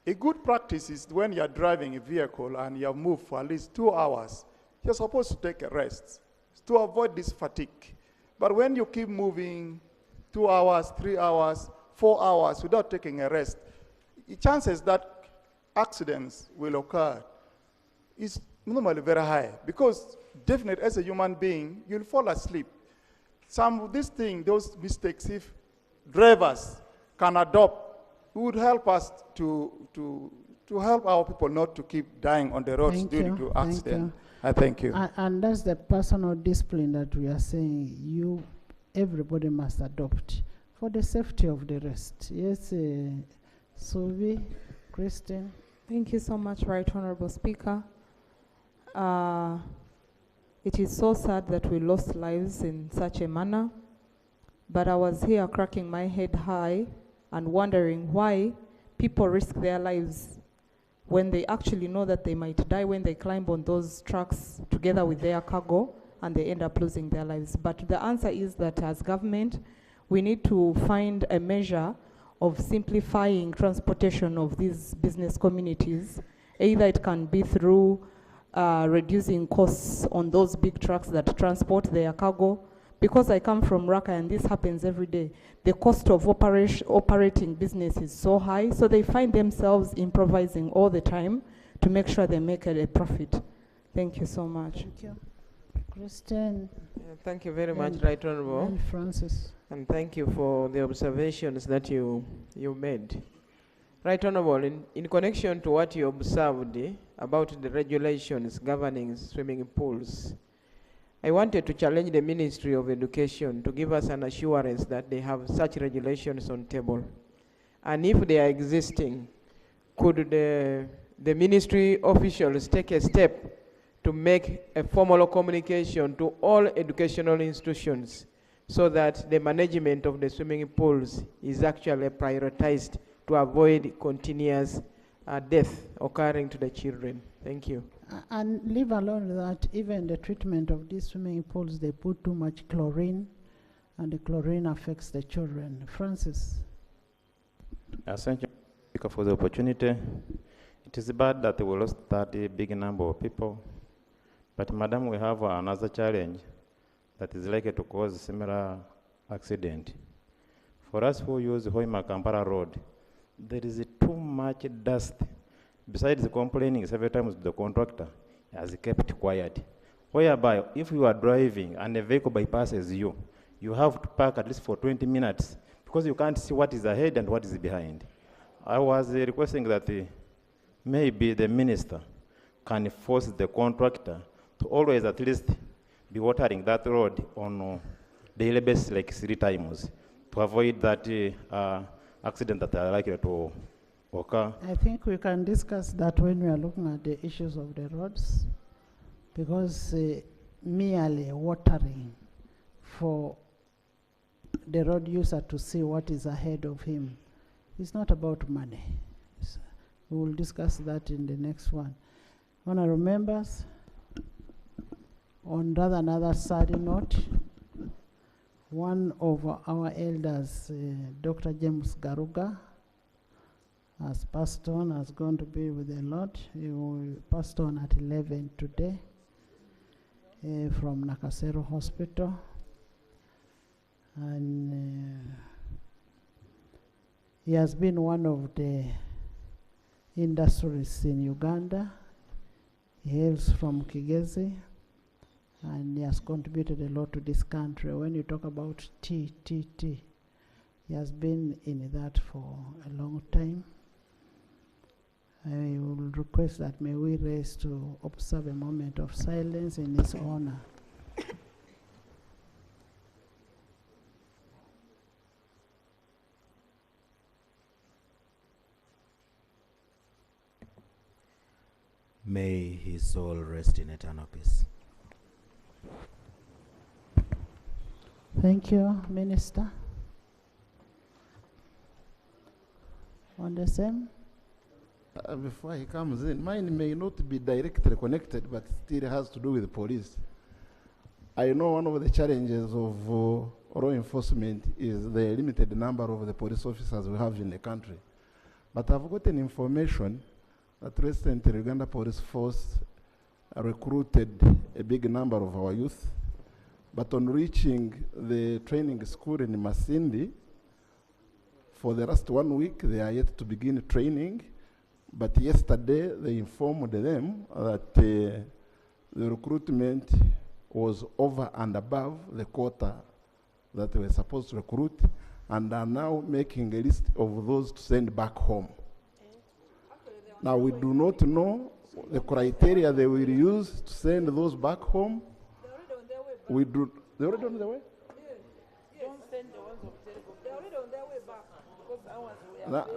A good practice is when you're driving a vehicle and you have moved for at least 2 hours, you're supposed to take a rest to avoid this fatigue. But when you keep moving 2 hours, 3 hours, 4 hours without taking a rest, the chances that accidents will occur is normally very high, because definitely as a human being, you'll fall asleep. Some of these things, those mistakes, if drivers can adopt, would help us to help our people not to keep dying on the roads due to accidents. I thank you. And that's the personal discipline that we are saying everybody must adopt for the safety of the rest. Yes, Sylvie, Christine. Thank you so much, Right Honorable Speaker. It is so sad that we lost lives in such a manner, but I was here cracking my head high and wondering why people risk their lives when they actually know that they might die when they climb on those trucks together with their cargo and they end up losing their lives. But the answer is that as government, we need to find a measure of simplifying transportation of these business communities. Either it can be through reducing costs on those big trucks that transport their cargo. Because I come from Raqqa and this happens every day, the cost of operating business is so high, so they find themselves improvising all the time to make sure they make a profit. Thank you so much. Thank you. Christine. Thank you very much, Right Honorable. And Francis. And thank you for the observations that you made. Right Honorable, in connection to what you observed about the regulations governing swimming pools, I wanted to challenge the Ministry of Education to give us an assurance that they have such regulations on table. And if they are existing, could the ministry officials take a step to make a formal communication to all educational institutions so that the management of the swimming pools is actually prioritized to avoid continuous death occurring to the children? Thank you. And leave alone that even the treatment of these swimming pools, they put too much chlorine, and the chlorine affects the children. Francis. Thank you, Speaker, for the opportunity. It is bad that we lost that big number of people, but Madam, we have another challenge that is likely to cause a similar accident. For us who use Hoima Kampala Road, there is too much dust. Besides complaining several times to the contractor, he has kept quiet. Whereby, if you are driving and a vehicle bypasses you, you have to park at least for 20 minutes because you can't see what is ahead and what is behind. I was requesting that maybe the minister can force the contractor to always at least be watering that road on a daily basis, like 3 times, to avoid that accident that are likely to occur. I think we can discuss that when we are looking at the issues of the roads, because merely watering for the road user to see what is ahead of him is not about money. So we will discuss that in the next one. Honourable members, on rather another sad note, one of our elders, Dr. James Garuga, has passed on, has gone to be with the Lord. He will pass on at 11 today from Nakasero Hospital. And he has been one of the industrialists in Uganda. He hails from Kigezi, and he has contributed a lot to this country. When you talk about tea, he has been in that for a long time. I will request that may we raise to observe a moment of silence in his honor. May his soul rest in eternal peace. Thank you, Minister. On the same? Before he comes in, mine may not be directly connected, but still has to do with the police. I know one of the challenges of law enforcement is the limited number of the police officers we have in the country. But I've gotten information that recently Uganda Police Force recruited a big number of our youth, but on reaching the training school in Masindi, for the last 1 week, they are yet to begin training. But yesterday, they informed them that the recruitment was over and above the quota that they were supposed to recruit, and are now making a list of those to send back home. Now, we do not know the criteria they will use to send those back home. We do. They're already on their way?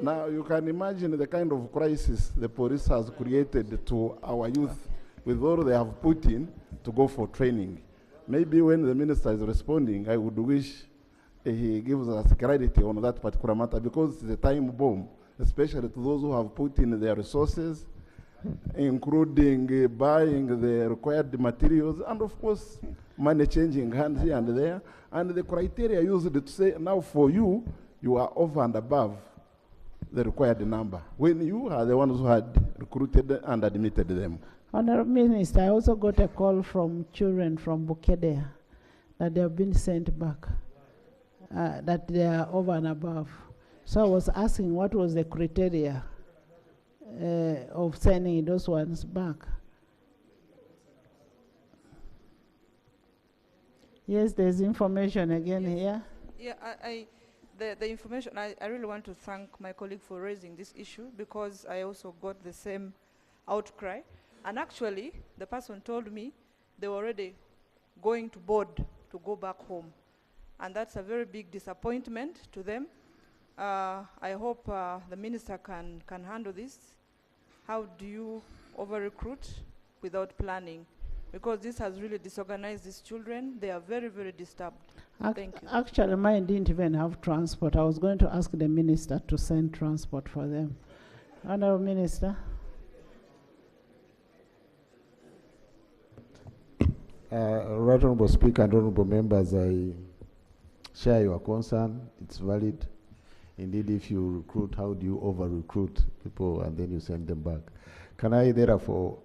Now, you can imagine the kind of crisis the police has created to our youth with all they have put in to go for training. Maybe when the minister is responding, I would wish he gives us credit on that particular matter, because it's a time bomb, especially to those who have put in their resources, including buying the required materials, and of course, money changing hands here and there. And the criteria used to say, now for you, you are over and above the required number, when you are the ones who had recruited and admitted them. Honorable Minister, I also got a call from children from Bukedea that they have been sent back, that they are over and above. So I was asking what was the criteria of sending those ones back. Yes, there's information again here. Yeah, the information, I really want to thank my colleague for raising this issue, because I also got the same outcry. And actually, the person told me they were already going to board to go back home. And that's a very big disappointment to them. I hope the minister can handle this. How do you over-recruit without planning? Because this has really disorganized these children. They are very, very disturbed. Thank you. Actually, mine didn't even have transport. I was going to ask the minister to send transport for them. Honorable Minister. Right Honorable Speaker and Honorable Members, I share your concern. It's valid. Indeed, if you recruit, how do you over-recruit people and then you send them back? Can I therefore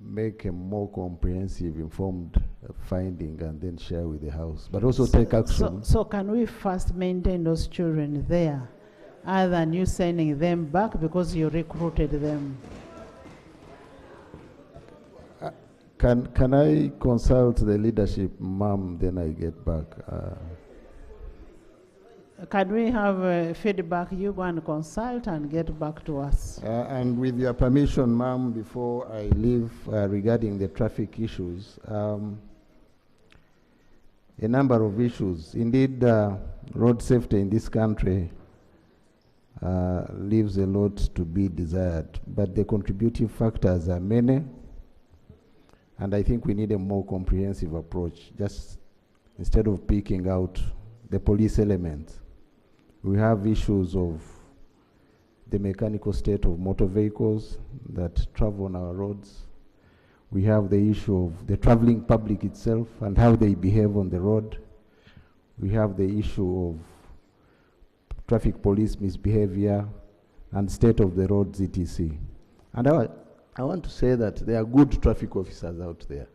make a more comprehensive, informed finding and then share with the House, but also take action? So can we first maintain those children there, other than you sending them back because you recruited them? Can I consult the leadership, ma'am, then I get back? Can we have feedback? You go and consult and get back to us. And with your permission, ma'am, before I leave, regarding the traffic issues, a number of issues. Indeed, road safety in this country leaves a lot to be desired, but the contributing factors are many. And I think we need a more comprehensive approach. Just instead of picking out the police element, we have issues of the mechanical state of motor vehicles that travel on our roads. We have the issue of the traveling public itself and how they behave on the road. We have the issue of traffic police misbehavior and state of the roads, etc. And I want to say that there are good traffic officers out there,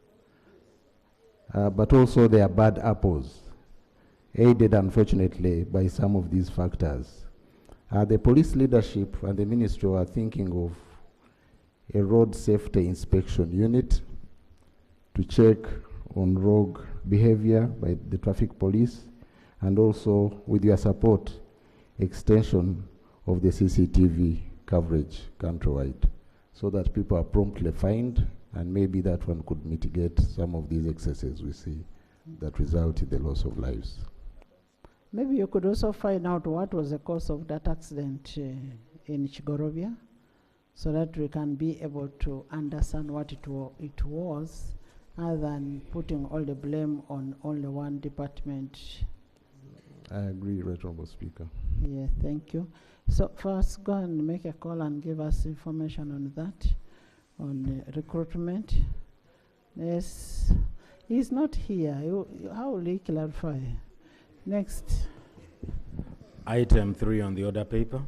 but also there are bad apples, aided unfortunately by some of these factors. The police leadership and the ministry are thinking of a road safety inspection unit to check on rogue behavior by the traffic police, and also, with your support, extension of the CCTV coverage countrywide, so that people are promptly fined, and maybe that one could mitigate some of these excesses we see that result in the loss of lives. Maybe you could also find out what was the cause of that accident in Chigorovia, so that we can be able to understand what it was, other than putting all the blame on only one department. I agree, Right Honourable Speaker. Yeah, thank you. So first, go and make a call and give us information on that, on recruitment. Yes, he's not here. How will he clarify? Next. Item 3 on the order paper,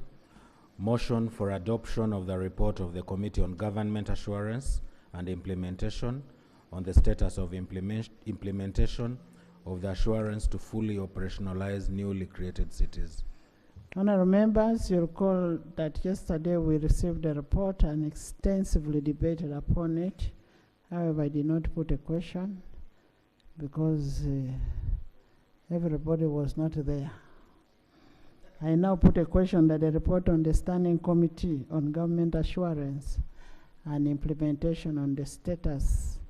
motion for adoption of the report of the Committee on Government Assurance and Implementation on the status of implementation of the assurance to fully operationalize newly created cities. Honorable members, you recall that yesterday we received a report and extensively debated upon it. However, I did not put a question because everybody was not there. I now put a question that the report on the Standing Committee on Government Assurance and Implementation on the status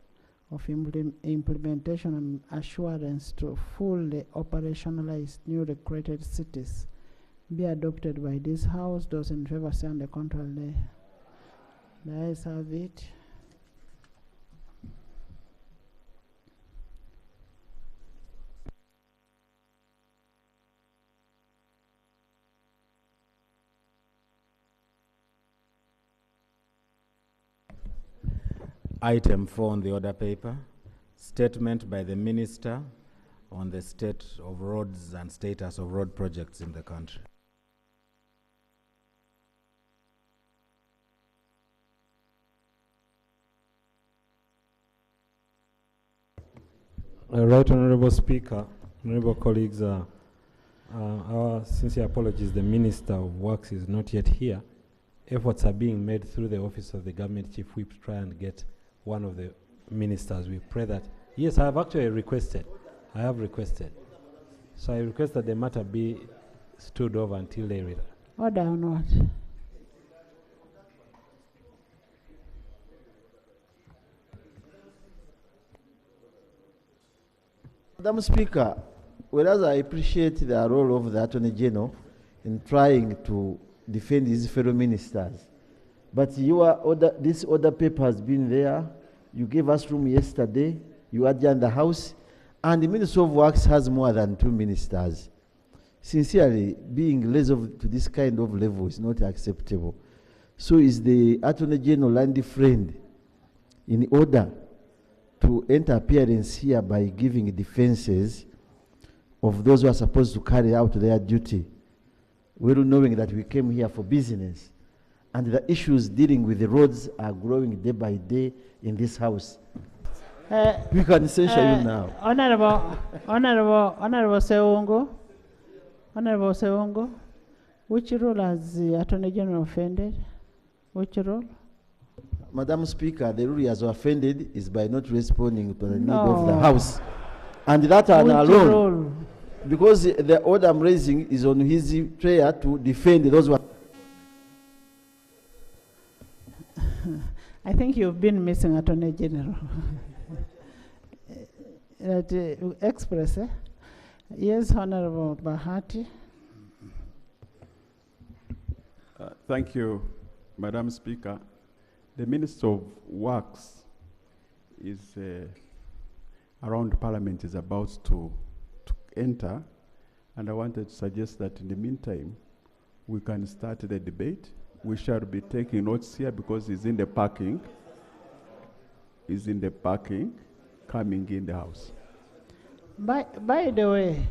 of implementation and assurance to fully operationalize newly created cities be adopted by this House. Those in favor say on the contrary. The ayes have it. Item 4 on the order paper, statement by the Minister on the state of roads and status of road projects in the country. Right, Honorable Speaker, Honorable colleagues, our sincere apologies, the Minister of Works is not yet here. Efforts are being made through the Office of the Government Chief Whip to try and get one of the ministers. We pray that, yes, I have actually requested. I have requested. So I request that the matter be stood over until they return. Order or not? Madam Speaker, whereas I appreciate the role of the Attorney General in trying to defend his fellow ministers, but this order paper has been there. You gave us room yesterday. You adjourned the House. And the Ministry of Works has more than 2 ministers. Sincerely, being lazy to this kind of level is not acceptable. So is the Attorney General and the friend in order to enter appearance here by giving defenses of those who are supposed to carry out their duty, well knowing that we came here for business. And the issues dealing with the roads are growing day by day in this House. We can censure you now. Honorable Sewongo, which rule has the Attorney General offended? Which rule? Madam Speaker, the rule he has offended is by not responding to the need of the House. And that alone, rule? Because the order I'm raising is on his prayer to defend those who are. I think you've been missing Attorney General. Express, eh? Yes, Honorable Bahati. Thank you, Madam Speaker. The Minister of Works is around Parliament, is about to enter, and I wanted to suggest that in the meantime, we can start the debate. We shall be taking notes here because he's in the parking. He's in the parking, coming in the House. By the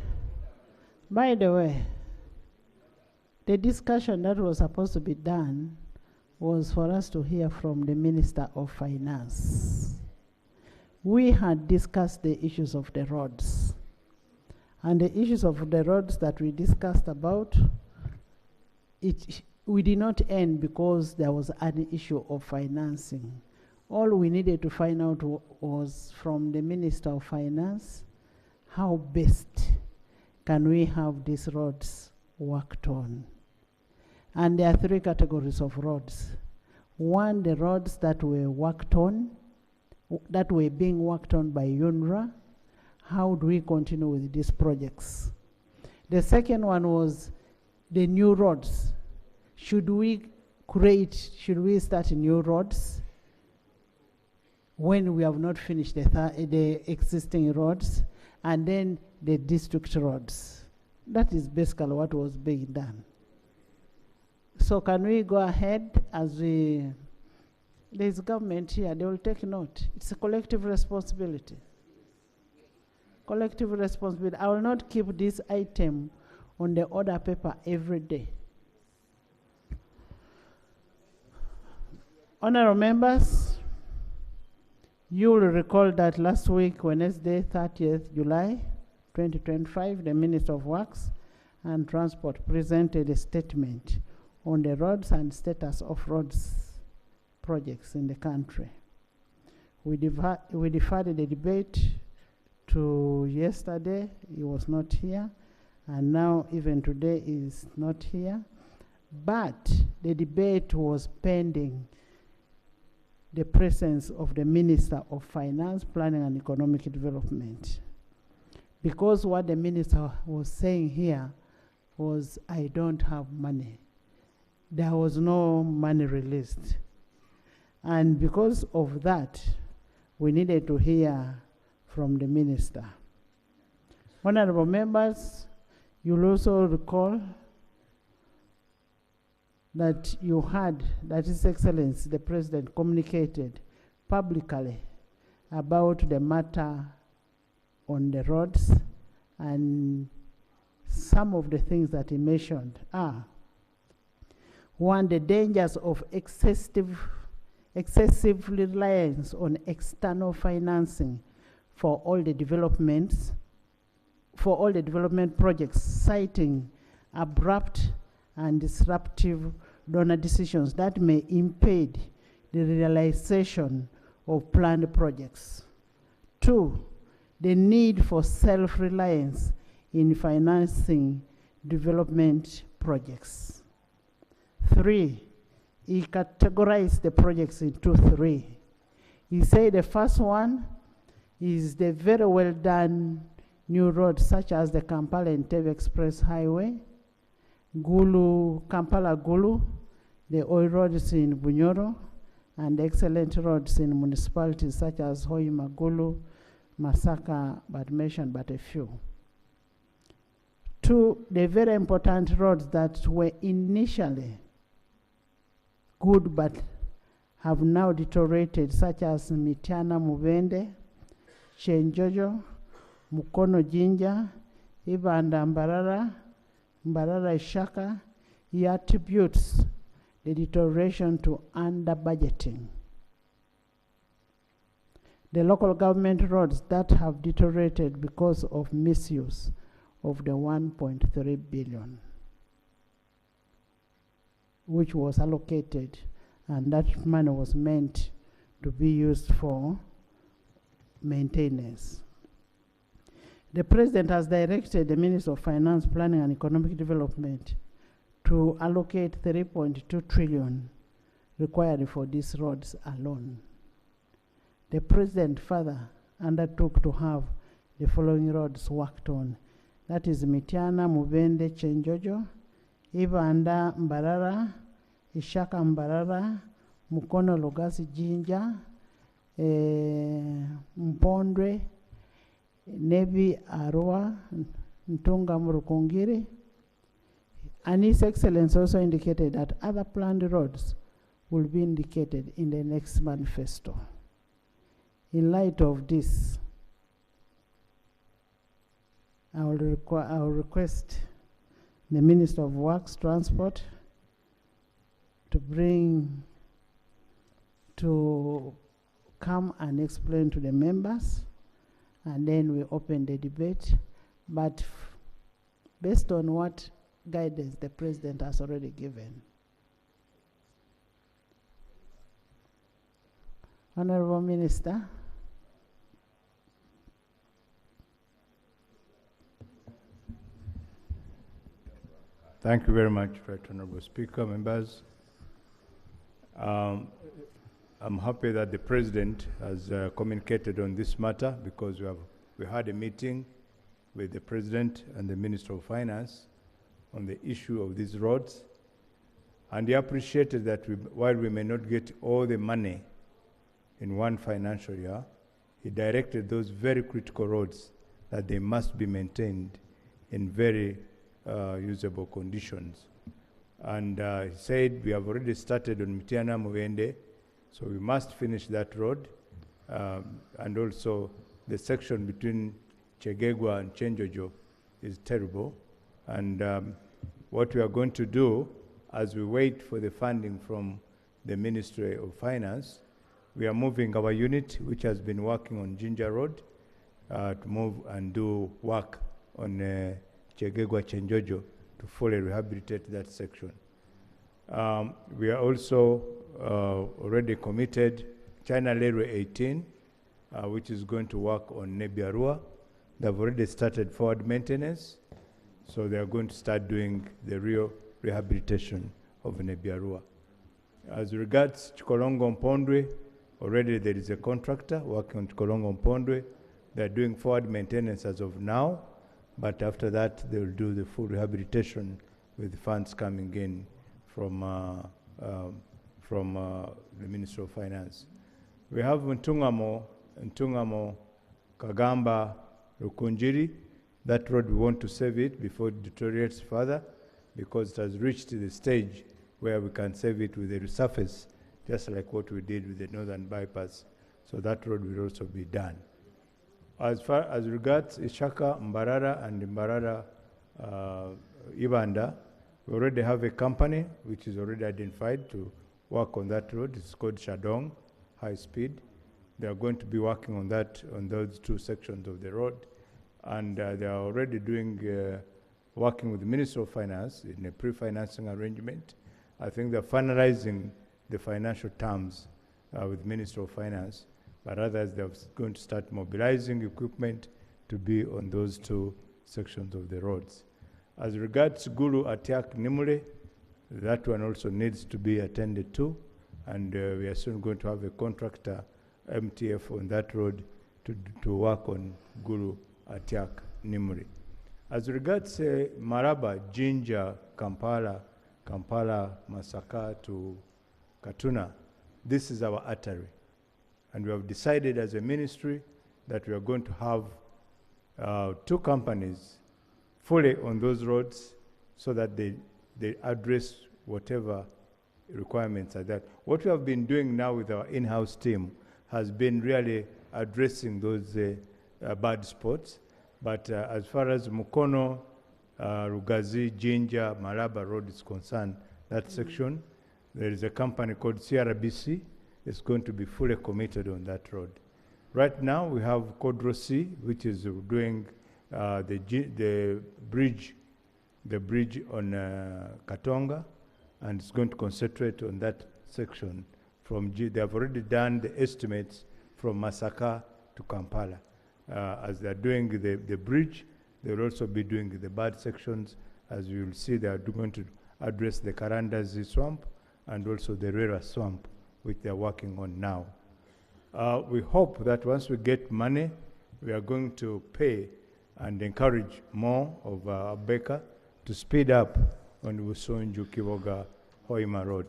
way, the discussion that was supposed to be done was for us to hear from the Minister of Finance. We had discussed the issues of the roads. And the issues of the roads that we discussed about, we did not end because there was an issue of financing. All we needed to find out was from the Minister of Finance, how best can we have these roads worked on? And there are 3 categories of roads. One, the roads that were worked on, that were being worked on by UNRWA. How do we continue with these projects? The second one was the new roads. Should we start new roads when we have not finished the existing roads? And then the district roads. That is basically what was being done. So can we go ahead as there's government here, they will take note. It's a collective responsibility. Collective responsibility. I will not keep this item on the order paper every day. Honorable members, you will recall that last week, Wednesday, 30th July 2025, the Minister of Works and Transport presented a statement on the roads and status of roads projects in the country. We deferred the debate to yesterday. He was not here, and now even today he is not here. But the debate was pending the presence of the Minister of Finance, Planning and Economic Development. Because what the minister was saying here was, I don't have money. There was no money released. And because of that, we needed to hear from the minister. Honorable members, you'll also recall that you heard that His Excellency the President communicated publicly about the matter on the roads, and some of the things that he mentioned are: one, the dangers of excessive reliance on external financing for all the development projects, citing abrupt and disruptive donor decisions that may impede the realization of planned projects. Two, the need for self-reliance in financing development projects. Three, he categorized the projects into three. He said the first one is the very well done new roads such as the Kampala-Entebbe Express Highway, Kampala-Gulu, the oil roads in Bunyoro, and excellent roads in municipalities such as Hoima, Gulu, Masaka, but mentioned but a few. Two, the very important roads that were initially good but have now deteriorated, such as Mitiana Mubende, Chenjojo, Mukono Jinja, Ibanda Mbarara, Mbarara Ishaka. He attributes the deterioration to under-budgeting. The local government roads that have deteriorated because of misuse of the 1.3 billion, which was allocated, and that money was meant to be used for maintenance. The President has directed the Minister of Finance, Planning and Economic Development to allocate 3.2 trillion required for these roads alone. The President further undertook to have the following roads worked on. That is Mitiana, Mubende, Chenjojo, Ibanda, Mbarara, Ishaka, Mbarara, Mukono, Logasi, Jinja, Mpondwe, Nebi, Arua, Ntunga, Murukungiri. And His Excellency also indicated that other planned roads will be indicated in the next manifesto. In light of this, I will request the Minister of Works, Transport to come and explain to the members, and then we open the debate. But based on what guidance the President has already given. Honorable Minister. Thank you very much, Right Honorable Speaker, members. I'm happy that the President has communicated on this matter, because we had a meeting with the President and the Minister of Finance on the issue of these roads, and he appreciated that while we may not get all the money in one financial year, he directed those very critical roads that they must be maintained in very usable conditions. And he said we have already started on Mitiana Mubende, so we must finish that road, and also the section between Chegegwa and Chenjojo is terrible. And what we are going to do, as we wait for the funding from the Ministry of Finance, we are moving our unit, which has been working on Ginger Road, to move and do work on Chegegwa Chenjojo to fully rehabilitate that section. We are also already committed China Railway 18, which is going to work on Nebiarua. They've already started forward maintenance, so they are going to start doing the real rehabilitation of Nebiarua. As regards Chikolongo Mpondwe, already there is a contractor working on Chikolongo Mpondwe. They're doing forward maintenance as of now, but after that they will do the full rehabilitation with funds coming in from the Ministry of Finance. We have Ntungamo, Kagamba, Rukunjiri. That road, we want to save it before it deteriorates further, because it has reached the stage where we can save it with the resurface, just like what we did with the Northern Bypass. So that road will also be done. As far as regards Ishaka, Mbarara, and Mbarara Ibanda, we already have a company which is already identified to work on that road. It's called Shadong High Speed. They are going to be working on that, on those two sections of the road. And they are already doing, working with the Ministry of Finance in a pre-financing arrangement. I think they're finalizing the financial terms with the Ministry of Finance, but others they're going to start mobilizing equipment to be on those two sections of the roads. As regards Gulu Atiak Nimule, that one also needs to be attended to, and we are soon going to have a contractor, MTF, on that road to work on Gulu Atiak Nimule. As regards Maraba, Jinja, Kampala, Masaka to Katuna, this is our artery. And we have decided as a ministry that we are going to have two companies fully on those roads so that they address whatever requirements are there. What we have been doing now with our in-house team has been really addressing those bad spots. But as far as Mukono, Rugazi, Jinja, Maraba Road is concerned, that section, there is a company called CRBC. It's going to be fully committed on that road. Right now, we have Kodrosi, which is doing the bridge on Katonga, and it's going to concentrate on that section. They have already done the estimates from Masaka to Kampala. As they're doing the bridge, they'll also be doing the bad sections. As you will see, they are going to address the Karandazi swamp and also the Rera swamp, which they're working on now. We hope that once we get money, we are going to pay and encourage more of our Baker to speed up on Usonju Kivoga Hoima Road.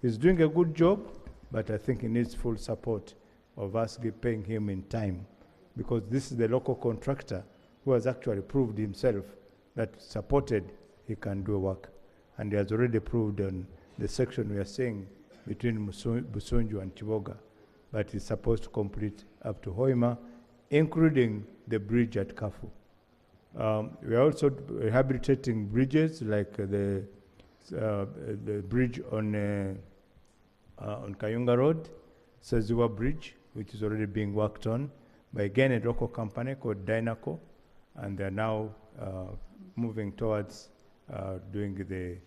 He's doing a good job, but I think he needs full support of us paying him in time, because this is the local contractor who has actually proved himself that supported he can do work. And he has already proved on the section we are saying between Busunju and Chivoga, but he's supposed to complete up to Hoima, including the bridge at Kafu. We are also rehabilitating bridges like the bridge on Kayunga Road, Saziwa Bridge, which is already being worked on by again a local company called Dynaco, and they're now moving towards doing the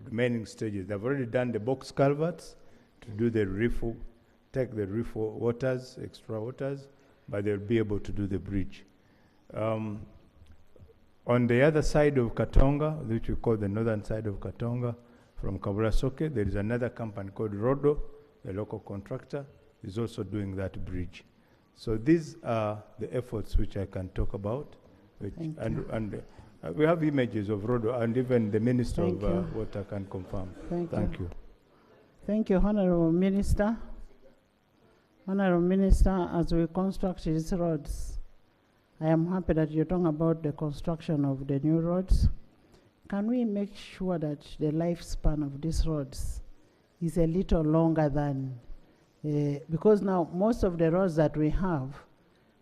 remaining stages. They've already done the box culverts to do the refill, take the refill waters, extra waters, but they'll be able to do the bridge. On the other side of Katonga, which we call the northern side of Katonga, from Kabulasoke, there is another company called Rodo, a local contractor, is also doing that bridge. So these are the efforts which I can talk about. And we have images of Rodo, and even the Minister of Water can confirm. Thank you. Thank you, Honorable Minister. Honorable Minister, as we construct these roads, I am happy that you're talking about the construction of the new roads. Can we make sure that the lifespan of these roads is a little longer than, because now most of the roads that we have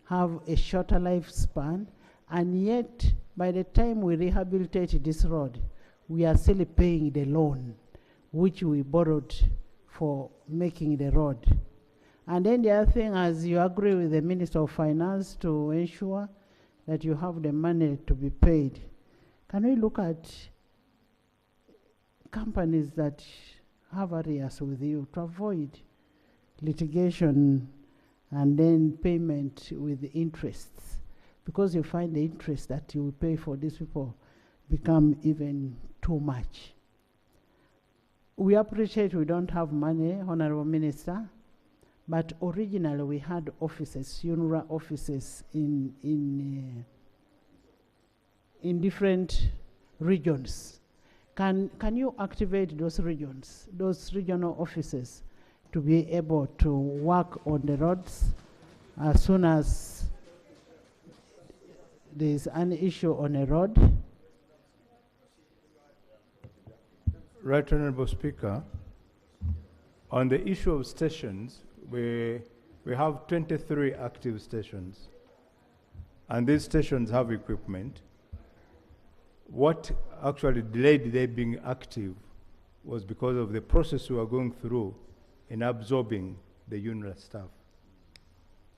a shorter lifespan, and yet By the time we rehabilitate this road, we are still paying the loan which we borrowed for making the road. And then the other thing, as you agree with the Minister of Finance to ensure that you have the money to be paid, can we look at companies that have arrears with you to avoid litigation and then payment with the interests? Because you find the interest that you pay for these people become even too much. We appreciate we don't have money, Honorable Minister, but originally we had offices, UNRWA offices in different regions. Can you activate those regions, those regional offices, to be able to work on the roads as soon as there is an issue on a road? Right Honorable Speaker, on the issue of stations, we have 23 active stations, and these stations have equipment. What actually delayed their being active was because of the process we were going through in absorbing the UNRWA staff.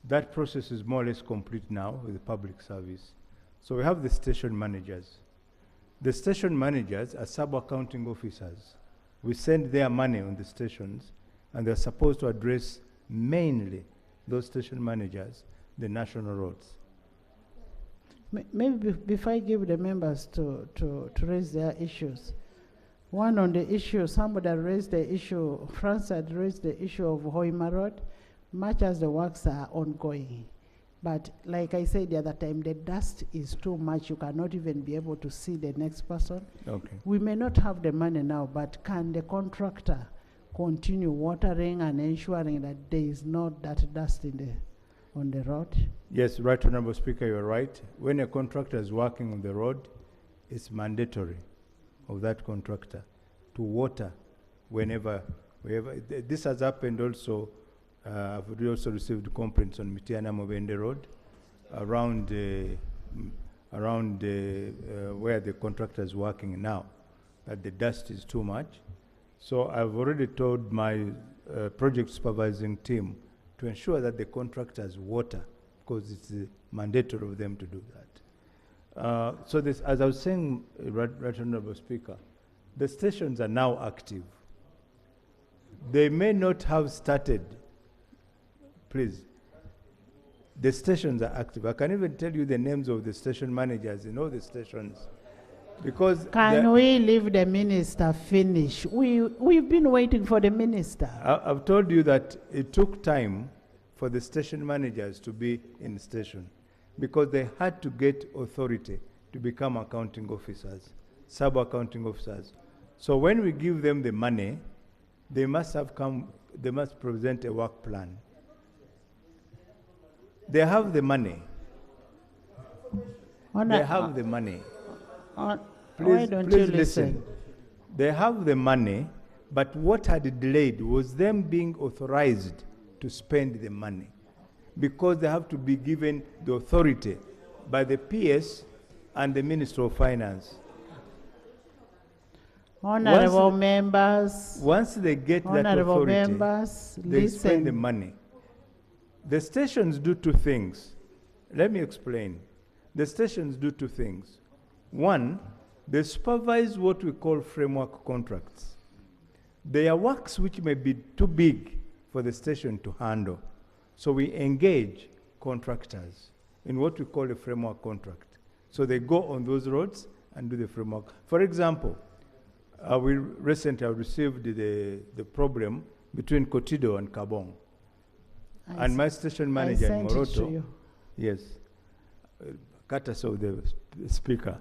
That process is more or less complete now with the public service. So we have the station managers. The station managers are sub-accounting officers. We send their money on the stations, and they're supposed to address mainly those station managers, the national roads. Maybe before I give the members to raise their issues, one on the issue, somebody raised the issue, France had raised the issue of Hoima Road, much as the works are ongoing. But like I said the other time, the dust is too much. You cannot even be able to see the next person. Okay. We may not have the money now, but can the contractor continue watering and ensuring that there is not that dust on the road? Yes, Right Honorable Speaker, you're right. When a contractor is working on the road, it's mandatory of that contractor to water wherever. This has happened also. I've also received complaints on Mitiana Mobende Road around where the contractor is working now, that the dust is too much. So I've already told my project supervising team to ensure that the contractors water, because it's mandatory of them to do that. So this, as I was saying, Right Honorable Speaker, the stations are now active. They may not have started. Please. The stations are active. I can even tell you the names of the station managers in all the stations. Because can we leave the minister finish? We've been waiting for the minister. I've told you that it took time for the station managers to be in station because they had to get authority to become accounting officers, sub-accounting officers. So when we give them the money, they must present a work plan. They have the money. They have the money. Why don't you listen? They have the money, but what had delayed was them being authorized to spend the money, because they have to be given the authority by the PS and the Minister of Finance. Honorable members. Once they get that authority, they spend the money. The stations do two things. Let me explain. The stations do two things. One, they supervise what we call framework contracts. They are works which may be too big for the station to handle. So we engage contractors in what we call a framework contract. So they go on those roads and do the framework. For example, we recently received the problem between Kotido and Kabong. And my station manager in Moroto, yes, courtesy of the speaker,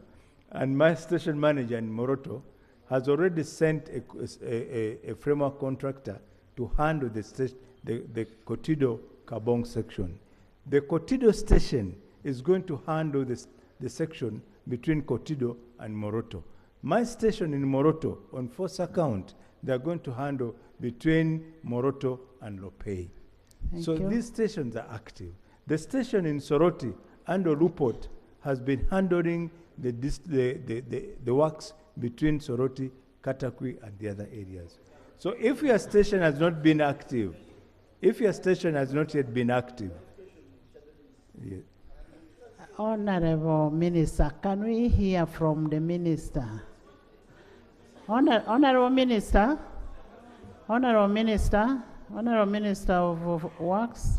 and my station manager in Moroto has already sent a framework contractor to handle the Kotido Kabong section. The Kotido station is going to handle the section between Kotido and Moroto. My station in Moroto, on force account, they're going to handle between Moroto and Lopei. So these stations are active. The station in Soroti and Olupot has been handling the works between Soroti, Katakwi, and the other areas. So if your station has not been active, if your station has not yet been active, yeah. Honorable Minister, can we hear from the Minister? Honorable Minister, Honorable Minister, Honorable Minister of Works,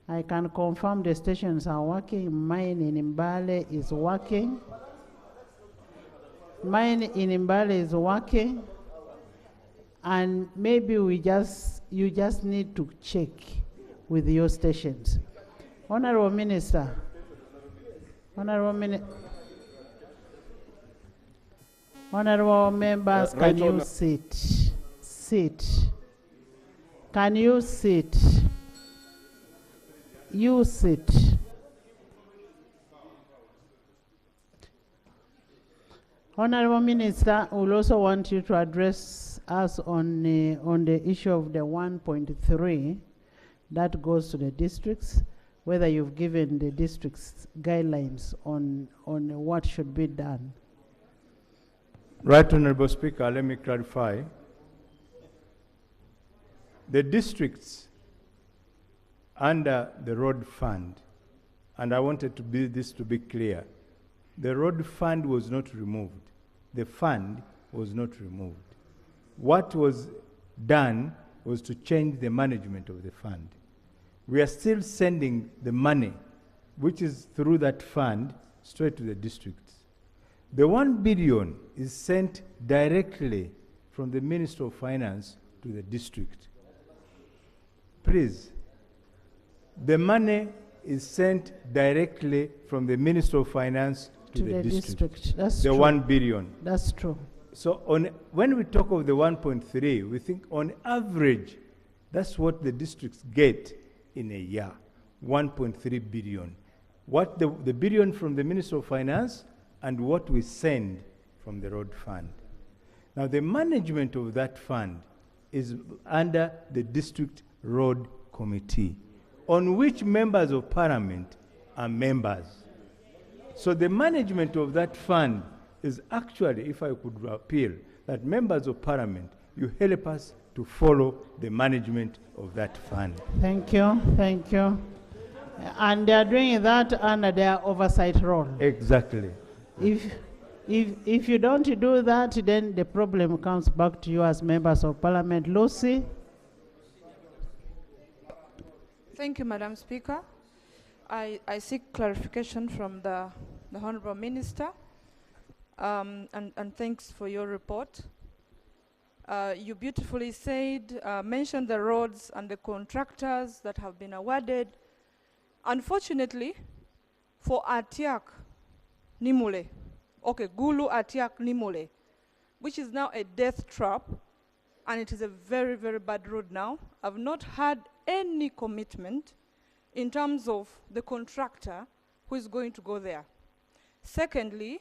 I can confirm the stations are working. Mine in Mbale is working. Mine in Mbale is working. And maybe you just need to check with your stations. Honorable Minister, Honorable members, Right can you sit? Sit. Can you sit? You sit. Honorable Minister, we will also want you to address us on the issue of the 1.3 that goes to the districts, whether you've given the districts guidelines on what should be done. Right, Honorable Speaker, let me clarify. The districts under the road fund, and I wanted this to be clear, the road fund was not removed. The fund was not removed. What was done was to change the management of the fund. We are still sending the money, which is through that fund, straight to the districts. The 1 billion is sent directly from the Minister of Finance to the district. Please, the money is sent directly from the Minister of Finance to the district. That's the true. 1 billion. That's true. So when we talk of the 1.3, we think on average, that's what the districts get in a year, 1.3 billion. What the billion from the Minister of Finance and what we send from the road fund. Now the management of that fund is under the District Road Committee, on which members of Parliament are members. So the management of that fund is actually, if I could appeal, that members of Parliament, you help us to follow the management of that fund. Thank you, thank you. And they are doing that under their oversight role. Exactly. If you don't do that, then the problem comes back to you as members of Parliament. Lucy? Thank you, Madam Speaker. I seek clarification from the Honourable Minister, and thanks for your report. You beautifully said, mentioned the roads and the contractors that have been awarded. Unfortunately, for Atiak Nimule, okay, Gulu Atiak Nimule, which is now a death trap, and it is a very, very bad road now, I've not had any commitment in terms of the contractor who is going to go there. Secondly,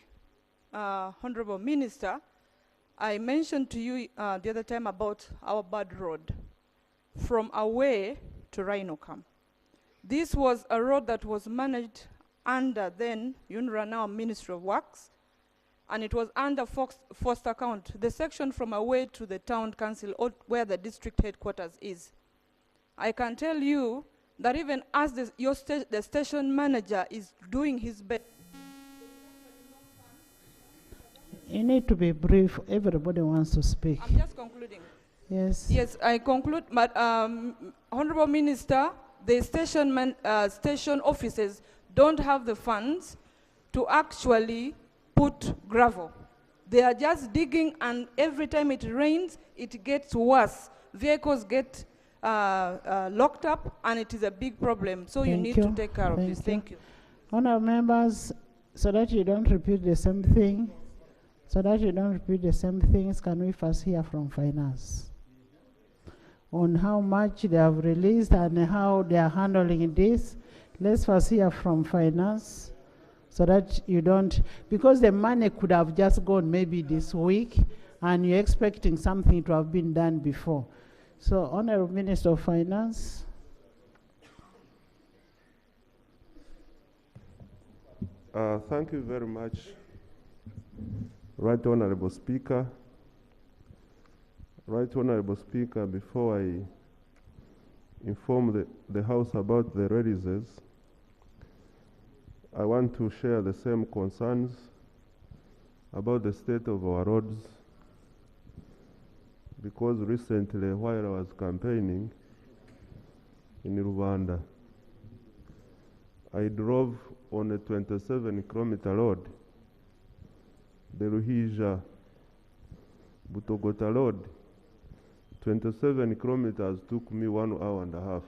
Honorable Minister, I mentioned to you the other time about our bad road from Away to Rhino Camp. This was a road that was managed under then UNRWA, now Ministry of Works, and it was under Foster County, the section from Away to the town council where the district headquarters is. I can tell you that even as the station manager is doing his best. You need to be brief. Everybody wants to speak. I'm just concluding. Yes. Yes, I conclude. But Honorable Minister, the station offices don't have the funds to actually put gravel. They are just digging, and every time it rains, it gets worse. Vehicles get locked up, and it is a big problem. So you need to take care of this. Thank you. Honourable members, so that you don't repeat the same thing, can we first hear from Finance on how much they have released and how they are handling this? Let's first hear from Finance, so that you don't, because the money could have just gone maybe this week, and you're expecting something to have been done before. So, Honourable Minister of Finance. Thank you very much, Right Honorable Speaker, before I inform the House about the releases, I want to share the same concerns about the state of our roads, because recently while I was campaigning in Rwanda, I drove on a 27-kilometer road, the Ruhija-Butogota road. 27 kilometers took me 1 hour and a half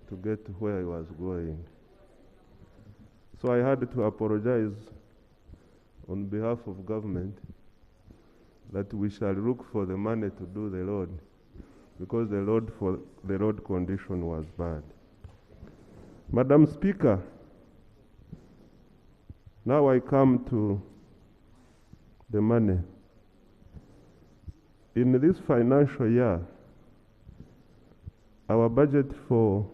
to get to where I was going. So I had to apologize on behalf of government that we shall look for the money to do the road, because the road condition was bad. Madam Speaker, now I come to the money. In this financial year, our budget for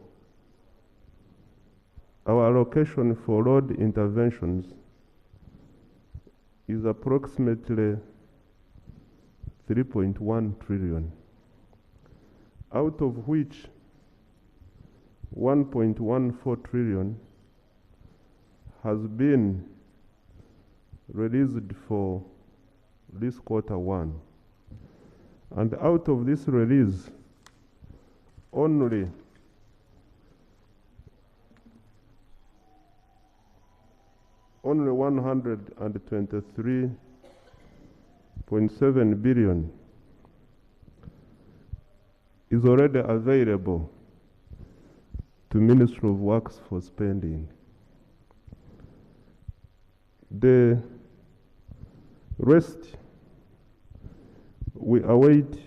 our allocation for road interventions is approximately 3.1 trillion, out of which 1.14 trillion has been released for this quarter one. And out of this release, only only 123.7 billion is already available to Ministry of Works for spending. The rest, we await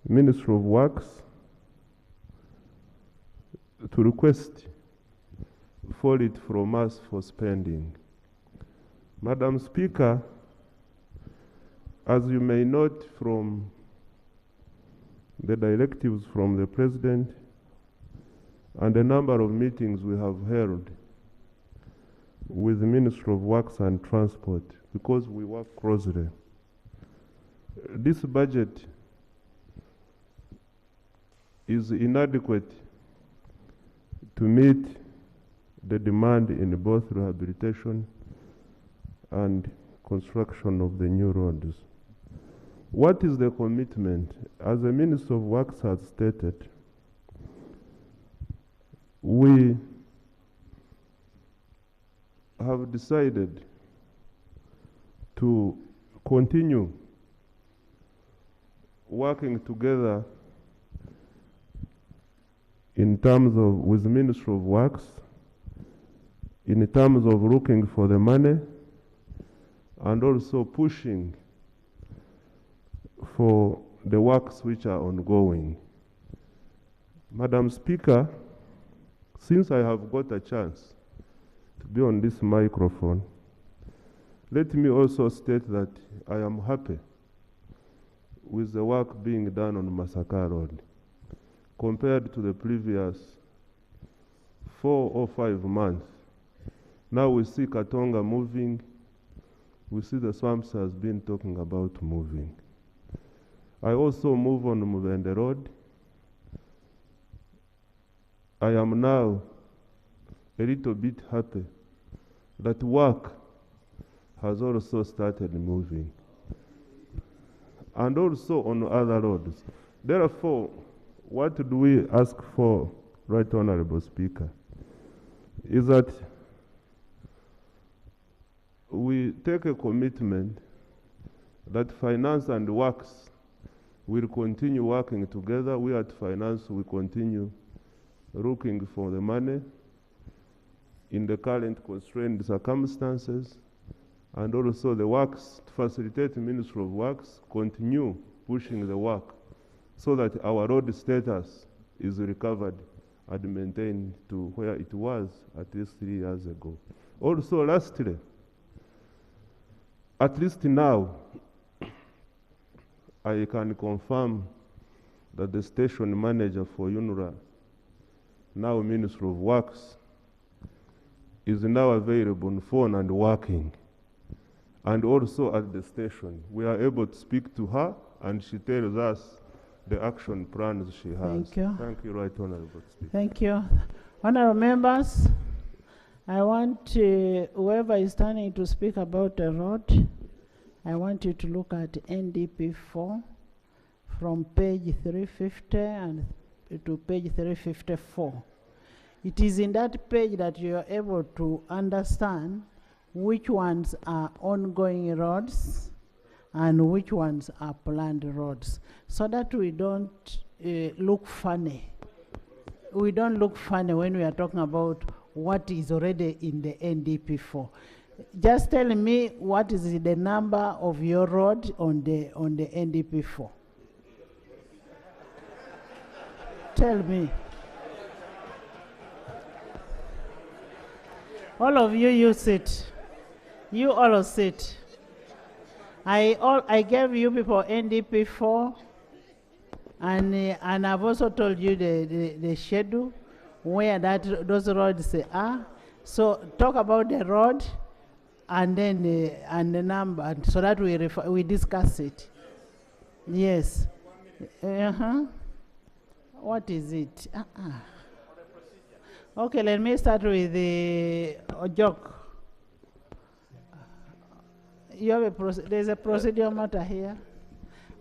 Ministry of Works to request for it from us for spending. Madam Speaker, as you may note from the directives from the President and a number of meetings we have held with the Ministry of Works and Transport, because we work closely, this budget is inadequate to meet the demand in both rehabilitation and construction of the new roads. What is the commitment? As the Minister of Works has stated, we have decided to continue working together in terms of with the Ministry of Works, in terms of looking for the money and also pushing for the works which are ongoing. Madam Speaker, since I have got a chance to be on this microphone, let me also state that I am happy with the work being done on Masaka Road compared to the previous 4 or 5 months. Now we see Katonga moving, we see the swamps has been talking about moving. I also move on Muvende Road. I am now a little bit happy that work has also started moving, and also on other roads. Therefore, what do we ask for, Right Honorable Speaker, is that we take a commitment that finance and works will continue working together. We at finance will continue looking for the money in the current constrained circumstances, and also the works to facilitate the Ministry of Works continue pushing the work so that our road status is recovered and maintained to where it was at least 3 years ago. Also, lastly, at least now, I can confirm that the station manager for UNRWA, now Ministry of Works, is now available on phone and working. And also at the station, we are able to speak to her, and she tells us the action plans she has. Thank you. Thank you, Right Honorable Speaker. Thank you. Honorable members, I want whoever is standing to speak about the road, I want you to look at NDP 4 from page 350 and to page 354. It is in that page that you are able to understand which ones are ongoing roads and which ones are planned roads, so that we don't look funny. We don't look funny when we are talking about what is already in the NDP 4. Just tell me what is the number of your road on the NDP 4. Tell me. All of you sit. You all sit. I gave you people NDP 4, and I've also told you the schedule where those roads are. So talk about the road and then the number, so that we discuss it. Yes. What is it? Okay, let me start with the joke. You have there's a procedural matter here.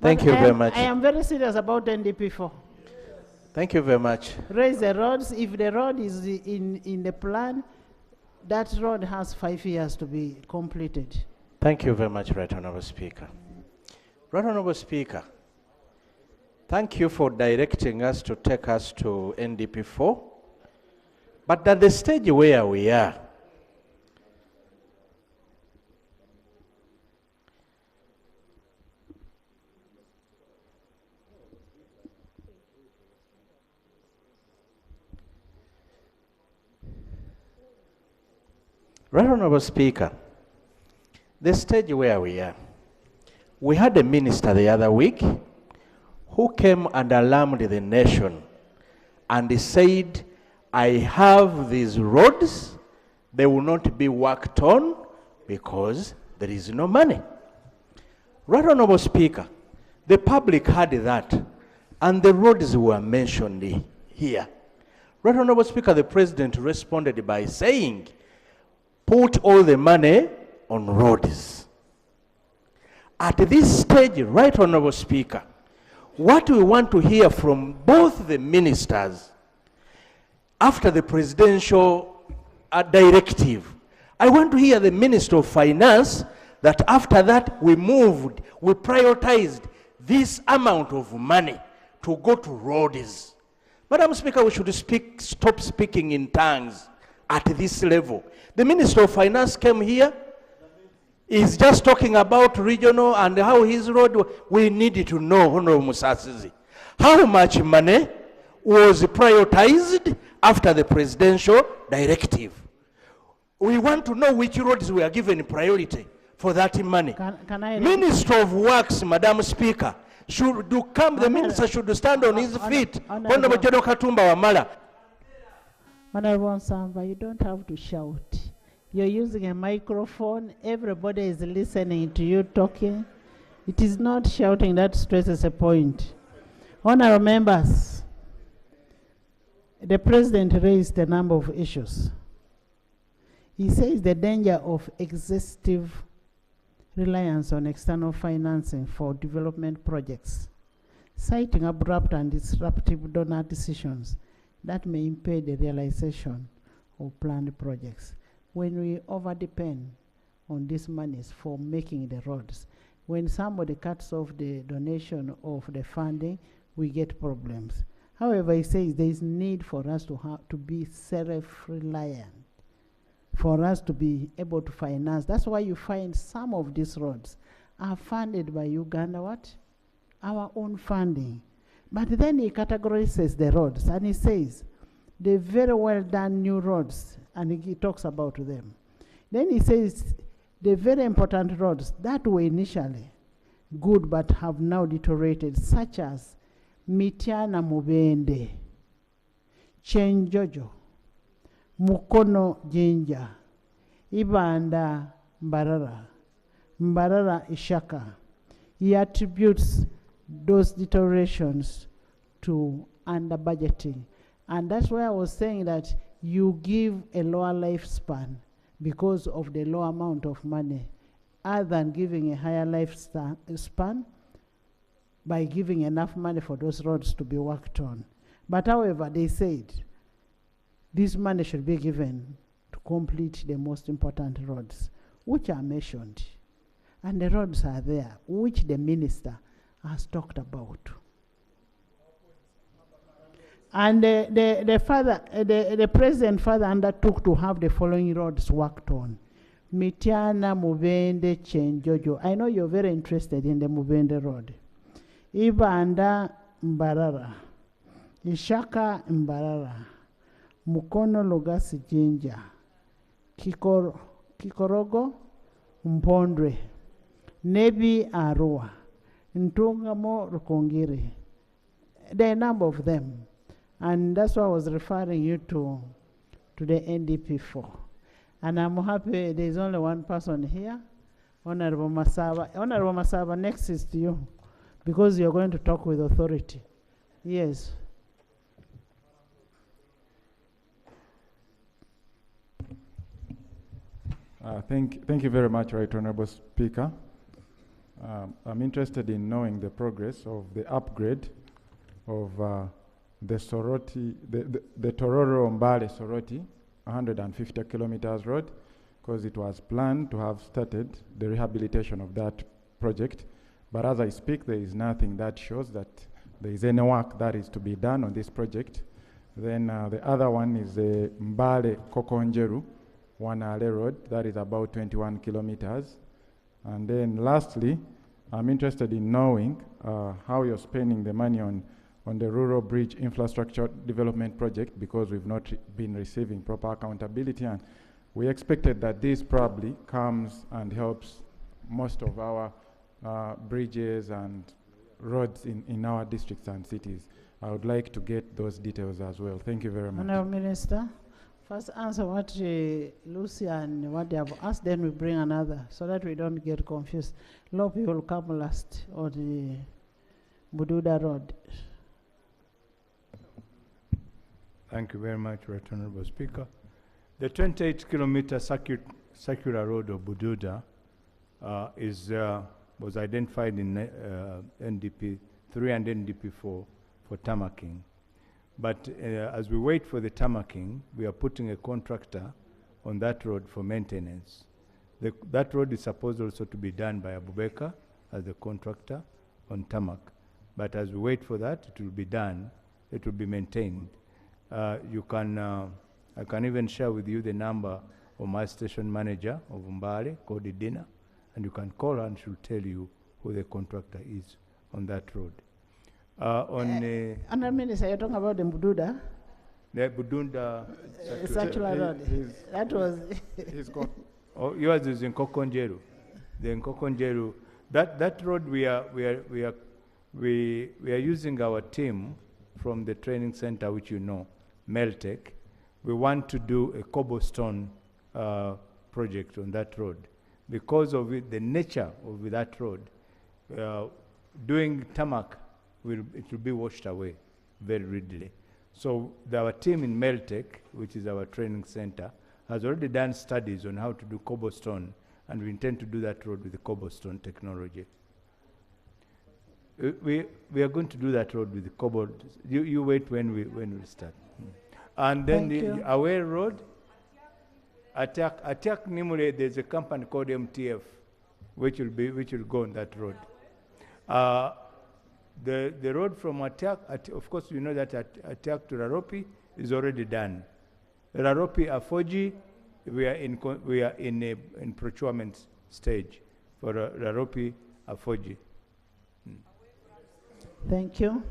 Thank you very much. I am very serious about NDP 4. Thank you very much. Raise the roads. If the road is in the plan, that road has 5 years to be completed. Thank you very much, Right Honorable Speaker. Right Honorable Speaker, thank you for directing us to take us to NDP 4. But at the stage where we are, Right Honorable Speaker, the stage where we are, we had a minister the other week who came and alarmed the nation, and he said, I have these roads, they will not be worked on because there is no money. Right Honorable Speaker, the public heard that, and the roads were mentioned here. Right Honorable Speaker, the President responded by saying, put all the money on roads. At this stage, Right Honorable Speaker, what we want to hear from both the ministers after the presidential directive, I want to hear the Minister of Finance that after that we prioritized this amount of money to go to roads. Madam Speaker, we should stop speaking in tongues at this level. The Minister of Finance came here, is just talking about regional and how his road, we need to know, Honorable Musasizi, how much money was prioritized after the presidential directive. We want to know which roads were given priority for that money. Can I Minister of Works, Madam Speaker, the minister should stand on his feet. Honorable General Katumba Wamala. Honorable Samba, you don't have to shout. You're using a microphone. Everybody is listening to you talking. It is not shouting that stresses a point. Honorable members, the President raised a number of issues. He says the danger of excessive reliance on external financing for development projects, citing abrupt and disruptive donor decisions that may impair the realization of planned projects. When we overdepend on these monies for making the roads, when somebody cuts off the donation of the funding, we get problems. However, he says there is need for us to be self-reliant, for us to be able to finance. That's why you find some of these roads are funded by Uganda, our own funding. But then he categorizes the roads, and he says, the very well done new roads, and he talks about them. Then he says, the very important roads that were initially good but have now deteriorated, such as Mitiana Mubende, Chenjojo, Mukono Jinja, Ibanda Mbarara, Mbarara Ishaka. He attributes those deteriorations to under budgeting. And that's why I was saying that you give a lower lifespan because of the low amount of money, other than giving a higher lifespan by giving enough money for those roads to be worked on. But however, they said this money should be given to complete the most important roads, which are mentioned. And the roads are there, which the minister has talked about. And the president father undertook to have the following roads worked on. Mitiana, Mubende, Chenjojo. I know you're very interested in the Mubende road. Ibanda, Mbarara. Ishaka, Mbarara. Mukono, Logasi, Jinja. Kikorogo, Mpondwe. Nebi, Arua. Ntungamo, Rukongiri. There are a number of them. And that's why I was referring you to the NDP4. And I'm happy there's only one person here, Honorable Masaba. Honorable Masaba, next is to you, because you're going to talk with authority. Yes. Thank you very much, Right Honorable Speaker. I'm interested in knowing the progress of the upgrade of the Soroti, the Tororo Mbale Soroti, 150 kilometers road, because it was planned to have started the rehabilitation of that project. But as I speak, there is nothing that shows that there is any work that is to be done on this project. Then the other one is the Mbale Kokonjeru, Wanale Road, that is about 21 kilometers. And then lastly, I'm interested in knowing how you're spending the money on the Rural Bridge Infrastructure Development Project, because we've not been receiving proper accountability, and we expected that this probably comes and helps most of our bridges and roads in our districts and cities. I would like to get those details as well. Thank you very much. Honourable Minister, first answer what Lucy and what they have asked, then we bring another, so that we don't get confused. A lot of people come last on the Bududa Road. Thank you very much, Right Honorable Speaker. The 28-kilometer circular road of Bududa was identified in NDP 3 and NDP 4 for tarmacking. But as we wait for the tarmacking, we are putting a contractor on that road for maintenance. That road is supposed also to be done by Abubakar as the contractor on tarmac. But as we wait for that, it will be done, it will be maintained. I can even share with you the number of my station manager of Mbale, called Dina, and you can call her and she'll tell you who the contractor is on that road. Honourable Minister, you're talking about the Bududa? The Budunda circular road. That was. Oh, yours is in Kokonjeru. The Kokonjeru. That road we are using our team from the training center, which you know, Meltec. We want to do a cobblestone project on that road. Because of the nature of that road, doing tarmac, it will be washed away very readily. So our team in Meltec, which is our training center, has already done studies on how to do cobblestone, and we intend to do that road with the cobblestone technology. We are going to do that road with the cobblestone. You wait when we start. And then the Aware Road, Attack Nimule, there's a company called MTF, which will go on that road. The road from Attack, of course, you know that Attack to Raropi is already done. Raropi Afoji, we are in procurement stage for Raropi Afoji. Thank you.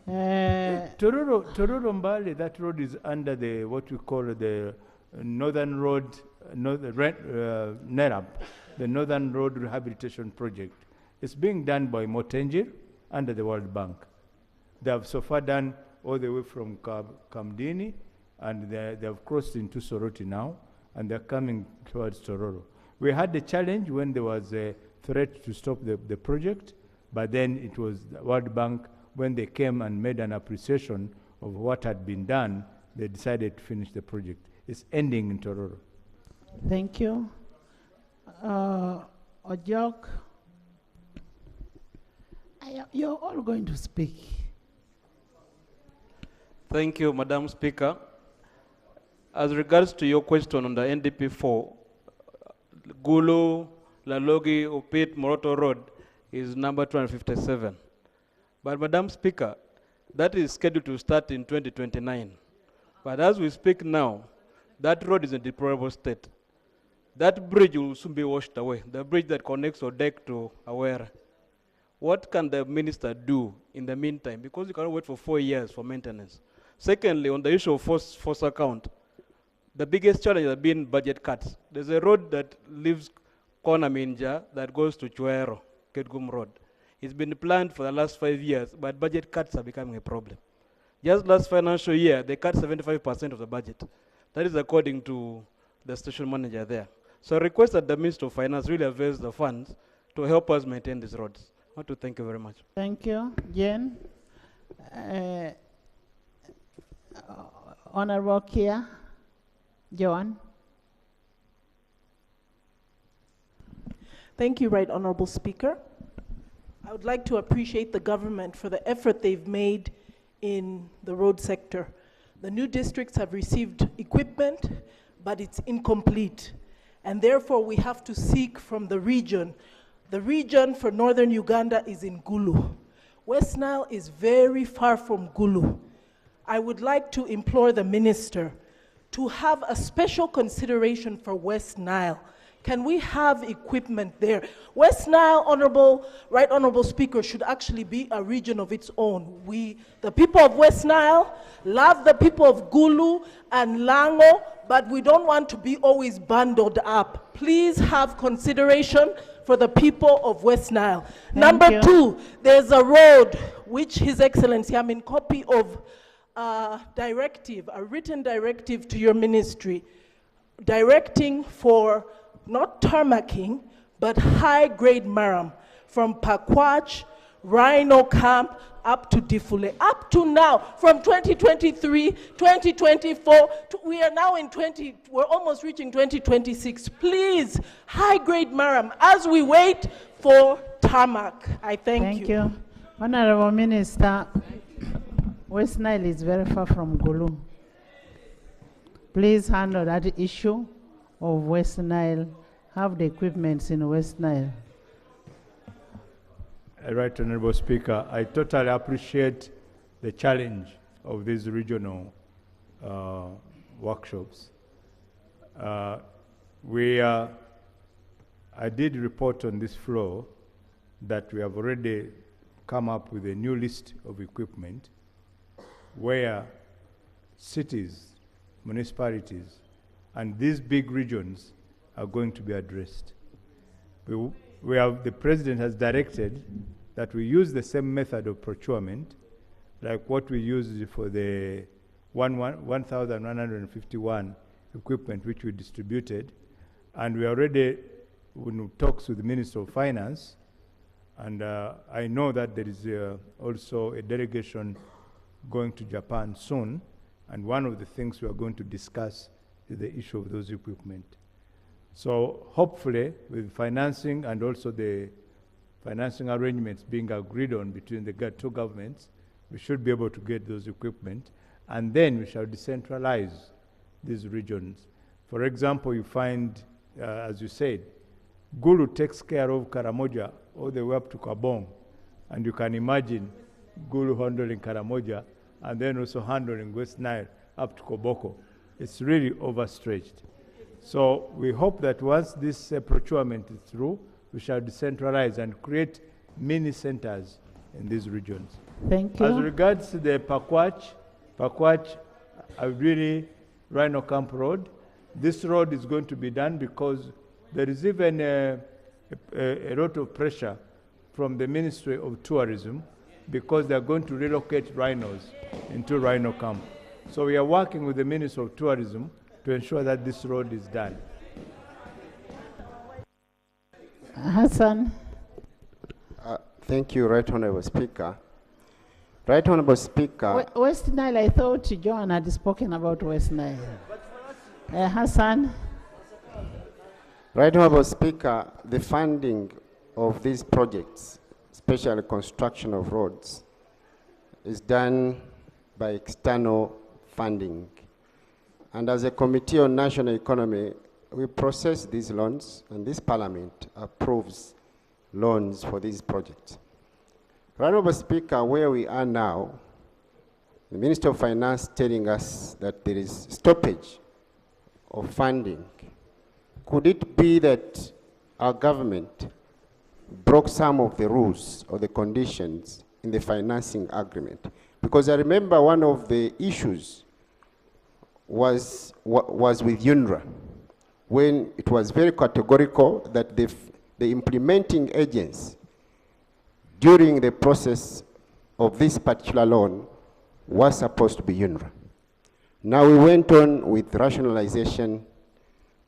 Tororo Mbale, that road is under what we call the Northern Road, NERAP, the Northern Road Rehabilitation Project. It's being done by Motenjir under the World Bank. They have so far done all the way from Kamdini and they have crossed into Soroti now, and they're coming towards Tororo. We had the challenge when there was a threat to stop the project, but then it was the World Bank, when they came and made an appreciation of what had been done, they decided to finish the project. It's ending in Tororo. Thank you. Ojok, you're all going to speak. Thank you, Madam Speaker. As regards to your question on the NDP4, Gulu, Lalogi, Upit, Moroto Road is number 257. But Madam Speaker, that is scheduled to start in 2029. But as we speak now, that road is in deplorable state. That bridge will soon be washed away, the bridge that connects Odek to Awera. What can the minister do in the meantime? Because you cannot wait for 4 years for maintenance. Secondly, on the issue of force account, the biggest challenge has been budget cuts. There's a road that leaves Kona Minja that goes to Chuero, Ketgum Road. It's been planned for the last 5 years, but budget cuts are becoming a problem. Just last financial year, they cut 75% of the budget. That is according to the station manager there. So I request that the Minister of Finance really avails the funds to help us maintain these roads. I want to thank you very much. Thank you. Jen. Honorable Kia. Joan. Thank you, Right Honorable Speaker. I would like to appreciate the government for the effort they've made in the road sector. The new districts have received equipment, but it's incomplete. And therefore, we have to seek from the region. The region for northern Uganda is in Gulu. West Nile is very far from Gulu. I would like to implore the minister to have a special consideration for West Nile. Can we have equipment there? West Nile, Right Honorable Speaker, should actually be a region of its own. We, the people of West Nile, love the people of Gulu and Lango, but we don't want to be always bundled up. Please have consideration for the people of West Nile. Number two, there's a road which His Excellency, I'm in copy of a written directive to your ministry, directing for not tarmacking, but high-grade maram from Pakwach, Rhino Camp, up to Difule. Up to now, from 2023, 2024, we are now in we're almost reaching 2026. Please, high-grade maram, as we wait for tarmac. I thank you. Thank you. Honorable Minister, West Nile is very far from Gulu. Please handle that issue of West Nile, have the equipments in West Nile. Right, Honorable Speaker, I totally appreciate the challenge of these regional workshops. I did report on this floor that we have already come up with a new list of equipment where cities, municipalities, and these big regions are going to be addressed. The President has directed that we use the same method of procurement like what we used for the 1,151 equipment which we distributed, and we already in talks with the Minister of Finance, and I know that there is also a delegation going to Japan soon, and one of the things we are going to discuss is the issue of those equipment. So hopefully, with financing and also the financing arrangements being agreed on between the two governments, we should be able to get those equipment, and then we shall decentralize these regions. For example, you find, as you said, Gulu takes care of Karamoja all the way up to Kabong, and you can imagine Gulu handling Karamoja and then also handling West Nile up to Koboko. It's really overstretched. So we hope that once this procurement is through, we shall decentralize and create mini centers in these regions. Thank you. As regards to the Pakwach, Rhino Camp Road, this road is going to be done because there is even a lot of pressure from the Ministry of Tourism because they're going to relocate rhinos into Rhino Camp. So we are working with the Minister of Tourism to ensure that this road is done. Hassan. Thank you, Right Honorable Speaker. Right Honorable Speaker. West Nile, I thought John had spoken about West Nile. Hassan. Right Honorable Speaker, the funding of these projects, especially construction of roads, is done by external funding. And as a Committee on National Economy, we process these loans, and this Parliament approves loans for these projects. Honorable Speaker, where we are now, the Minister of Finance telling us that there is stoppage of funding. Could it be that our government broke some of the rules or the conditions in the financing agreement? Because I remember one of the issues was with UNRWA, when it was very categorical that the implementing agents during the process of this particular loan was supposed to be UNRWA. Now we went on with rationalization,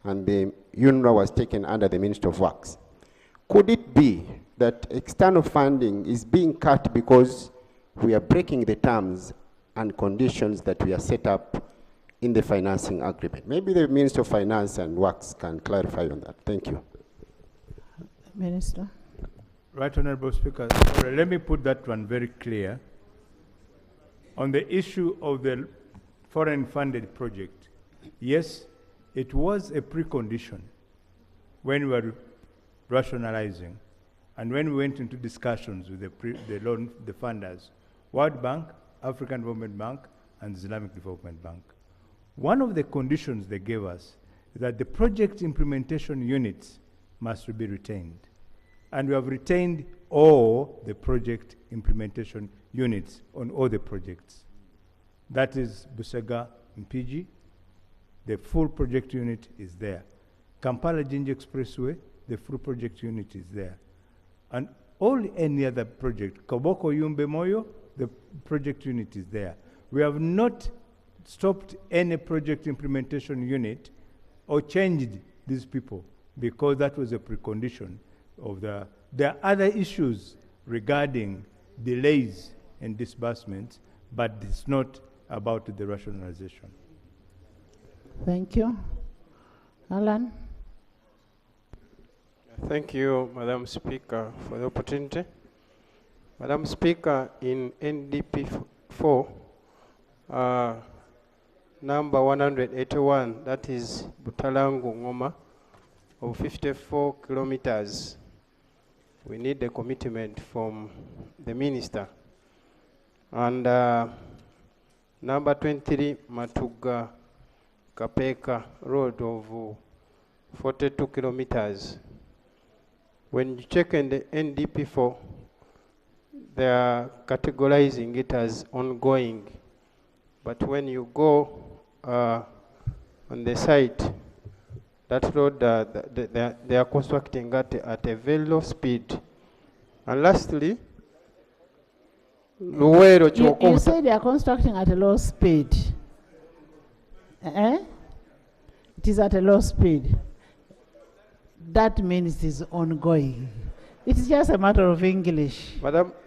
and the UNRWA was taken under the Ministry of Works. Could it be that external funding is being cut because we are breaking the terms and conditions that we are set up in the financing agreement? Maybe the Minister of Finance and Works can clarify on that. Thank you. Minister. Right Honorable Speaker, let me put that one very clear. On the issue of the foreign funded project, yes, it was a precondition when we were rationalizing and when we went into discussions with the funders, World Bank, African Development Bank, and Islamic Development Bank. One of the conditions they gave us is that the project implementation units must be retained. And we have retained all the project implementation units on all the projects. That is Busega Mpigi, the full project unit is there. Kampala-Jinja Expressway, the full project unit is there. And any other project, Koboko Yumbe Moyo, the project unit is there. We have not stopped any project implementation unit or changed these people because that was a precondition of there are other issues regarding delays in disbursements, but it's not about the rationalization. Thank you. Alan. Thank you, Madam Speaker, for the opportunity. Madam Speaker, in NDP 4, number 181, that is Butalangu Ngoma, of 54 kilometers. We need a commitment from the minister. And number 23, Matuga Kapeka Road of 42 kilometers. When you check in the NDP4, they are categorizing it as ongoing. But when you go on the site, that road, they are constructing at a very low speed. And lastly, You say they are constructing at a low speed. It is at a low speed. That means it is ongoing. It is just a matter of English.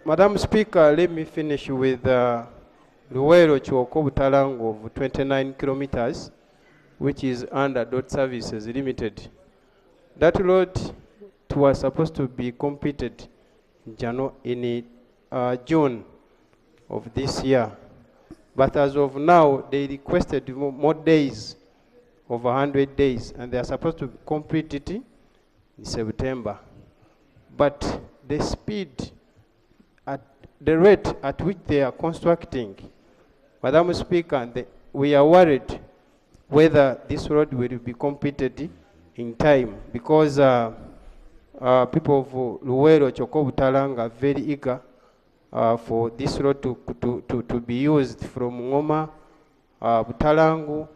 Madam Speaker, let me finish with Luwero Chuoko Butalango of 29 kilometers, which is under Dot Services Limited. That road was supposed to be completed in June of this year. But as of now, they requested more days, over 100 days, and they are supposed to complete it in September. But the speed, at the rate at which they are constructing, Madam Speaker, we are worried whether this road will be completed in time, because people of Luwero, Choko, Butalanga are very eager for this road to be used from Ngoma, Butalangu,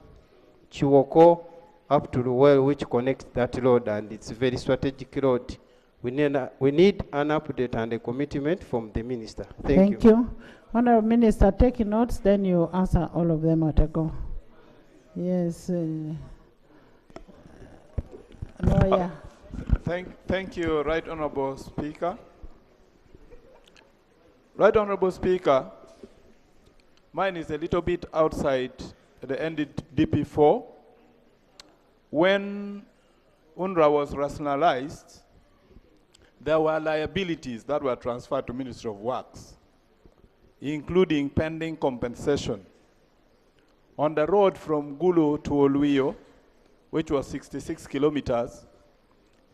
Chiwoko, up to Luwero, which connects that road, and it's a very strategic road. We need an update and a commitment from the minister. Thank you. Honorable Minister, take notes, then you answer all of them at a go. Yes. Lawyer. Thank you, Right Honorable Speaker. Right Honorable Speaker, mine is a little bit outside the NDP4. When UNRWA was rationalized, there were liabilities that were transferred to Ministry of Works, including pending compensation. On the road from Gulu to Oluyo, which was 66 kilometers,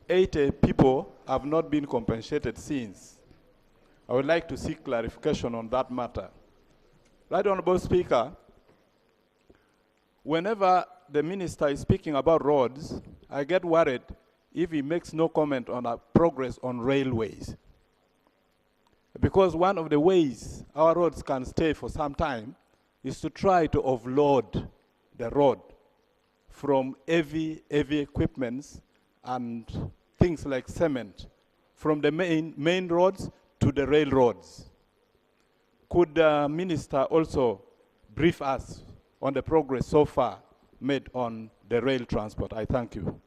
80 people have not been compensated since. I would like to seek clarification on that matter. Right Honorable Speaker, whenever the minister is speaking about roads, I get worried if he makes no comment on our progress on railways. Because one of the ways our roads can stay for some time is to try to offload the road from heavy equipments and things like cement from the main roads to the railroads. Could the minister also brief us on the progress so far made on the rail transport? I thank you.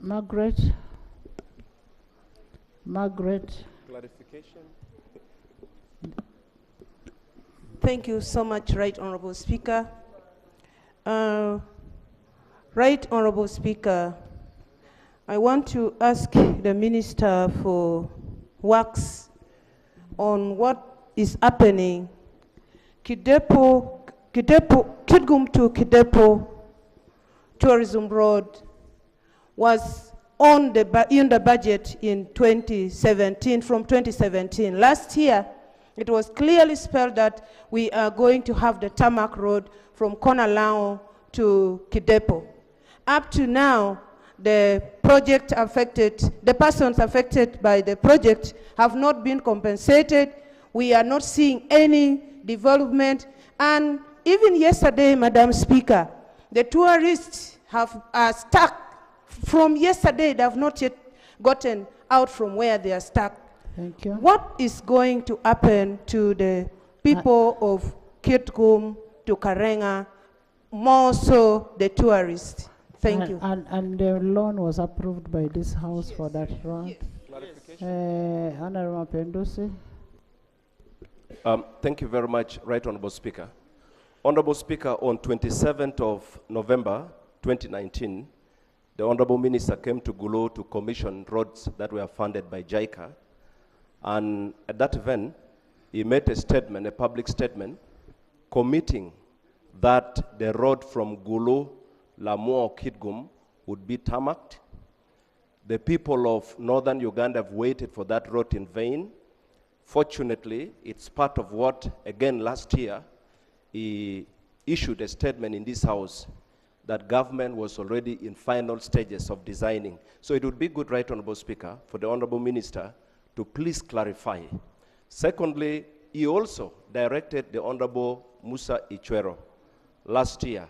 Margaret. Clarification. Thank you so much, Right Honorable Speaker. Right Honorable Speaker, I want to ask the Minister for Works on what is happening. Kidgum to Kidepo Tourism Road was in the budget in 2017, from 2017. Last year, it was clearly spelled that we are going to have the tarmac road from Konalao to Kidepo. Up to now, the persons affected by the project have not been compensated. We are not seeing any development. And even yesterday, Madam Speaker, the tourists are stuck. From yesterday, they have not yet gotten out from where they are stuck. Thank you. What is going to happen to the people of Kitgum, to Karenga, more so the tourists? Thank you. And the loan was approved by this House for that road. Honorable Pendusi. Thank you very much, Right Honorable Speaker. Honorable Speaker, on 27th of November 2019, the Honorable Minister came to Gulu to commission roads that were funded by JICA. And at that event, he made a statement, a public statement, committing that the road from Gulu, Lamu, Kitgum would be tarmacked. The people of northern Uganda have waited for that road in vain. Fortunately, it's part of what, again, last year, he issued a statement in this House that government was already in final stages of designing. So it would be good, Right Honorable Speaker, for the Honorable Minister to please clarify. Secondly, he also directed the Honorable Musa Ichwero last year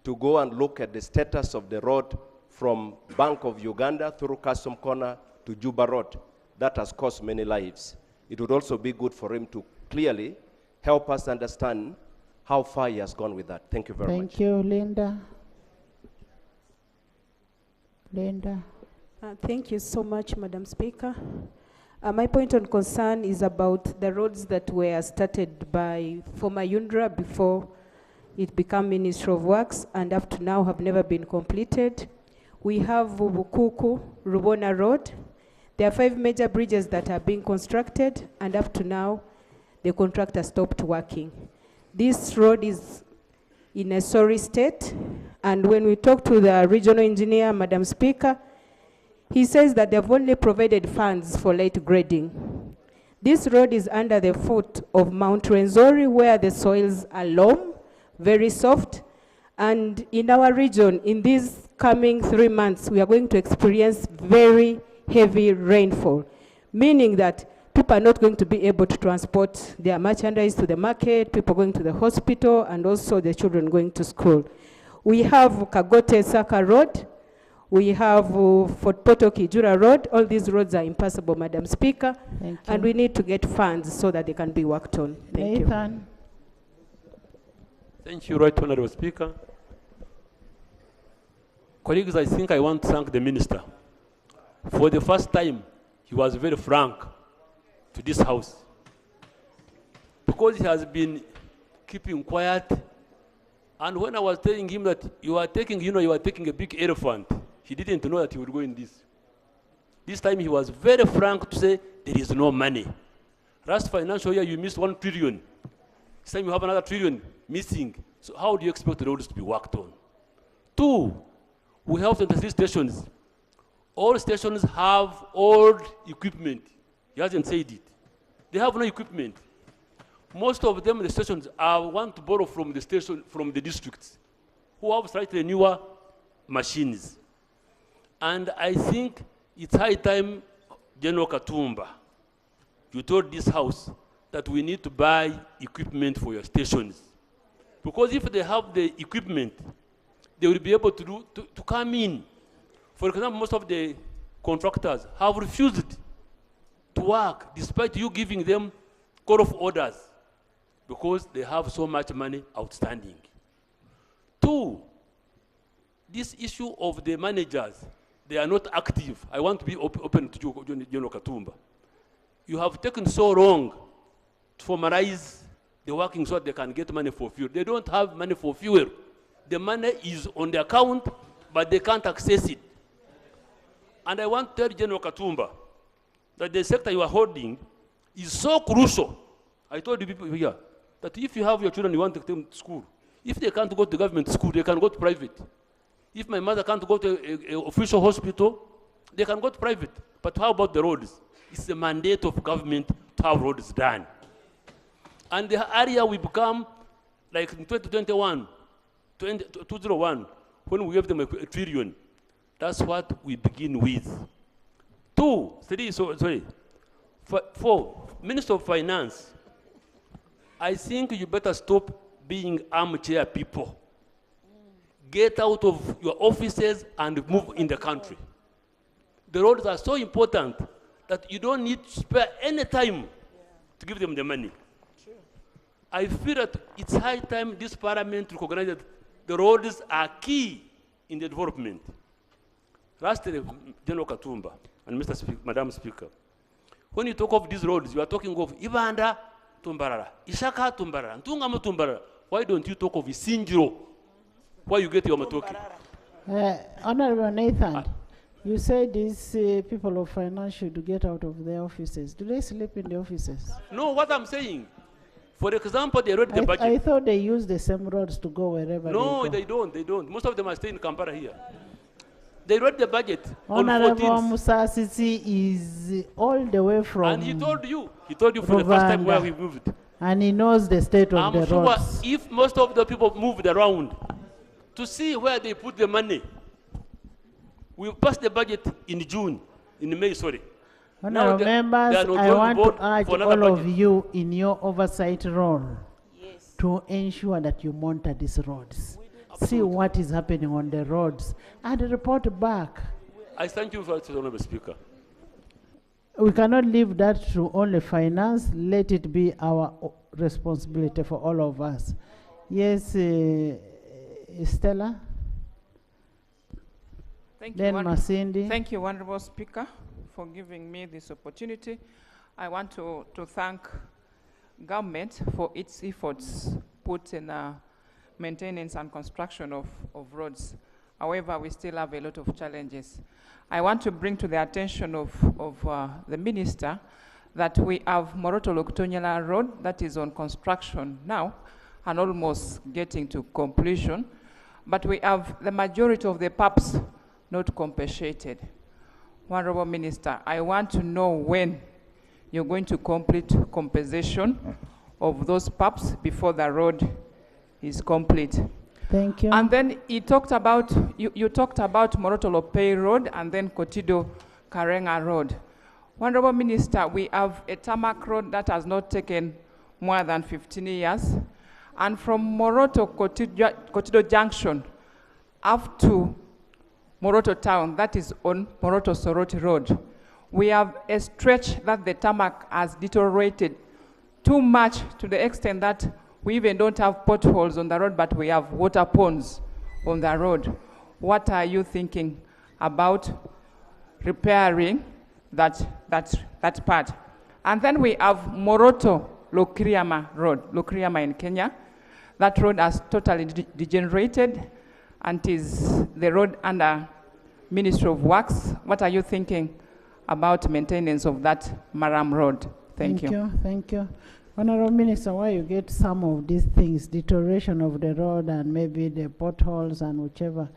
to go and look at the status of the road from Bank of Uganda through Custom Corner to Juba Road. That has cost many lives. It would also be good for him to clearly help us understand how far he has gone with that. Thank you very much. Thank you, Linda. Linda. Thank you so much, Madam Speaker. My point of concern is about the roads that were started by former UNRWA before it became Ministry of Works and up to now have never been completed. We have Bukuku, Rubona Road. There are 5 major bridges that are being constructed and up to now the contractor stopped working. This road is in a sorry state, and when we talk to the regional engineer, Madam Speaker, he says that they've only provided funds for light grading. This road is under the foot of Mount Rwenzori, where the soils are loam, very soft, and in our region, in these coming 3 months, we are going to experience very heavy rainfall, meaning that people are not going to be able to transport their merchandise to the market, people going to the hospital, and also the children going to school. We have Kagote Saka Road, We have Fort Poto Kijura Road. All these roads are impassable, Madam Speaker. Thank you. And we need to get funds so that they can be worked on. Thank you. Nathan. Thank you, Right Honorable Speaker. Colleagues, I think I want to thank the Minister. For the first time, he was very frank to this House. Because he has been keeping quiet. And when I was telling him that you are taking a big elephant, he didn't know that he would go in this. This time he was very frank to say there is no money. Last financial year you missed 1 trillion. This time you have another trillion missing. So how do you expect the roads to be worked on? 2, we have 23 stations. All stations have old equipment. He hasn't said it. They have no equipment. Most of them, the stations, want to borrow from the station, from the districts, who have slightly newer machines. And I think it's high time, General Katumba, you told this House that we need to buy equipment for your stations. Because if they have the equipment, they will be able to come in. For example, most of the contractors have refused to work despite you giving them call of orders because they have so much money outstanding. 2, this issue of the managers, they are not active. I want to be open to you, General Katumba. You have taken so long to formalize the working so that they can get money for fuel. They don't have money for fuel. The money is on the account, but they can't access it. And I want to tell General Katumba that the sector you are holding is so crucial. I told the people here that if you have your children, you want to take them to school. If they can't go to government school, they can go to private. If my mother can't go to an official hospital, they can go to private. But how about the roads? It's the mandate of government to have roads done. And the area we become, like in 2021, 201, when we gave them a trillion, that's what we begin with. 2, 3, sorry. 4, Minister of Finance, I think you better stop being armchair people. Get out of your offices and move in the country. The roads are so important that you don't need to spare any time to give them the money. True. I feel that it's high time this parliament recognizes that the roads are key in the development. Lastly, General Katumba and Madam Speaker, when you talk of these roads, you are talking of Ibanda Tumbarara, Ishaka Tumbarara, Ntungamo Tumbarara. Why don't you talk of Isinjiro? Why you get your matoki? Honorable Nathan, you said these people of finance should get out of their offices. Do they sleep in the offices? No, what I'm saying, for example, they wrote the budget. I thought they use the same roads to go wherever no, they go. they don't. Most of them are staying in Kampala here. They wrote the budget Honorable on 14th. Musa Sisi is all the way from And he told you for the first time where we moved. And he knows the state of I'm the sure roads. if most of the people moved around to see where they put the money, we passed the budget in May, sorry. Honorable members, I want to urge all of you in your oversight role to ensure that you monitor these roads. See what is happening on the roads and report back. I thank you for that, Honorable Speaker. We cannot leave that to only finance. Let it be our responsibility for all of us. Yes, Stella? Thank then you, Masindi. Thank you, Honorable Speaker, for giving me this opportunity. I want to thank government for its efforts put in maintenance and construction of roads. However, we still have a lot of challenges. I want to bring to the attention of the Minister that we have Moroto-Lokutonyala Road that is on construction now and almost getting to completion. But we have the majority of the PAPs not compensated. Honorable Minister, I want to know when you're going to complete compensation of those PAPs before the road is complete. Thank you. And then you talked about Morotolo-Pay Road and then Kotido Karenga Road. Honorable Minister, we have a tarmac road that has not taken more than 15 years. And from Moroto Kotido Junction up to Moroto town, that is on Moroto Soroti Road. We have a stretch that the tarmac has deteriorated too much to the extent that we even don't have potholes on the road, but we have water ponds on the road. What are you thinking about repairing that part? And then we have Moroto Lokiriama Road, Lokiriama in Kenya. That road has totally degenerated and is the road under Ministry of Works. What are you thinking about maintenance of that Maram Road? Thank you. Thank you. Honorable Minister, why you get some of these things, deterioration of the road and maybe the potholes and whichever,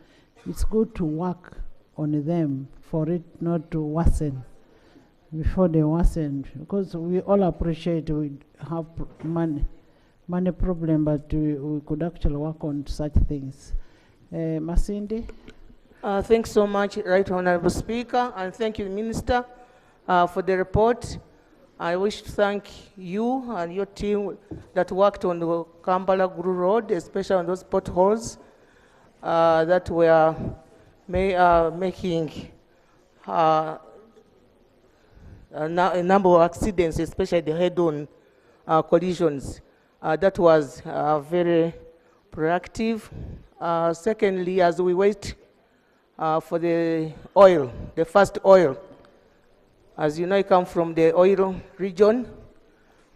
it's good to work on them for it not to worsen before they worsen, because we all appreciate we have money problem, but we could actually work on such things. Masindi? Thanks so much, Right Honorable Speaker, and thank you, Minister, for the report. I wish to thank you and your team that worked on the Kampala Guru Road, especially on those potholes that were making a number of accidents, especially the head-on collisions. That was very proactive. Secondly, as we wait for the oil, the first oil, as you know, I come from the oil region.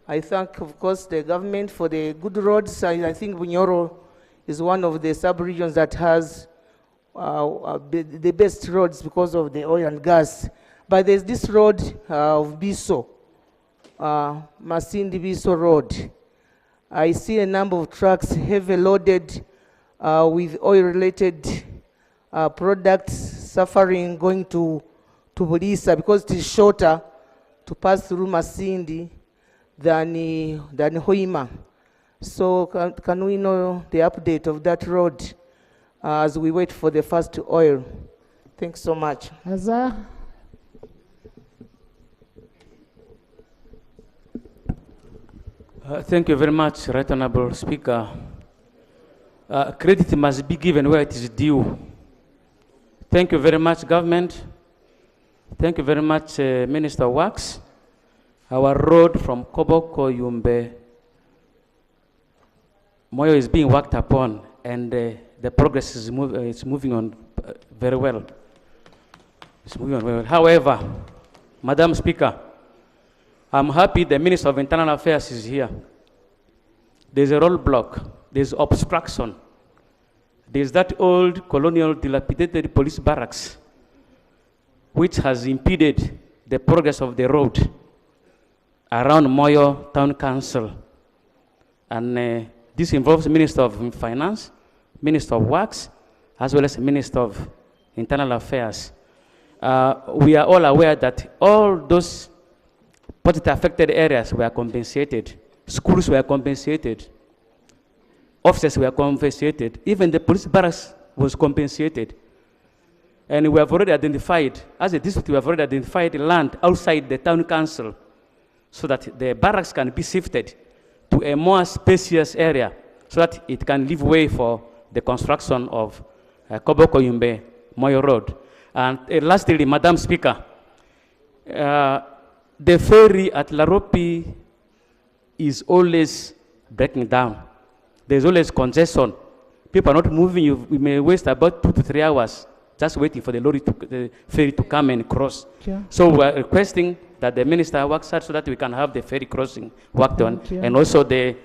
I thank, of course, the government for the good roads. I think Bunyoro is one of the sub-regions that has the best roads because of the oil and gas. But there's this road of Biso, Masindi Biso Road. I see a number of trucks heavy loaded with oil-related products suffering going to Bulisa because it is shorter to pass through Masindi than Hoima. So can we know the update of that road as we wait for the first oil? Thanks so much. Azar? Thank you very much, Right Honorable Speaker. Credit must be given where it is due. Thank you very much, government. Thank you very much, Minister of Works. Our road from Koboko, Yumbe, Moyo is being worked upon, and the progress is moving on very well. It's moving on very well. However, Madam Speaker, I'm happy the Minister of Internal Affairs is here. There's a roadblock, there's obstruction. There's that old colonial dilapidated police barracks, which has impeded the progress of the road around Moyo Town Council. And this involves Minister of Finance, Minister of Works, as well as Minister of Internal Affairs. We are all aware that all those affected areas were compensated. Schools were compensated. Officers were compensated. Even the police barracks was compensated. And we have already identified, as a district, we have already identified land outside the town council so that the barracks can be shifted to a more spacious area so that it can give way for the construction of Koboko Yumbe Moyo Road. And lastly, Madam Speaker, the ferry at Laropi is always breaking down. There's always congestion. People are not moving. We may waste about 2 to 3 hours just waiting for the ferry to come and cross. Yeah. So we're requesting that the minister works hard so that we can have the ferry crossing worked on, and also the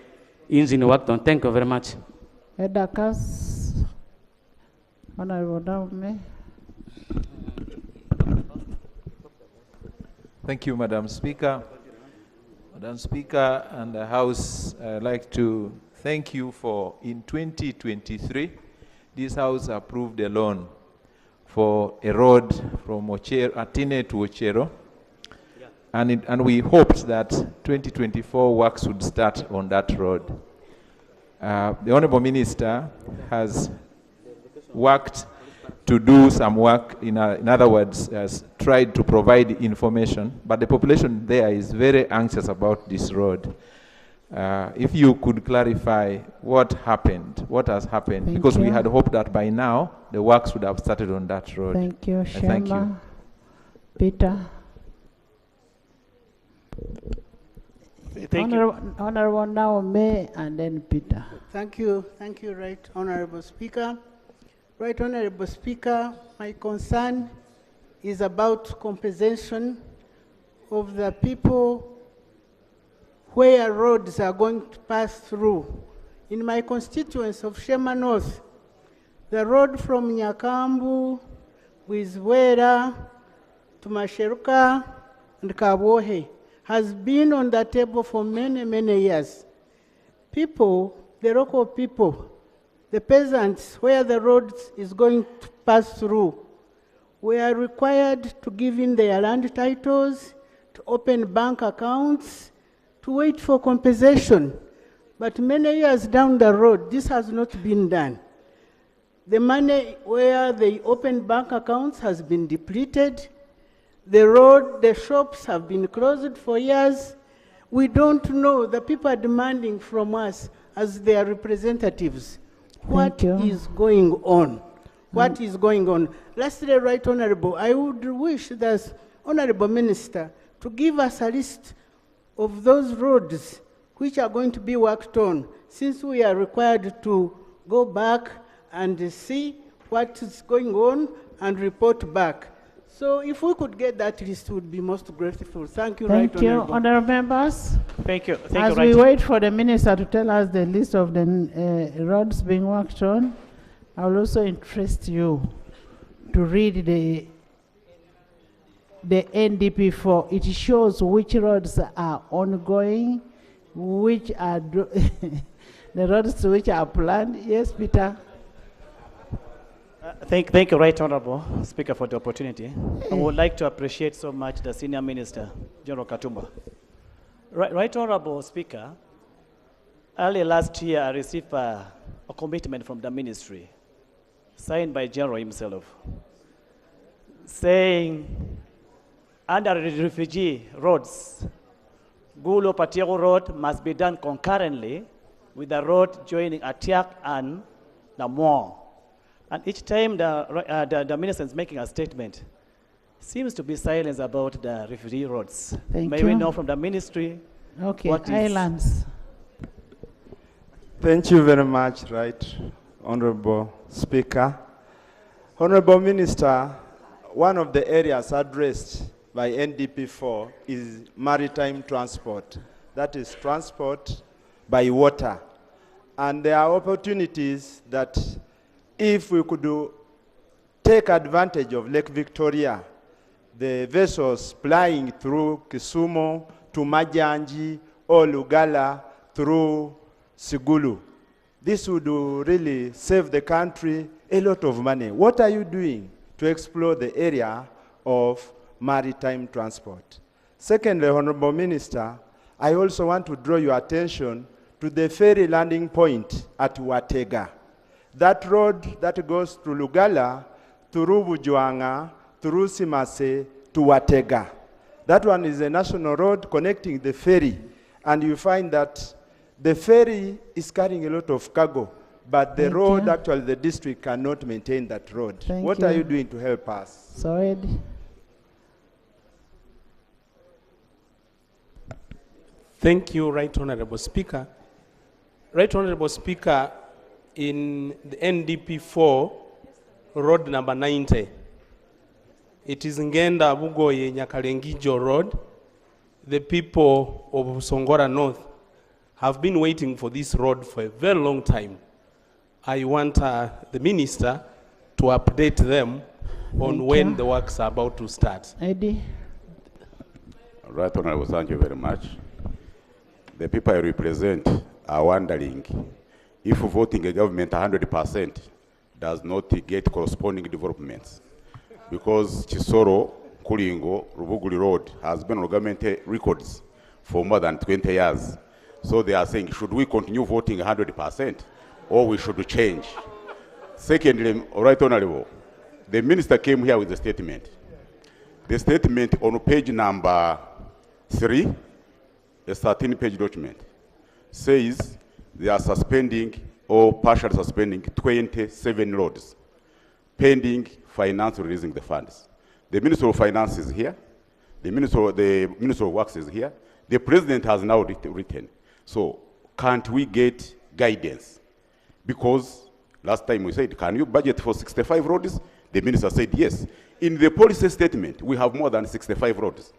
engine worked on. Thank you very much. Edakas, Honorable Daume. Thank you, Madam Speaker. Madam Speaker and the House, I'd like to thank you for, in 2023, this House approved a loan for a road from Atine to Ochero, and we hoped that 2024 works would start on that road. The Honorable Minister has worked to do some work, in other words, has tried to provide information, but the population there is very anxious about this road. If you could clarify what happened, what has happened, Thank because we you. had hoped that by now the works would have started on that road. Thank you, Thank you. Shema. Peter. Thank you. Honorable Naomi and then Peter. Thank you, Right Honorable Speaker. Right Honorable Speaker, my concern is about compensation of the people where roads are going to pass through. In my constituency of Shema North, the road from Nyakambu, Wizwera, to Masheruka and Kabohe has been on the table for many, many years. People, the local people, the peasants where the road is going to pass through, were required to give in their land titles, to open bank accounts, to wait for compensation. But many years down the road, this has not been done. The money where they opened bank accounts has been depleted. The road, the shops have been closed for years. We don't know, the people are demanding from us as their representatives, what is going on? What is going on? Lastly, Right Honorable, I would wish the Honorable Minister to give us a list of those roads which are going to be worked on, since we are required to go back and see what is going on and report back. So if we could get that list, we would be most grateful. Thank you, Right Thank you, Honorable. honorable members. Thank you. Thank As you, Right. we wait for the minister to tell us the list of the roads being worked on, I will also interest you to read the NDP4. It shows which roads are ongoing, which are the roads which are planned. Yes, Peter. Thank you, Right Honorable Speaker, for the opportunity. I would like to appreciate so much the Senior Minister, General Katumba. Right Honorable Speaker, early last year I received a commitment from the ministry, signed by General himself, saying under refugee roads, Gulo Patiego Road must be done concurrently with the road joining Atiak and Namor. And each time the minister is making a statement, seems to be silence about the refugee roads. May we know from the ministry what is... Islands. Thank you very much, Right Honorable Speaker. Honorable Minister, one of the areas addressed by NDP4 is maritime transport. That is transport by water. And there are opportunities that if we could take advantage of Lake Victoria, the vessels plying through Kisumu to Majanji or Lugala through Sigulu, this would really save the country a lot of money. What are you doing to explore the area of maritime transport? Secondly, Honorable Minister, I also want to draw your attention to the ferry landing point at Watega. That road that goes to Lugala, through Bujuanga, through Simase, to Watega. That one is a national road connecting the ferry. And you find that the ferry is carrying a lot of cargo, but the road, actually the district cannot maintain that road. What are you doing to help us? Sorry. Thank you, Right Honorable Speaker. Right Honorable Speaker, in the NDP4, road number 90, it is Ngenda Bugoye Nyakalengijo Road. The people of Songora North have been waiting for this road for a very long time. I want the minister to update them on when the works are about to start. Eddie. Right Honorable, thank you very much. The people I represent are wondering if voting a government 100% does not get corresponding developments. Because Chisoro, Kulingo, Rubuguli Road has been on government records for more than 20 years. So they are saying, should we continue voting 100% or we should change? Secondly, Right Honorable, the minister came here with a statement. The statement on page number 3, a 13-page document. says they are suspending or partially suspending 27 roads, pending finance releasing the funds. The Minister of Finance is here. The Minister of Works is here. The President has now written. So can't we get guidance? Because last time we said, can you budget for 65 roads? The Minister said yes. In the policy statement, we have more than 65 roads.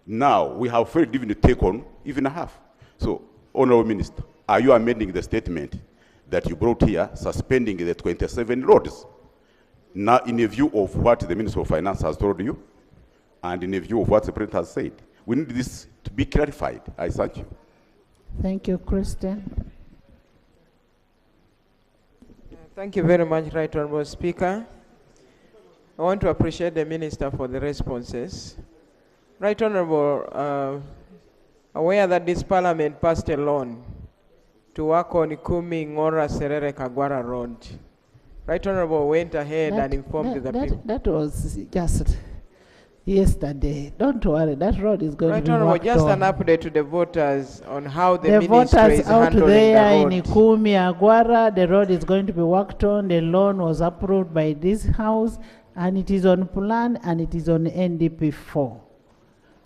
Now, we have failed even to take on even a half. So, Honorable Minister, are you amending the statement that you brought here, suspending the 27 roads? Now, in a view of what the Minister of Finance has told you, and in a view of what the President has said, we need this to be clarified. I thank you. Thank you, Christian. Thank you very much, Right Honorable Speaker. I want to appreciate the Minister for the responses. Right Honorable, aware that this Parliament passed a loan to work on Ikumi Ngora Serere Kagwara Road. Right Honorable went ahead and informed the people. That was just yesterday. Don't worry, that road is going Right to be Honorable, worked just on. an update to the voters on how the ministry voters is out handling there the in road. Ikumi, Agwara, the road is going to be worked on. The loan was approved by this house, and it is on plan, and it is on NDP 4.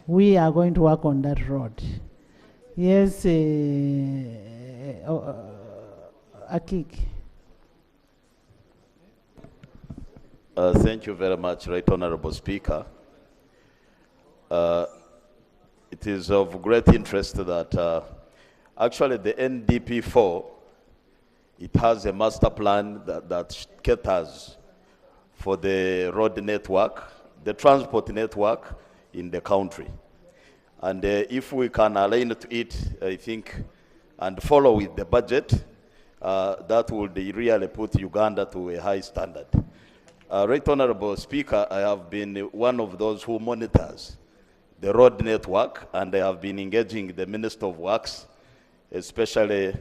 We are going to work on that road. Yes, Akik. Thank you very much, Right Honorable Speaker. It is of great interest that actually the NDP 4, it has a master plan that caters for the road network, the transport network in the country. And if we can align to it, I think, and follow with the budget, that would really put Uganda to a high standard. Right Honorable Speaker, I have been one of those who monitors the road network, and I have been engaging the Minister of Works, especially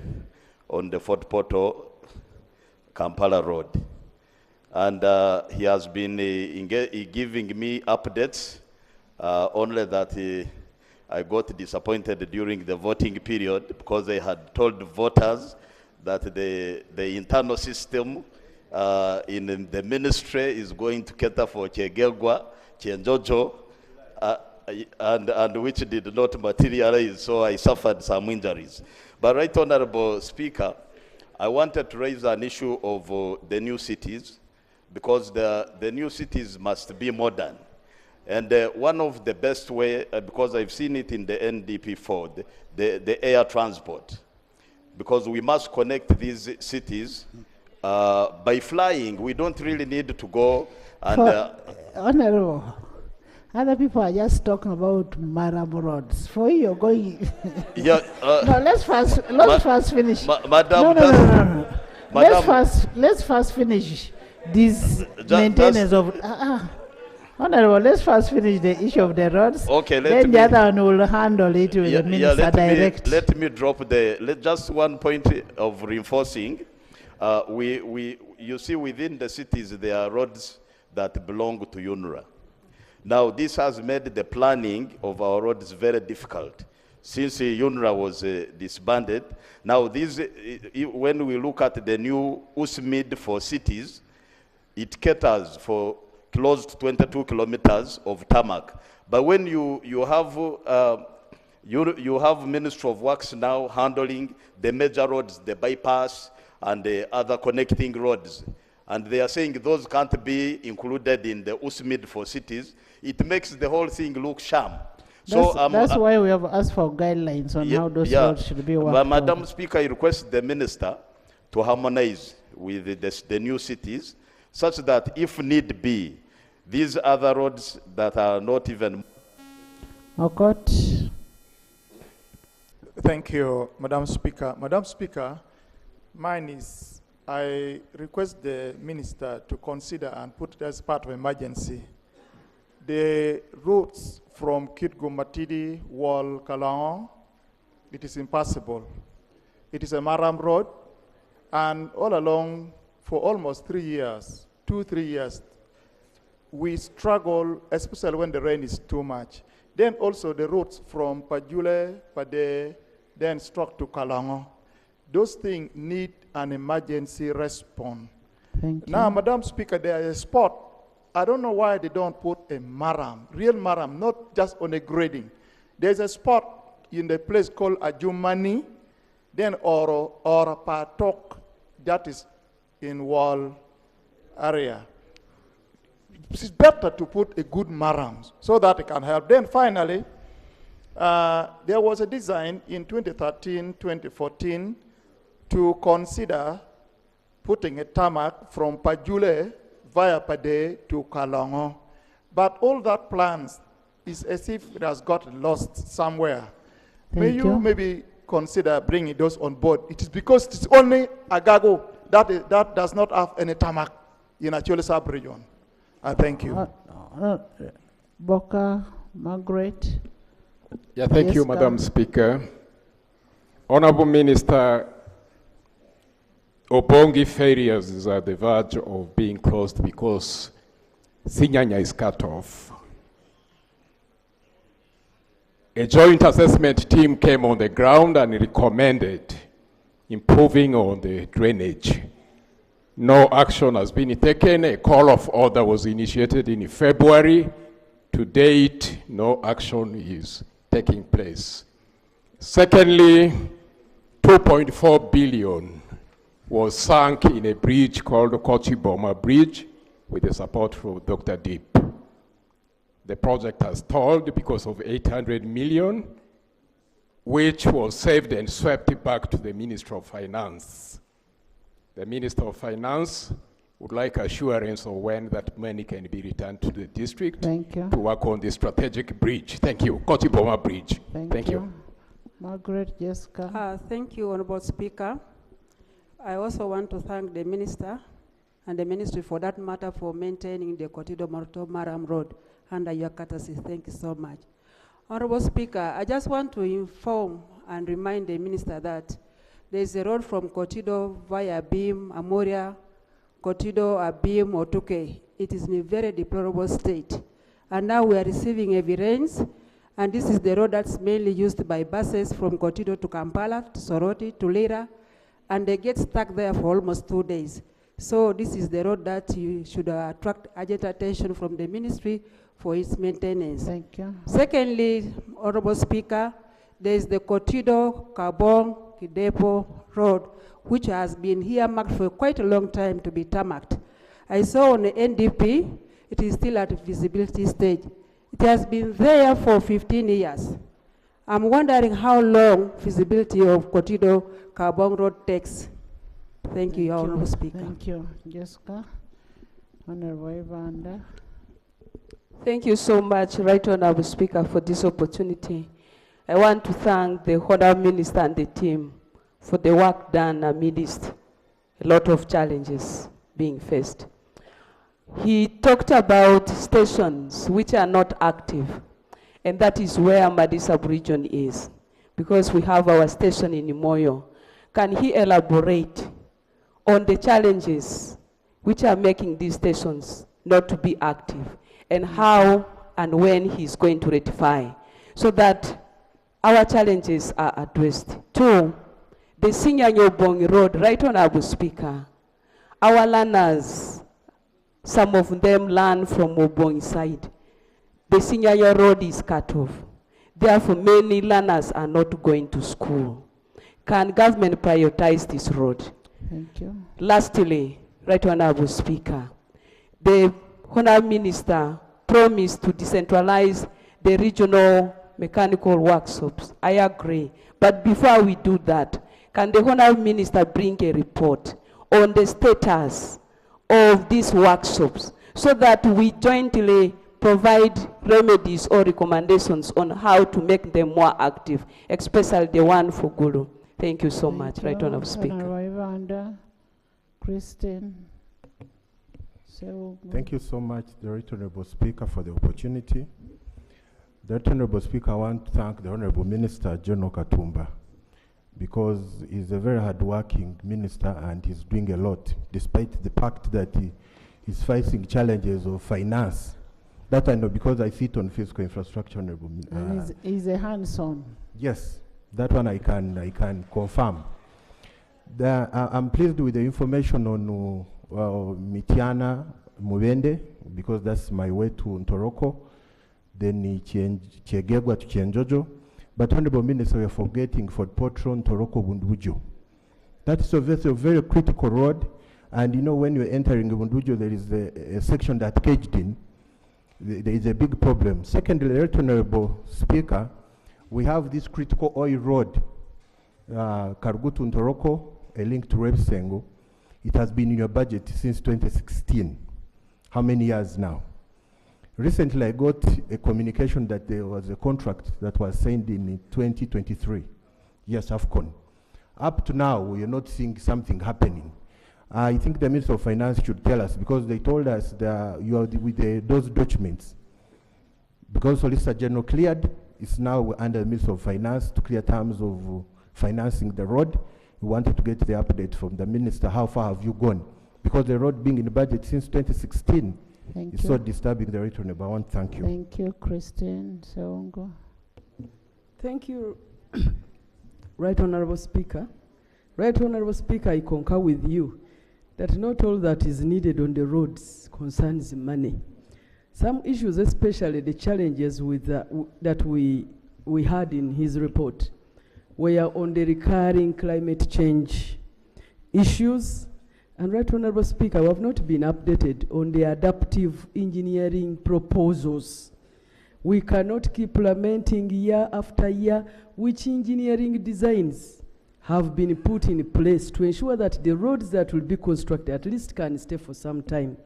on the Fort Portal Kampala Road. And he has been giving me updates, only that I got disappointed during the voting period because they had told voters that the internal system in the ministry is going to cater for Chegegwa, Chenjojo, and which did not materialize, so I suffered some injuries. But Right Honorable Speaker, I wanted to raise an issue of the new cities, because the new cities must be modern. And one of the best way, because I've seen it in the NDP 4, the air transport, because we must connect these cities by flying. We don't really need to go and... Honorable, other people are just talking about Marab roads. For you, you're going... Yeah, no, let's first finish. Madam, no. Let's first finish this maintenance of... Honorable, let's first finish the issue of the roads. Okay, then the other one will handle it with the minister direct. Let me drop just one point of reinforcing. You see, within the cities, there are roads that belong to UNRWA. Now, this has made the planning of our roads very difficult. Since UNRWA was disbanded, now when we look at the new USMID for cities, it caters for close to 22 kilometers of tarmac. But when you have Ministry of Works now handling the major roads, the bypass, and the other connecting roads, and they are saying those can't be included in the USMID for cities, it makes the whole thing look sham. That's why we have asked for guidelines on how those roads should be worked. Madam Speaker, I request the Minister to harmonize with the new cities, such that if need be, these other roads that are not even... Thank you, Madam Speaker. Madam Speaker, mine is, I request the Minister to consider and put it as part of emergency. The routes from Kitgum-Matidi, Wall, Kalao, it is impassable. It is a Maram road, and all along, for almost 3 years, 2-3 years, we struggle, especially when the rain is too much. Then also the routes from Pajule, Pade, then struck to Kalongo. Those things need an emergency response. Thank you. Now, Madam Speaker, there is a spot. I don't know why they don't put a maram, real maram, not just on a grading. There's a spot in the place called Ajumani, then or Patok, that is in wall area. It's better to put a good maram so that it can help. Then finally, there was a design in 2013, 2014 to consider putting a tarmac from Pajule via Pade to Kalongo. But all that plans is as if it has got lost somewhere. May you maybe consider bringing those on board? It is because it's only Agago that does not have any tarmac in Acholi sub-region. Thank you. Boka, Margaret. Yeah, thank you, Madam Speaker. Honorable Minister, Obongi failures is at the verge of being closed because Sinyanya is cut off. A joint assessment team came on the ground and recommended improving on the drainage. No action has been taken. A call of order was initiated in February. To date, no action is taking place. Secondly, 2.4 billion was sunk in a bridge called Kochiboma Bridge with the support from Dr. Deep. The project has stalled because of 800 million, which was saved and swept back to the Minister of Finance. The Minister of Finance would like assurance of when that money can be returned to the district to work on the strategic bridge. Thank you. Kochiboma Bridge. Thank you. Margaret, Jessica. Thank you, Honorable Speaker. I also want to thank the Minister and the Ministry for that matter for maintaining the Kotido Morto Maram Road under your courtesy. Thank you so much. Honorable Speaker, I just want to inform and remind the Minister that there is a road from Kotido via Beam, Amoria, Kotido, Abim, Otuke. It is in a very deplorable state. And now we are receiving heavy rains, and this is the road that's mainly used by buses from Kotido to Kampala, to Soroti, to Lira, and they get stuck there for almost 2 days. So this is the road that you should attract urgent attention from the ministry for its maintenance. Thank you. Secondly, Honorable Speaker, there is the Kotido, Kabong, Kidepo Road, which has been earmarked for quite a long time to be tarmacked. I saw on the NDP, it is still at a feasibility stage. It has been there for 15 years. I'm wondering how long feasibility of Kotido Kabong Road takes. Thank you, Honorable Speaker. Thank you. Jessica. Honorable Evander. Thank you so much, Right Honorable Speaker, for this opportunity. I want to thank the Honorable Minister and the team for the work done amidst a lot of challenges being faced. He talked about stations which are not active, and that is where Madi sub-region is, because we have our station in Imoyo. Can he elaborate on the challenges which are making these stations not to be active, and how and when he's going to rectify, so that our challenges are addressed? Two, the Sinyanya-Obongi Road, Right Honorable Speaker, our learners, some of them learn from Obongi side. The Sinyanya Road is cut off. Therefore, many learners are not going to school. Can government prioritize this road? Thank you. Lastly, Right Honorable Speaker, the Honorable Minister promised to decentralize the regional mechanical workshops. I agree. But before we do that, can the Honorable Minister bring a report on the status of these workshops so that we jointly provide remedies or recommendations on how to make them more active, especially the one for Gulu? Thank you so much, Right Honorable Speaker. Honorable Evander. Christine. Thank you so much, the Right Honorable Speaker, for the opportunity. The Right Honorable Speaker, I want to thank the Honorable Minister, John Okatumba, because he's a very hard-working minister and he's doing a lot, despite the fact that he is facing challenges of finance. That I know because I sit on fiscal infrastructure, Honorable. And he's a hands-on. Yes, That one I can confirm. I'm pleased with the information on Mitiana, Mubende, because that's my way to Ntoroko, then Chiegegwa to Chienjojo. But Honorable Minister, we are forgetting Fort Potron, Ntoroko, Bundujo. That is a very critical road. And you know, when you're entering Bundujo, there is a section that caged in. There is a big problem. Secondly, Honorable Speaker, we have this critical oil road, Kargutu Ntoroko, a link to Repsengo. It has been in your budget since 2016. How many years now? Recently, I got a communication that there was a contract that was signed in 2023. Yes, AFCON. Up to now, we are not seeing something happening. I think the Minister of Finance should tell us, because they told us that you are with those documents. Because Solicitor General cleared, it's now under the Minister of Finance to clear terms of financing the road. We wanted to get the update from the Minister. How far have you gone? Because the road being in the budget since 2016 is so disturbing the Right Honourable. I want to thank you. Thank you, Christine Seongo. Thank you, Right Honourable Speaker. Right Honourable Speaker, I concur with you that not all that is needed on the roads concerns money. Some issues, especially the challenges with that we had in his report, were on the recurring climate change issues. And Right Honourable Speaker, we have not been updated on the adaptive engineering proposals. We cannot keep lamenting year after year which engineering designs have been put in place to ensure that the roads that will be constructed at least can stay for some time.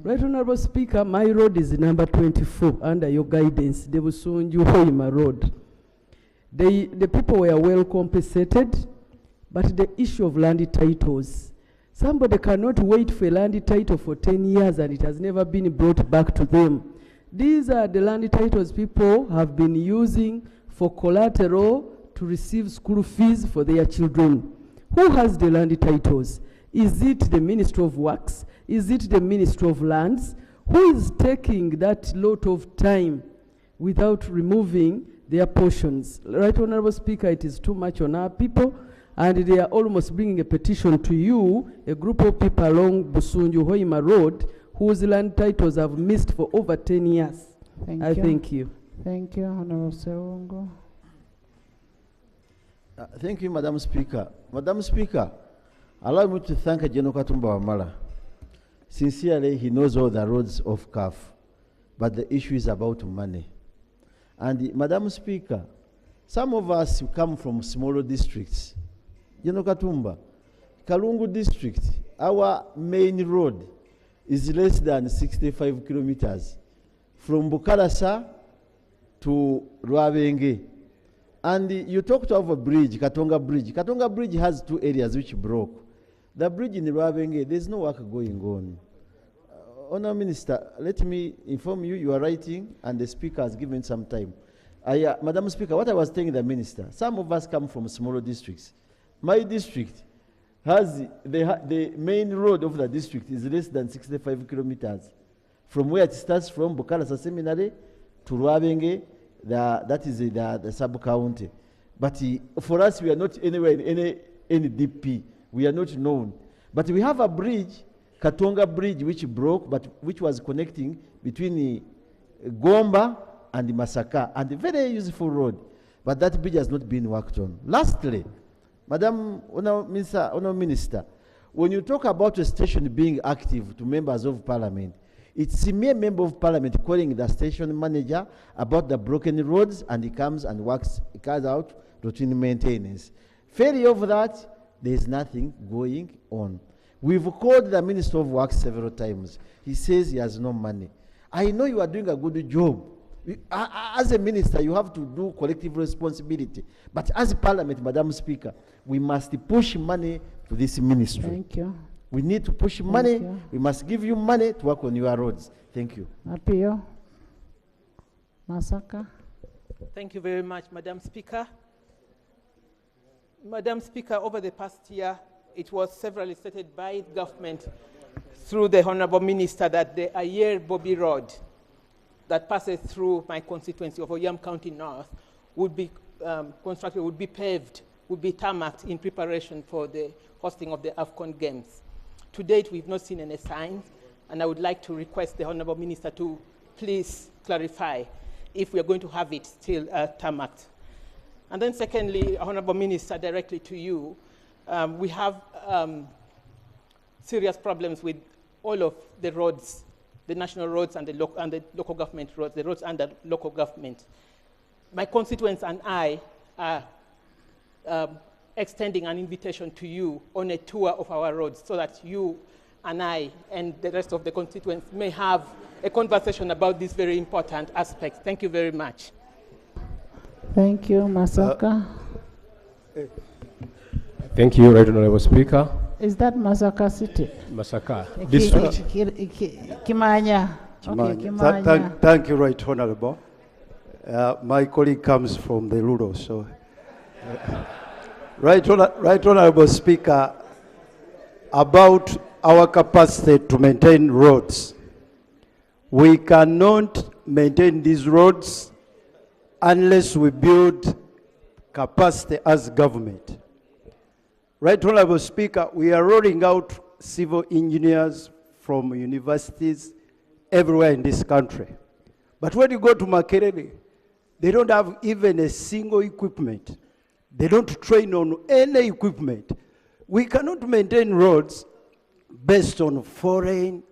Right Honourable Speaker, my road is number 24 under your guidance, the Busunju Hoima Road. The people were well compensated, but the issue of land titles, somebody cannot wait for a land title for 10 years and it has never been brought back to them. These are the land titles people have been using for collateral to receive school fees for their children. Who has the land titles? Is it the Ministry of Works? Is it the Ministry of Lands? Who is taking that lot of time without removing their portions? Right Honourable Speaker, it is too much on our people, and they are almost bringing a petition to you, a group of people along Busunju Hoima Road, whose land titles have missed for over 10 years. Thank you. Thank you, Honourable Seongo. Thank you, Madam Speaker. Madam Speaker, allow me to thank General Katumba Wamala. Sincerely, he knows all the roads of CAF, but the issue is about money. And Madam Speaker, some of us come from smaller districts. General Katumba, Kalungu district, our main road is less than 65 kilometers from Bukalasa to Rwabenge. And you talked of a bridge, Katonga Bridge. Katonga Bridge has two areas which broke. The bridge in Rwabenge, there's no work going on. Honourable Minister, let me inform you, you are writing and the Speaker has given some time. Madam Speaker, what I was telling the Minister, some of us come from smaller districts. My district has, the main road of the district is less than 65 kilometers. From where it starts from Bukalasa Seminary to Rwabenge, that is the sub-county. But for us, we are not anywhere in any DP. We are not known. But we have a bridge, Katonga Bridge, which broke, but which was connecting between Gomba and Masaka, and a very useful road. But that bridge has not been worked on. Lastly, Madam Honourable Minister, when you talk about a station being active to members of Parliament, it's a mere member of Parliament calling the station manager about the broken roads, and he comes and works, he carries out routine maintenance. Failure of that, there is nothing going on. We've called the Minister of Works several times. He says he has no money. I know you are doing a good job. As a minister, you have to do collective responsibility. But as a Parliament, Madam Speaker, we must push money to this ministry. Thank you. We need to push money. We must give you money to work on your roads. Thank you. Apio. Masaka. Thank you very much, Madam Speaker. Madam Speaker, over the past year, it was severally stated by the government through the Honourable Minister that the Ayer Bobby Road that passes through my constituency of Oyam County North would be constructed, would be paved, would be tarmacked in preparation for the hosting of the AFCON Games. To date, we've not seen any signs, and I would like to request the Honorable Minister to please clarify if we are going to have it still tarmacked. And then secondly, Honorable Minister, directly to you, we have serious problems with all of the roads, the national roads and the local government roads, the roads under local government. My constituents and I are extending an invitation to you on a tour of our roads so that you and I and the rest of the constituents may have a conversation about this very important aspect. Thank you very much. Thank you, Masaka. Thank you, Right Honorable Speaker. Is that Masaka City? Masaka. Kimanya. Okay, Kimanya. Thank you, Right Honorable. My colleague comes from the rural, so. Right Honorable Speaker, about our capacity to maintain roads. We cannot maintain these roads unless we build capacity as government. Right Honorable Speaker, we are rolling out civil engineers from universities everywhere in this country. But when you go to Makerere, they don't have even a single equipment. They don't train on any equipment. We cannot maintain roads based on foreign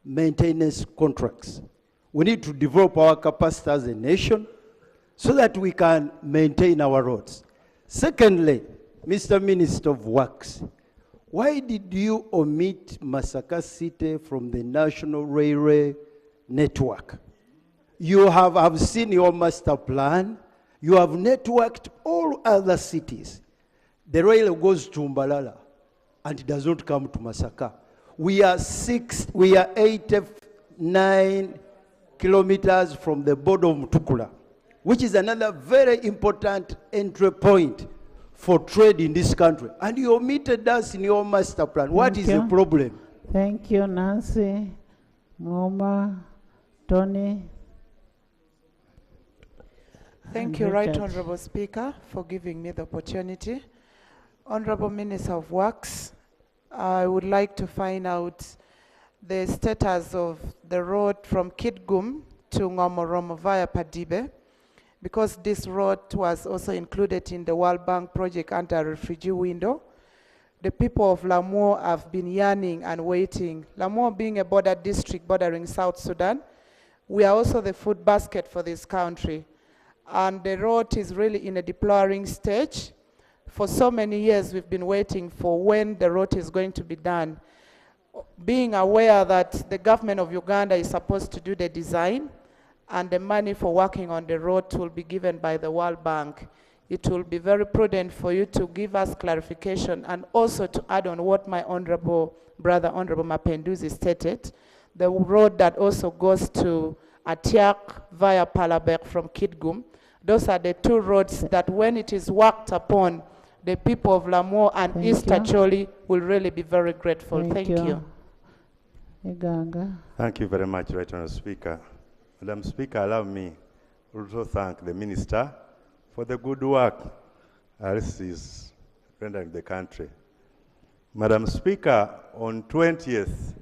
maintenance contracts. We need to develop our capacity as a nation so that we can maintain our roads. Secondly, Mr. Minister of Works, why did you omit Masaka City from the National Railway Network? You have seen your master plan. You have networked all other cities. The rail goes to Mbalala and it does not come to Masaka. We are 89 kilometers from the border of Mutukula, which is another very important entry point for trade in this country. And you omitted us in your master plan. What is the problem? Thank you, Nancy, Ngoma, Tony. Thank you, Right Honorable Speaker, for giving me the opportunity. Honorable Minister of Works, I would like to find out the status of the road from Kitgum to Ngomoromo via Padibe, because this road was also included in the World Bank project under refugee window. The people of Lamu have been yearning and waiting. Lamu being a border district bordering South Sudan, we are also the food basket for this country. And the road is really in a deploring stage. For so many years, we've been waiting for when the road is going to be done. Being aware that the government of Uganda is supposed to do the design and the money for working on the road will be given by the World Bank, it will be very prudent for you to give us clarification and also to add on what my honorable brother, Honorable Mapenduzi, stated, the road that also goes to Atiak via Palabek from Kitgum. Those are the two roads that when it is worked upon, the people of Lamu and East Acholi will really be very grateful. Thank you. Iganga. Thank you very much, Right Honourable Speaker. Madam Speaker, allow me also thank the Minister for the good work Alice is rendering the country. Madam Speaker, on 20th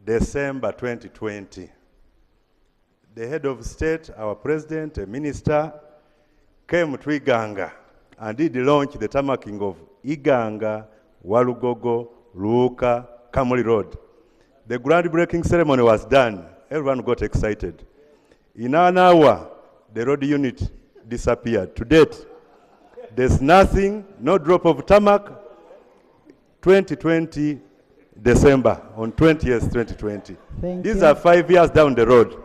December 2020, the head of state, our president, a minister, came to Iganga and did launch the tarmacking of Iganga, Walugogo, Luuka, Kamuli Road. The groundbreaking ceremony was done. Everyone got excited. In an hour, the road unit disappeared. To date, there's nothing, no drop of tarmac. 2020 December, on 20th, 2020. These are 5 years down the road.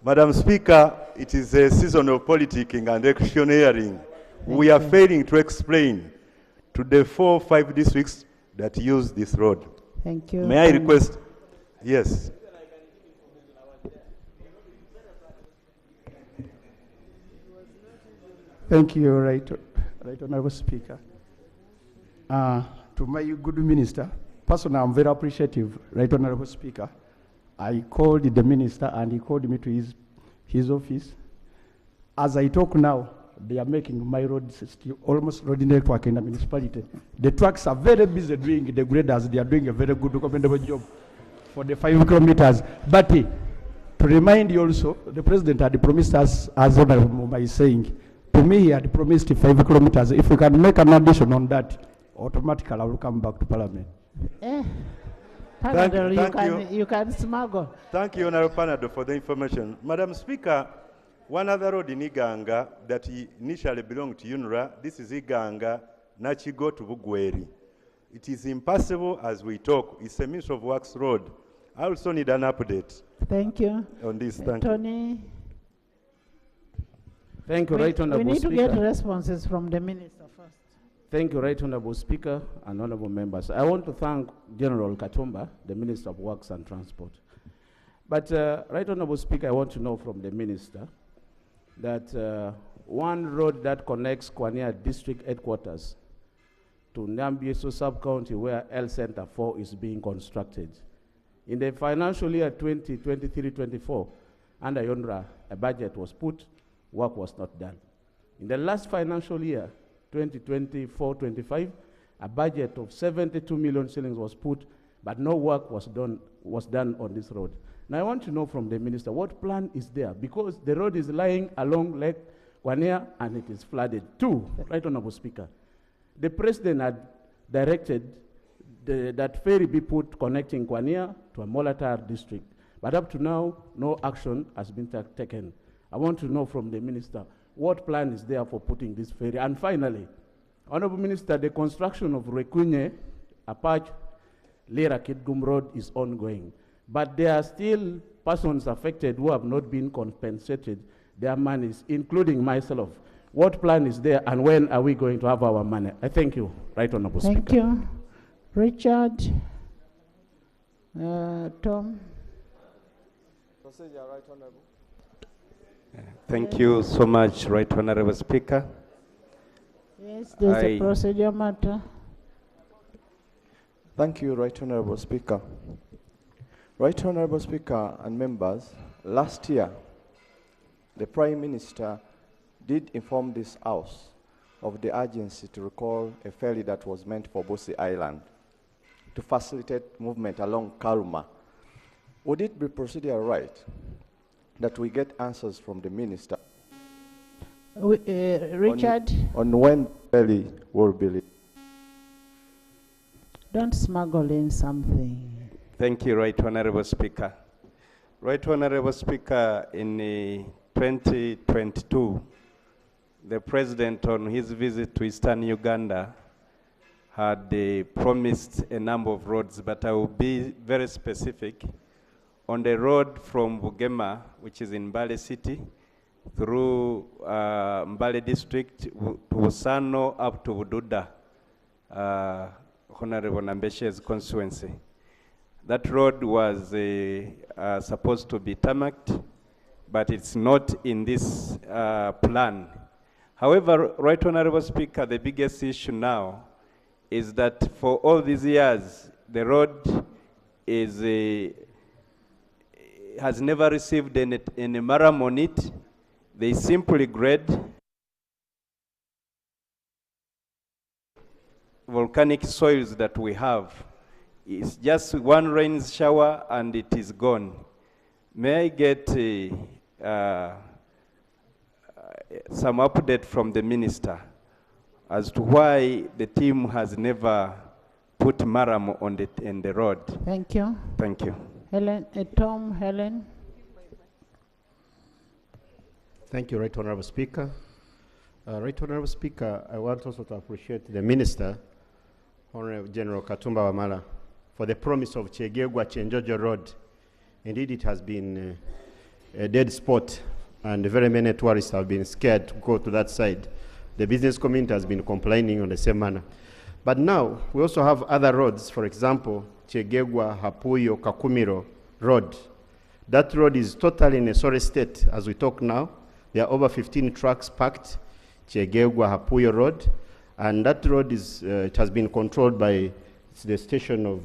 Madam Speaker, it is a season of politicking and electioneering. We are failing to explain to the 4 or 5 districts that use this road. Thank you. May I request? Yes. Thank you, Right Honorable Speaker. To my good minister, personally, I'm very appreciative, Right Honorable Speaker. I called the minister and he called me to his office. As I talk now, they are making my roads almost road network in the municipality. The trucks are very busy doing the graders. They are doing a very good, commendable job for the 5 kilometers. But to remind you also, the president had promised us, as Honorable Mumba is saying, to me he had promised 5 kilometers. If we can make an addition on that, automatically I will come back to Parliament. Thank you can smuggle. Thank you, Honorable Panado, for the information. Madam Speaker, one other road in Iganga that initially belonged to UNRA, this is Iganga, Nachigo to Bugweri. It is impassable as we talk. It's a Ministry of Works road. I also need an update. Thank you. On this, thank Tony. Thank you, Right Honorable We need Speaker. to get responses from the minister first. Thank you, Right Honorable Speaker and Honorable Members. I want to thank General Katumba, the Minister of Works and Transport. But Right Honorable Speaker, I want to know from the Minister that one road that connects Kwania District Headquarters to Nyambieso Sub-County where L Center 4 is being constructed. In the financial year 2023-24, under UNRA, a budget was put, work was not done. In the last financial year, 2024-25, a budget of 72 million shillings was put, but no work was done on this road. Now I want to know from the minister, what plan is there? Because the road is lying along Lake Kwania and it is flooded. Two, Right Honorable Speaker, the president had directed that ferry be put connecting Kwania to a Molatar district. But up to now, no action has been taken. I want to know from the minister, what plan is there for putting this ferry? And finally, Honorable Minister, the construction of Rekunye, Apache, Lira Kidgum Road is ongoing. But there are still persons affected who have not been compensated their monies, including myself. What plan is there and when are we going to have our money? I thank you, Right Honorable Speaker. Thank you. Richard, Tom. Procedure, Right Honorable. Thank you so much, Right Honorable Speaker. Yes, there's a procedure matter. Thank you, Right Honorable Speaker. Right Honorable Speaker and members, last year, the Prime Minister did inform this House of the urgency to recall a ferry that was meant for Bosi Island to facilitate movement along Karuma. Would it be procedural right that we get answers from the Minister Richard? on when the ferry will be released? Don't smuggle in something. Thank you, Right Honorable Speaker. Right Honorable Speaker, in 2022, the President on his visit to Eastern Uganda had promised a number of roads, but I will be very specific. On the road from Bugema, which is in Mbale City, through Mbale District, to Usano up to Bududa, Honorable Nambeshe's constituency. That road was supposed to be tarmacked, but it's not in this plan. However, Right Honorable Speaker, the biggest issue now is that for all these years, the road has never received any maram on it. They simply grade volcanic soils that we have. It's just one rain shower and it is gone. May I get some update from the minister as to why the team has never put maram on the road? Thank you. Thank you. Helen, Tom, Helen. Thank you, Right Honorable Speaker. Right Honorable Speaker, I want also to appreciate the Minister, Honorable General Katumba Wamala, for the promise of Chegegwa Chenjojo Road. Indeed, it has been a dead spot, and very many tourists have been scared to go to that side. The business community has been complaining on the same manner. But now, we also have other roads, for example, Chegegwa, Hapuyo, Kakumiro Road. That road is totally in a sorry state as we talk now. There are over 15 trucks parked, Chegegwa, Hapuyo Road, and that road is, it has been controlled by the station of,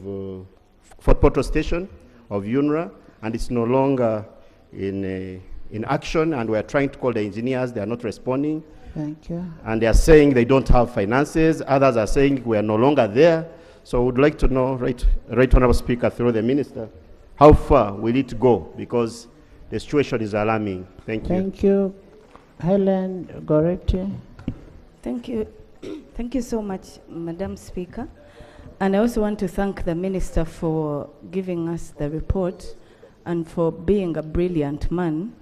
Fort Portal Station of UNRA, and it's no longer in action, and we're trying to call the engineers, they are not responding. Thank you. And they are saying they don't have finances. Others are saying we are no longer there. So I would like to know, right Honorable Speaker, through the Minister, how far will it go? Because the situation is alarming. Thank you. Thank you. Helen Goretti. Thank you. Thank you so much, Madam Speaker. And I also want to thank the Minister for giving us the report and for being a brilliant man.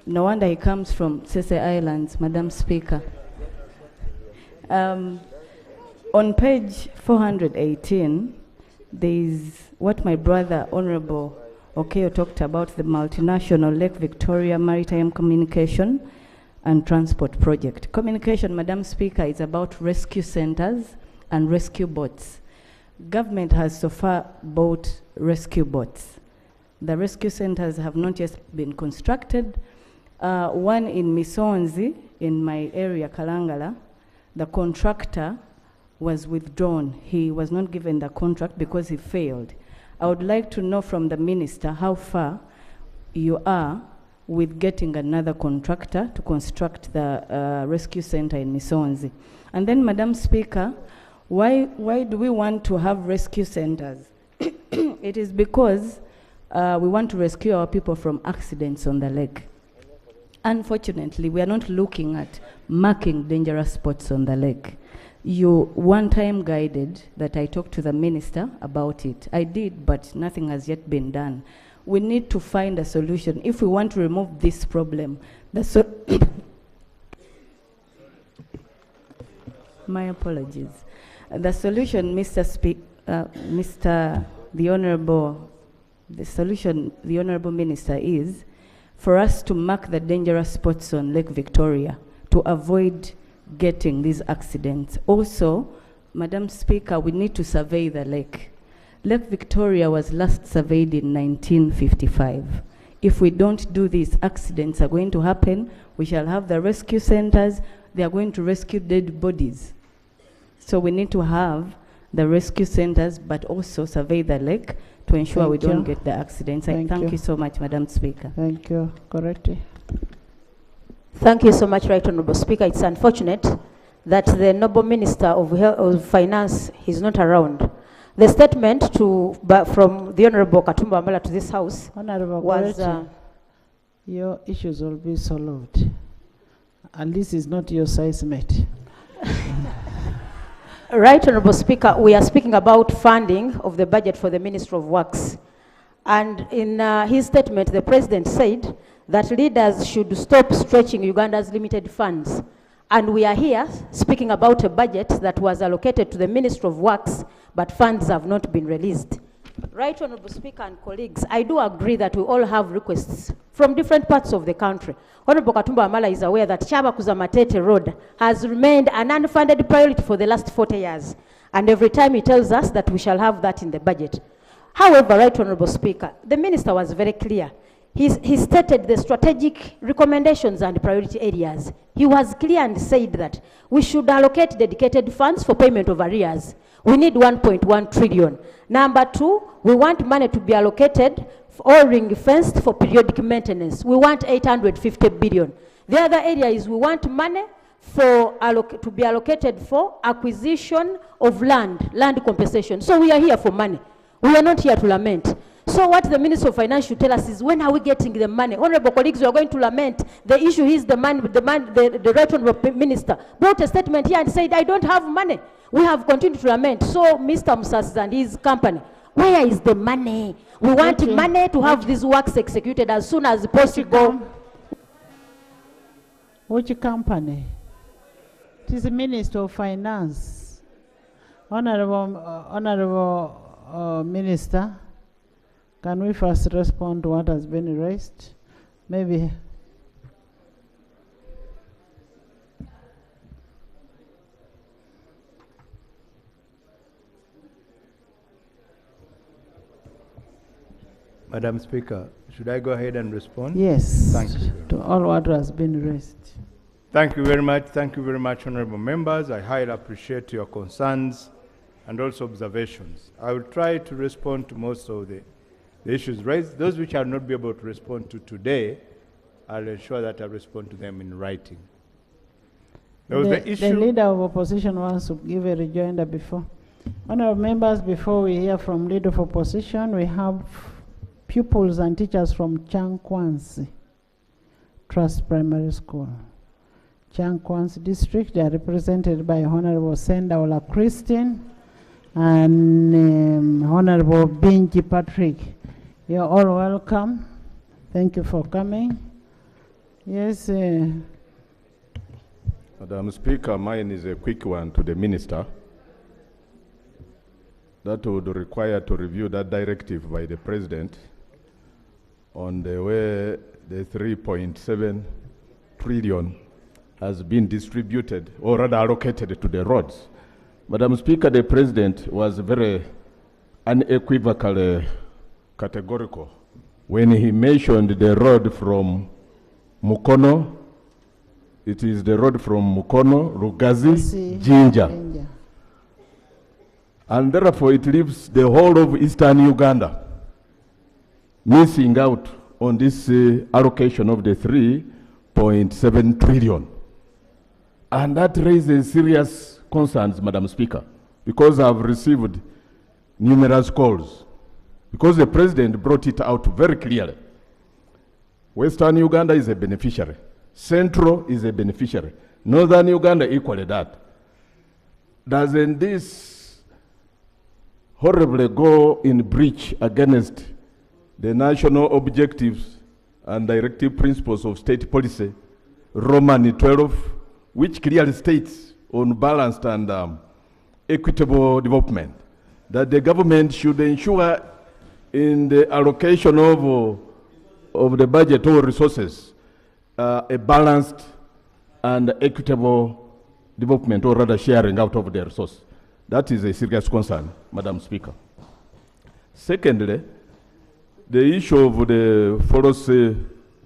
No wonder he comes from Sese Islands, Madam Speaker. On page 418, there is what my brother, Honorable Okeo, talked about, the multinational Lake Victoria Maritime Communication and Transport Project. Communication, Madam Speaker, is about rescue centers and rescue boats. Government has so far bought rescue boats. The rescue centers have not yet been constructed. One in Misonzi, in my area, Kalangala, the contractor was withdrawn. He was not given the contract because he failed. I would like to know from the Minister how far you are with getting another contractor to construct the rescue center in Misonzi. And then, Madam Speaker, why do we want to have rescue centers? It is because we want to rescue our people from accidents on the lake. Unfortunately, we are not looking at marking dangerous spots on the lake. You one time guided that I talked to the Minister about it. I did, but nothing has yet been done. We need to find a solution. If we want to remove this problem, my apologies. The solution, the solution, the Honorable Minister, is for us to mark the dangerous spots on Lake Victoria to avoid getting these accidents. Also, Madam Speaker, we need to survey the lake. Lake Victoria was last surveyed in 1955. If we don't do this, accidents are going to happen. We shall have the rescue centers. They are going to rescue dead bodies. So we need to have the rescue centers, but also survey the lake to ensure we don't get the accidents. I thank you so much, Madam Speaker. Thank you. Correctly. Thank you so much, Right Honourable Speaker. It's unfortunate that the Noble Minister of Finance is not around. The statement from the Honourable Katumba Wamala to this House Honourable was... your issues will be solved. And this is not your size mate. Right Honourable Speaker, we are speaking about funding of the budget for the Ministry of Works. And in his statement, the President said that leaders should stop stretching Uganda's limited funds. And we are here speaking about a budget that was allocated to the Ministry of Works, but funds have not been released. Right Honourable Speaker and colleagues, I do agree that we all have requests from different parts of the country. Honourable Katumba Wamala is aware that Chabakuza Matete Road has remained an unfunded priority for the last 40 years. And every time he tells us that we shall have that in the budget. However, Right Honourable Speaker, the Minister was very clear. He stated the strategic recommendations and priority areas. He was clear and said that we should allocate dedicated funds for payment of arrears. We need 1.1 trillion. Number two, we want money to be allocated or ring-fenced for periodic maintenance. We want 850 billion. The other area is we want money to be allocated for acquisition of land compensation. So we are here for money. We are not here to lament. So what the Minister of Finance should tell us is, when are we getting the money? Honourable colleagues, we are going to lament. The issue is the Right Honourable Minister brought a statement here and said, I don't have money. We have continued to lament. So Mr. Musas and his company, where is the money? We want money to have these works executed as soon as possible. Which company? It is the Minister of Finance. Honourable Minister, can we first respond to what has been raised? Maybe. Madam Speaker, should I go ahead and respond? Yes. Thank you. To all what has been raised. Thank you very much. Thank you very much, honourable members. I highly appreciate your concerns and also observations. I will try to respond to most of the issues raised. Those which I will not be able to respond to today, I'll ensure that I respond to them in writing. There was the issue. The leader of opposition wants to give a rejoinder before. Honorable members, before we hear from leader of opposition, we have pupils and teachers from Chankwansi Trust Primary School. Chankwansi District, they are represented by Honorable Sendaola Christine and Honorable Binji Patrick. You're all welcome. Thank you for coming. Yes. Madam Speaker, mine is a quick one to the Minister. That would require to review that directive by the President on the way the 3.7 trillion has been distributed or rather allocated to the roads. Madam Speaker, the President was very unequivocally categorical when he mentioned the road from Mukono. It is the road from Mukono, Rugazi, Jinja. And therefore it leaves the whole of eastern Uganda missing out on this allocation of the 3.7 trillion. And that raises serious concerns, Madam Speaker, because I've received numerous calls, because the President brought it out very clearly. Western Uganda is a beneficiary. Central is a beneficiary. Northern Uganda equally that. Doesn't this horribly go in breach against the national objectives and directive principles of state policy, Roman 12, which clearly states on balanced and equitable development, that the government should ensure in the allocation of the budget or resources a balanced and equitable development, or rather sharing out of the resource. That is a serious concern, Madam Speaker. Secondly, the issue of the false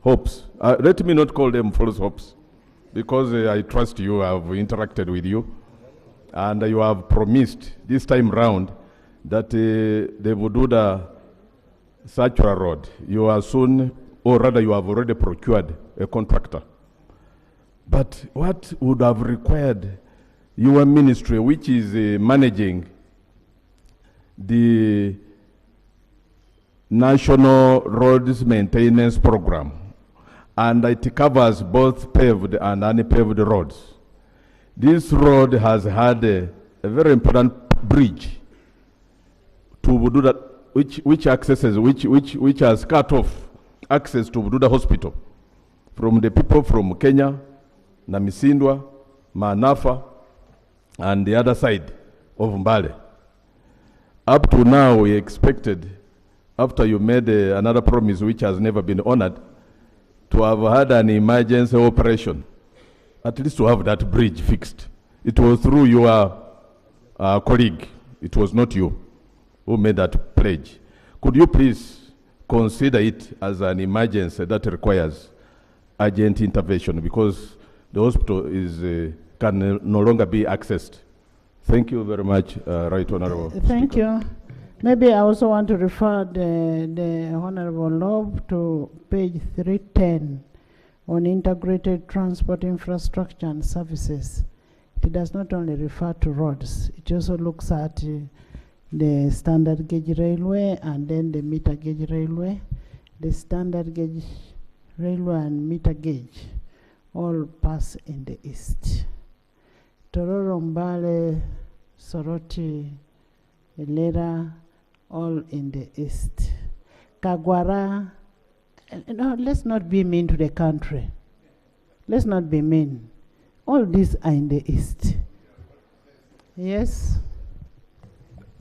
hopes. Let me not call them false hopes, because I trust you, I have interacted with you, and you have promised this time round that they will do the Sachura Road. You are soon, or rather you have already procured a contractor. But what would have required your ministry, which is managing the National Roads Maintenance Program, and it covers both paved and unpaved roads. This road has had a very important bridge to do that, which has cut off access to Bududa Hospital from the people from Kenya, Namisindwa, Manafa, and the other side of Mbale. Up to now, we expected, after you made another promise which has never been honored, to have had an emergency operation, at least to have that bridge fixed. It was through your colleague. It was not you who made that pledge. Could you please consider it as an emergency that requires urgent intervention, because the hospital is can no longer be accessed? Thank you very much, Right Honorable. Thank you. Maybe I also want to refer the Honorable Loeb to page 310 on integrated transport infrastructure and services. It does not only refer to roads, it also looks at the standard gauge railway and then the meter gauge railway. The standard gauge railway and meter gauge all pass in the east. Tororo, Mbale, Soroti, Elera, all in the east. Kagwara, no, let's not be mean to the country. Let's not be mean. All these are in the east. Yes?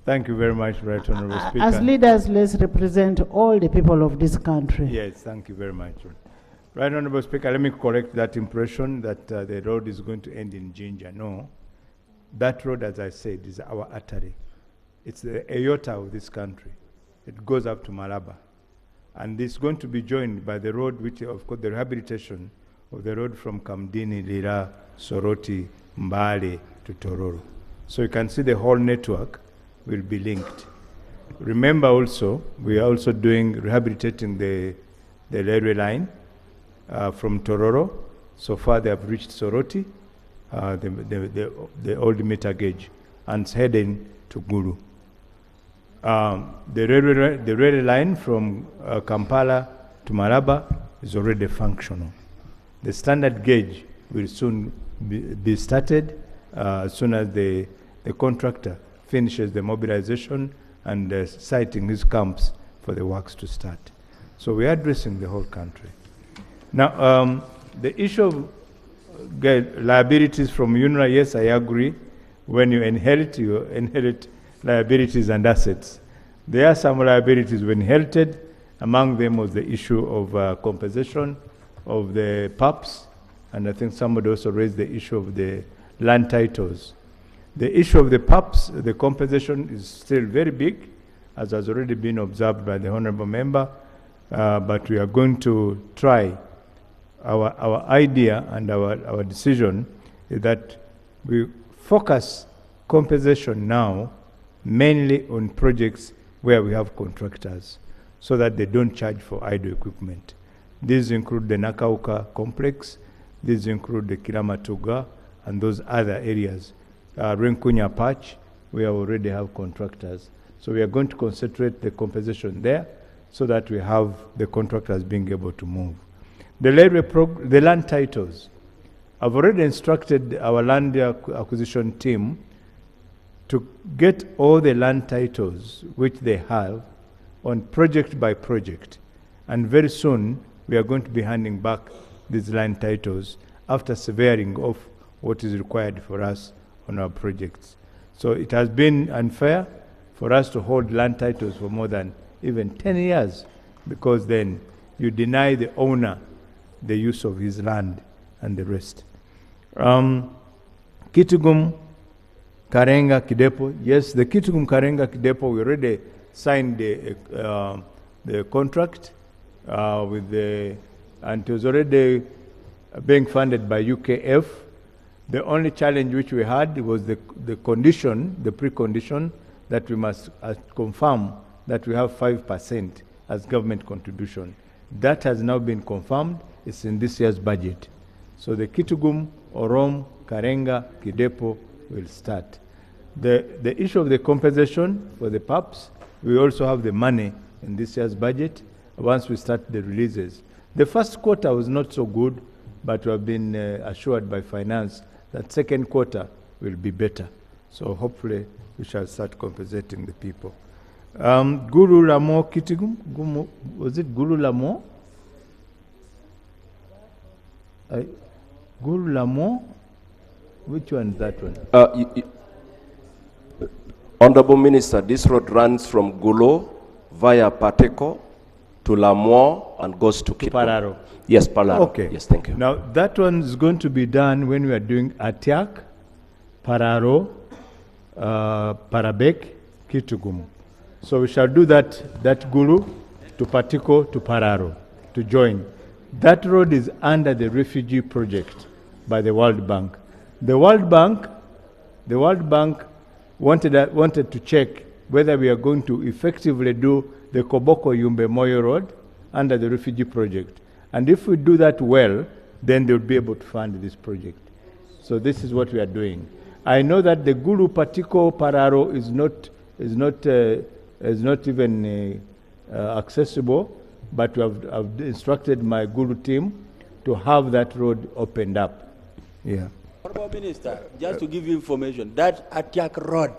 Thank you very much, Right Honorable Speaker. As leaders, let's represent all the people of this country. Yes, thank you very much. Right Honorable Speaker, let me correct that impression that the road is going to end in Jinja. No. That road, as I said, is our artery. It's the aorta of this country. It goes up to Malaba. And it's going to be joined by the road, which, of course, the rehabilitation of the road from Kamdini, Lira, Soroti, Mbale to Tororo. So you can see the whole network will be linked. Remember also, we are also rehabilitating the railway line from Tororo. So far they have reached Soroti, the old meter gauge, and it's heading to Gulu. The railway line from Kampala to Maraba is already functional. The standard gauge will soon be started as soon as the contractor finishes the mobilization and siting his camps for the works to start. So we are addressing the whole country. Now, the issue of liabilities from UNRWA, yes, I agree. When you inherit liabilities and assets. There are some liabilities we inherited. Among them was the issue of compensation of the PAPs, and I think somebody also raised the issue of the land titles. The issue of the PAPs, the compensation is still very big, as has already been observed by the Honorable Member, but we are going to try. Our idea and our decision is that we focus compensation now mainly on projects where we have contractors so that they don't charge for idle equipment. These include the Nakauka complex, these include the Kiramatuga and those other areas. Renkunya patch, we already have contractors. So we are going to concentrate the compensation there so that we have the contractors being able to move. The land titles. I've already instructed our land acquisition team to get all the land titles which they have on project by project. And very soon, we are going to be handing back these land titles after surveying of what is required for us on our projects. So it has been unfair for us to hold land titles for more than even 10 years, because then you deny the owner the use of his land and the rest. Kitugum, Karenga, Kidepo. Yes, the Kitugum, Karenga, Kidepo, we already signed the contract with and it was already being funded by UKF. The only challenge which we had was the condition, the precondition, that we must confirm that we have 5% as government contribution. That has now been confirmed. It's in this year's budget. So the Kitugum, Orom, Karenga, Kidepo will start. The issue of the compensation for the PAPs, we also have the money in this year's budget once we start the releases. The first quarter was not so good, but we have been assured by finance that second quarter will be better. So hopefully we shall start compensating the people. Guru Lamo Kitugum, was it Guru Lamo? Guru Lamo? Which one is that one? Honorable Minister, this road runs from Gulo via Pateko to Lamour and goes to Pararo. Yes, Pararo. Okay. Yes, thank you. Now that one is going to be done when we are doing Atiak, Pararo, Parabek, Kitugum. So we shall do that Gulu to Patiko to Pararo to join. That road is under the refugee project by the World Bank. The World Bank wanted to check whether we are going to effectively do the Koboko Yumbe Moyo Road under the refugee project. And if we do that well, then they'll be able to fund this project. So this is what we are doing. I know that the Gulu Patiko Pararo is not even accessible, but I've instructed my Gulu team to have that road opened up. Yeah. Honorable Minister, just to give you information, that Atiak Road,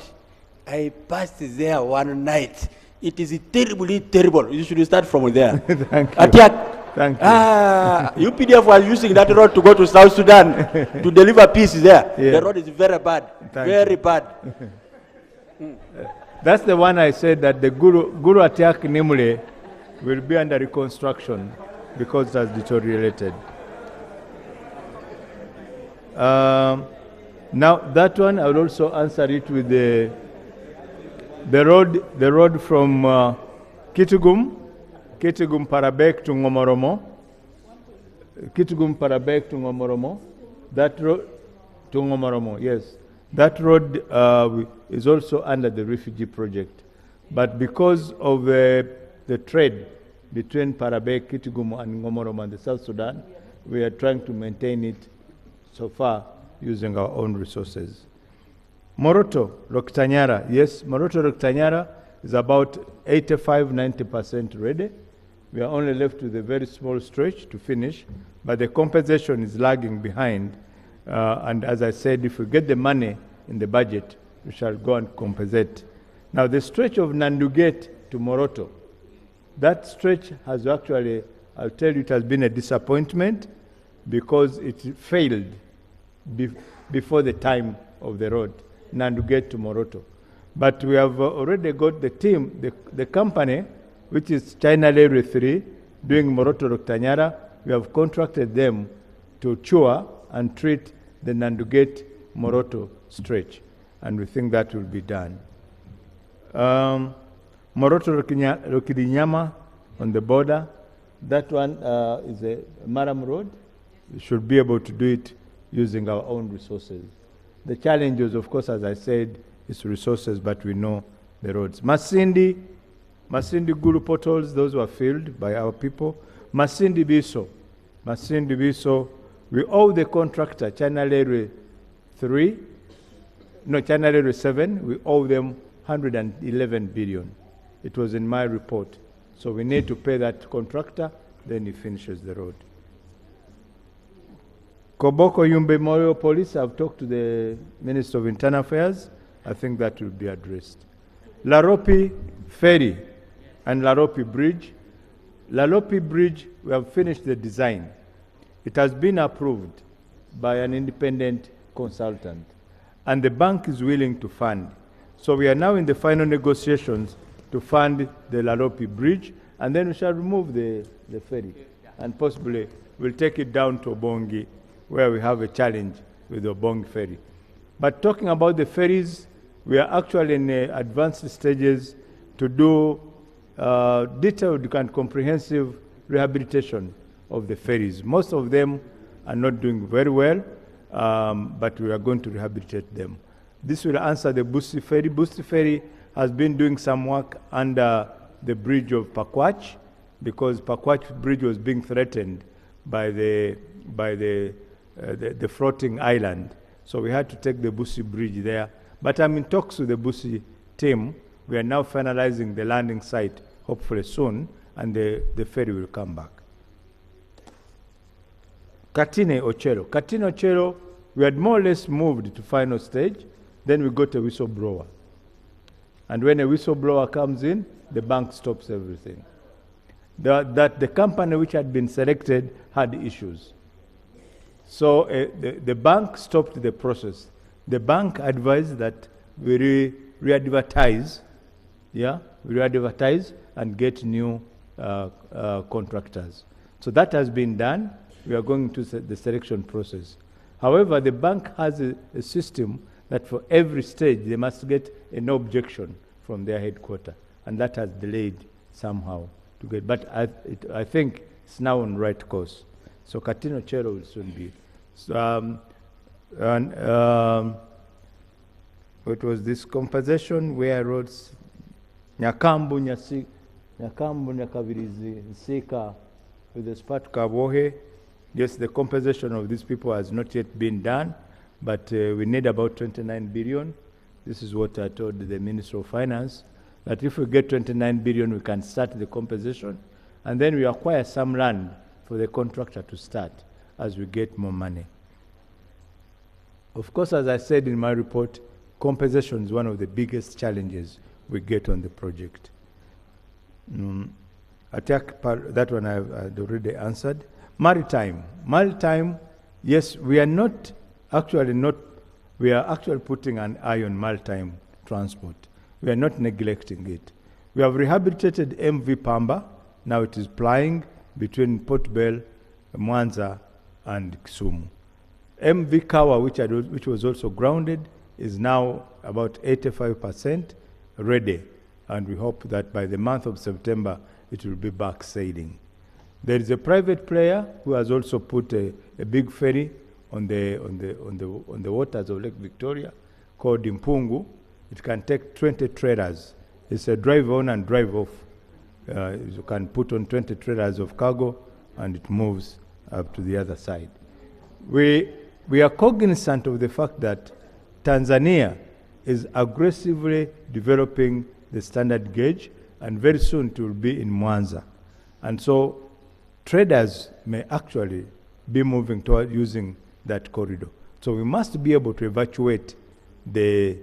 I passed there one night. It is terribly terrible. You should start from there. Thank you. Atiak. Thank you. UPDF was using that road to go to South Sudan to deliver peace there. Yeah. The road is very bad. Very bad. That's the one I said that the Guru Atiak Nimule will be under reconstruction because it has deteriorated. Now that one I will also answer it with the road from Kitugum Parabek to Ngomoromo. Kitugum Parabek to Ngomoromo. That road to Ngomoromo, yes. That road is also under the refugee project. But because of the trade between Parabek, Kitugum and Ngomoromo and the South Sudan, we are trying to maintain it so far using our own resources. Moroto, Roktanyara, yes, Moroto, Roktanyara is about 85–90% ready. We are only left with a very small stretch to finish, but the compensation is lagging behind. And as I said, if we get the money in the budget, we shall go and compensate. Now, the stretch of Nanduget to Moroto, that stretch has actually, I'll tell you, it has been a disappointment because it failed before the time of the road, Nanduget to Moroto. But we have already got the team, the company, which is China Railway 3, doing Moroto Roktanyara. We have contracted them to tour and treat the Nanduget Moroto stretch, and we think that will be done. Moroto Rokirinyama on the border, that one is a Maram road. We should be able to do it using our own resources. The challenges, of course, as I said, is resources, but we know the roads. Masindi Guru portals, those were filled by our people. Masindi Biso, we owe the contractor, China Railway 7, we owe them 111 billion. It was in my report. So we need to pay that contractor, then he finishes the road. Koboko Yumbe Memorial Police, I've talked to the Minister of Internal Affairs. I think that will be addressed. Laropi Ferry and Laropi Bridge. Laropi Bridge, we have finished the design. It has been approved by an independent consultant, and the bank is willing to fund. So we are now in the final negotiations to fund the Laropi Bridge, and then we shall remove the ferry, and possibly we'll take it down to Obongi, where we have a challenge with the Obongi ferry. But talking about the ferries, we are actually in advanced stages to do detailed and comprehensive rehabilitation of the ferries. Most of them are not doing very well, but we are going to rehabilitate them. This will answer the Busi Ferry. Busi Ferry has been doing some work under the bridge of Pakwach, because Pakwach Bridge was being threatened by the floating island. So we had to take the Busi Bridge there. But I'm in talks with the Busi team. We are now finalizing the landing site, hopefully soon, and the ferry will come back. Katine Ochero, we had more or less moved to final stage. Then we got a whistleblower. And when a whistleblower comes in, the bank stops everything. The company which had been selected had issues. So the bank stopped the process. The bank advised that we re-advertise, and get new contractors. So that has been done. We are going to the selection process. However, the bank has a system that for every stage they must get an objection from their headquarters, and that has delayed somehow to get. But I think it's now on right course. So Katino Chero will soon be. So, it was this compensation where roads Nyakambu, Nyakavirizi, Nsika, with the Spat Kabohe. Yes, the compensation of these people has not yet been done, but we need about 29 billion. This is what I told the Minister of Finance, that if we get 29 billion, we can start the compensation, and then we acquire some land for the contractor to start as we get more money. Of course, as I said in my report, compensation is one of the biggest challenges we get on the project. That one I've already answered. Maritime, yes, we are actually putting an eye on maritime transport. We are not neglecting it. We have rehabilitated MV Pamba. Now it is plying between Port Bell, Mwanza, and Kisumu. MV Kawa, which was also grounded, is now about 85% ready, and we hope that by the month of September it will be back sailing. There is a private player who has also put a big ferry on the waters of Lake Victoria called Impungu. It can take 20 trailers. It's a drive on and drive off. You can put on 20 trailers of cargo and it moves up to the other side. We we are cognizant of the fact that Tanzania is aggressively developing the standard gauge, and very soon it will be in Mwanza. And so traders may actually be moving toward using that corridor. So we must be able to evacuate the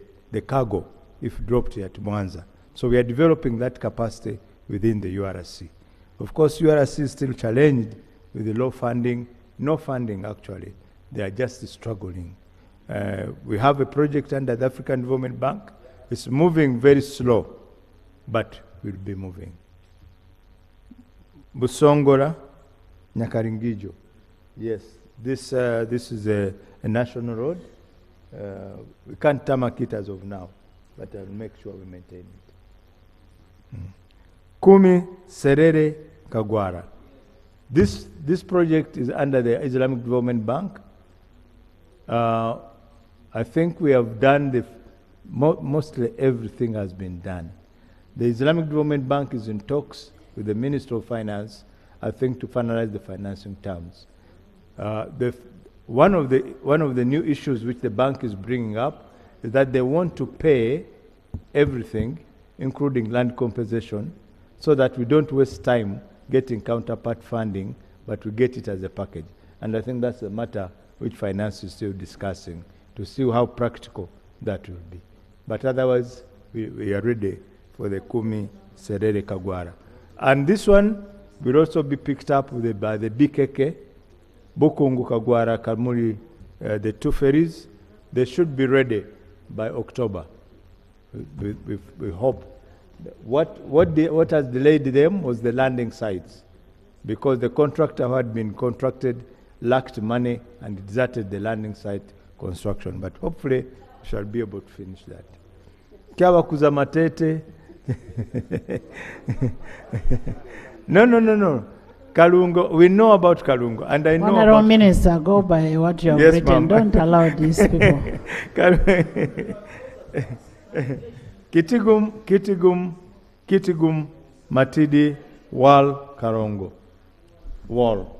cargo if dropped at Mwanza. So we are developing that capacity within the URC. Of course, URC is still challenged with the low funding, no funding actually. They are just struggling. We have a project under the African Development Bank. It's moving very slow, but will be moving. Busongola, Nyakaringijo. Yes, this is a national road. We can't tarmac it as of now, but I'll make sure we maintain it. Kumi, Serere, Kagwara. This project is under the Islamic Development Bank. I think we have done mostly everything has been done. The Islamic Development Bank is in talks with the Minister of Finance, I think, to finalize the financing terms. One of the new issues which the bank is bringing up is that they want to pay everything, including land compensation, so that we don't waste time getting counterpart funding, but we get it as a package. And I think that's a matter which finance is still discussing to see how practical that will be. But otherwise, we are ready for the Kumi, Serere, Kagwara. And this one will also be picked up by the BKK, Bukungu, Kagwara, Kamuri, the two ferries. They should be ready by October. We hope. What has delayed them was the landing sites, because the contractor who had been contracted lacked money and deserted the landing site construction. But hopefully, we shall be able to finish that. Kyawa Kuzamatete. No. Kalungo, we know about Kalungo, and I know Honorable about... Minister, go by what you have Yes, written. Don't allow these people. Kitigum, Matidi, Wal, Karongo. Wall.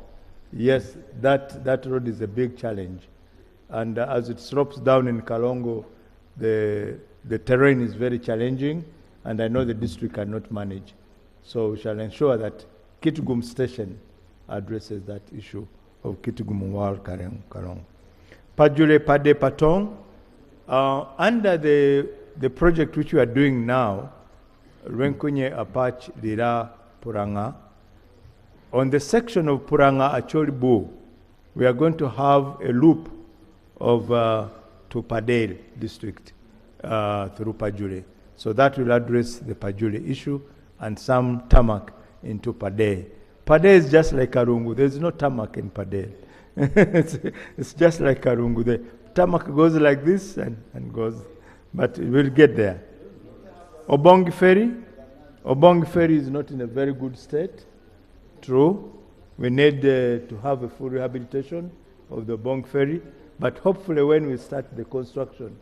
Yes, that road is a big challenge. And as it slopes down in Kalongo, the terrain is very challenging, and I know the district cannot manage. So we shall ensure that Kitgum Station addresses that issue of Kitgum Wal Karong. Pajule Pade Patong, under the project which we are doing now, Renkunye Apach Lira Puranga, on the section of Puranga Acholibu, we are going to have a loop of to Padel district through Pajule. So that will address the Pajule issue and some tarmac into Padel. Padel is just like Karungu. There's no tarmac in Padel. it's just like Karungu. The tarmac goes like this and goes, but we'll get there. Obongi Ferry is not in a very good state. True. We need to have a full rehabilitation of the Obongi Ferry, but hopefully when we start the construction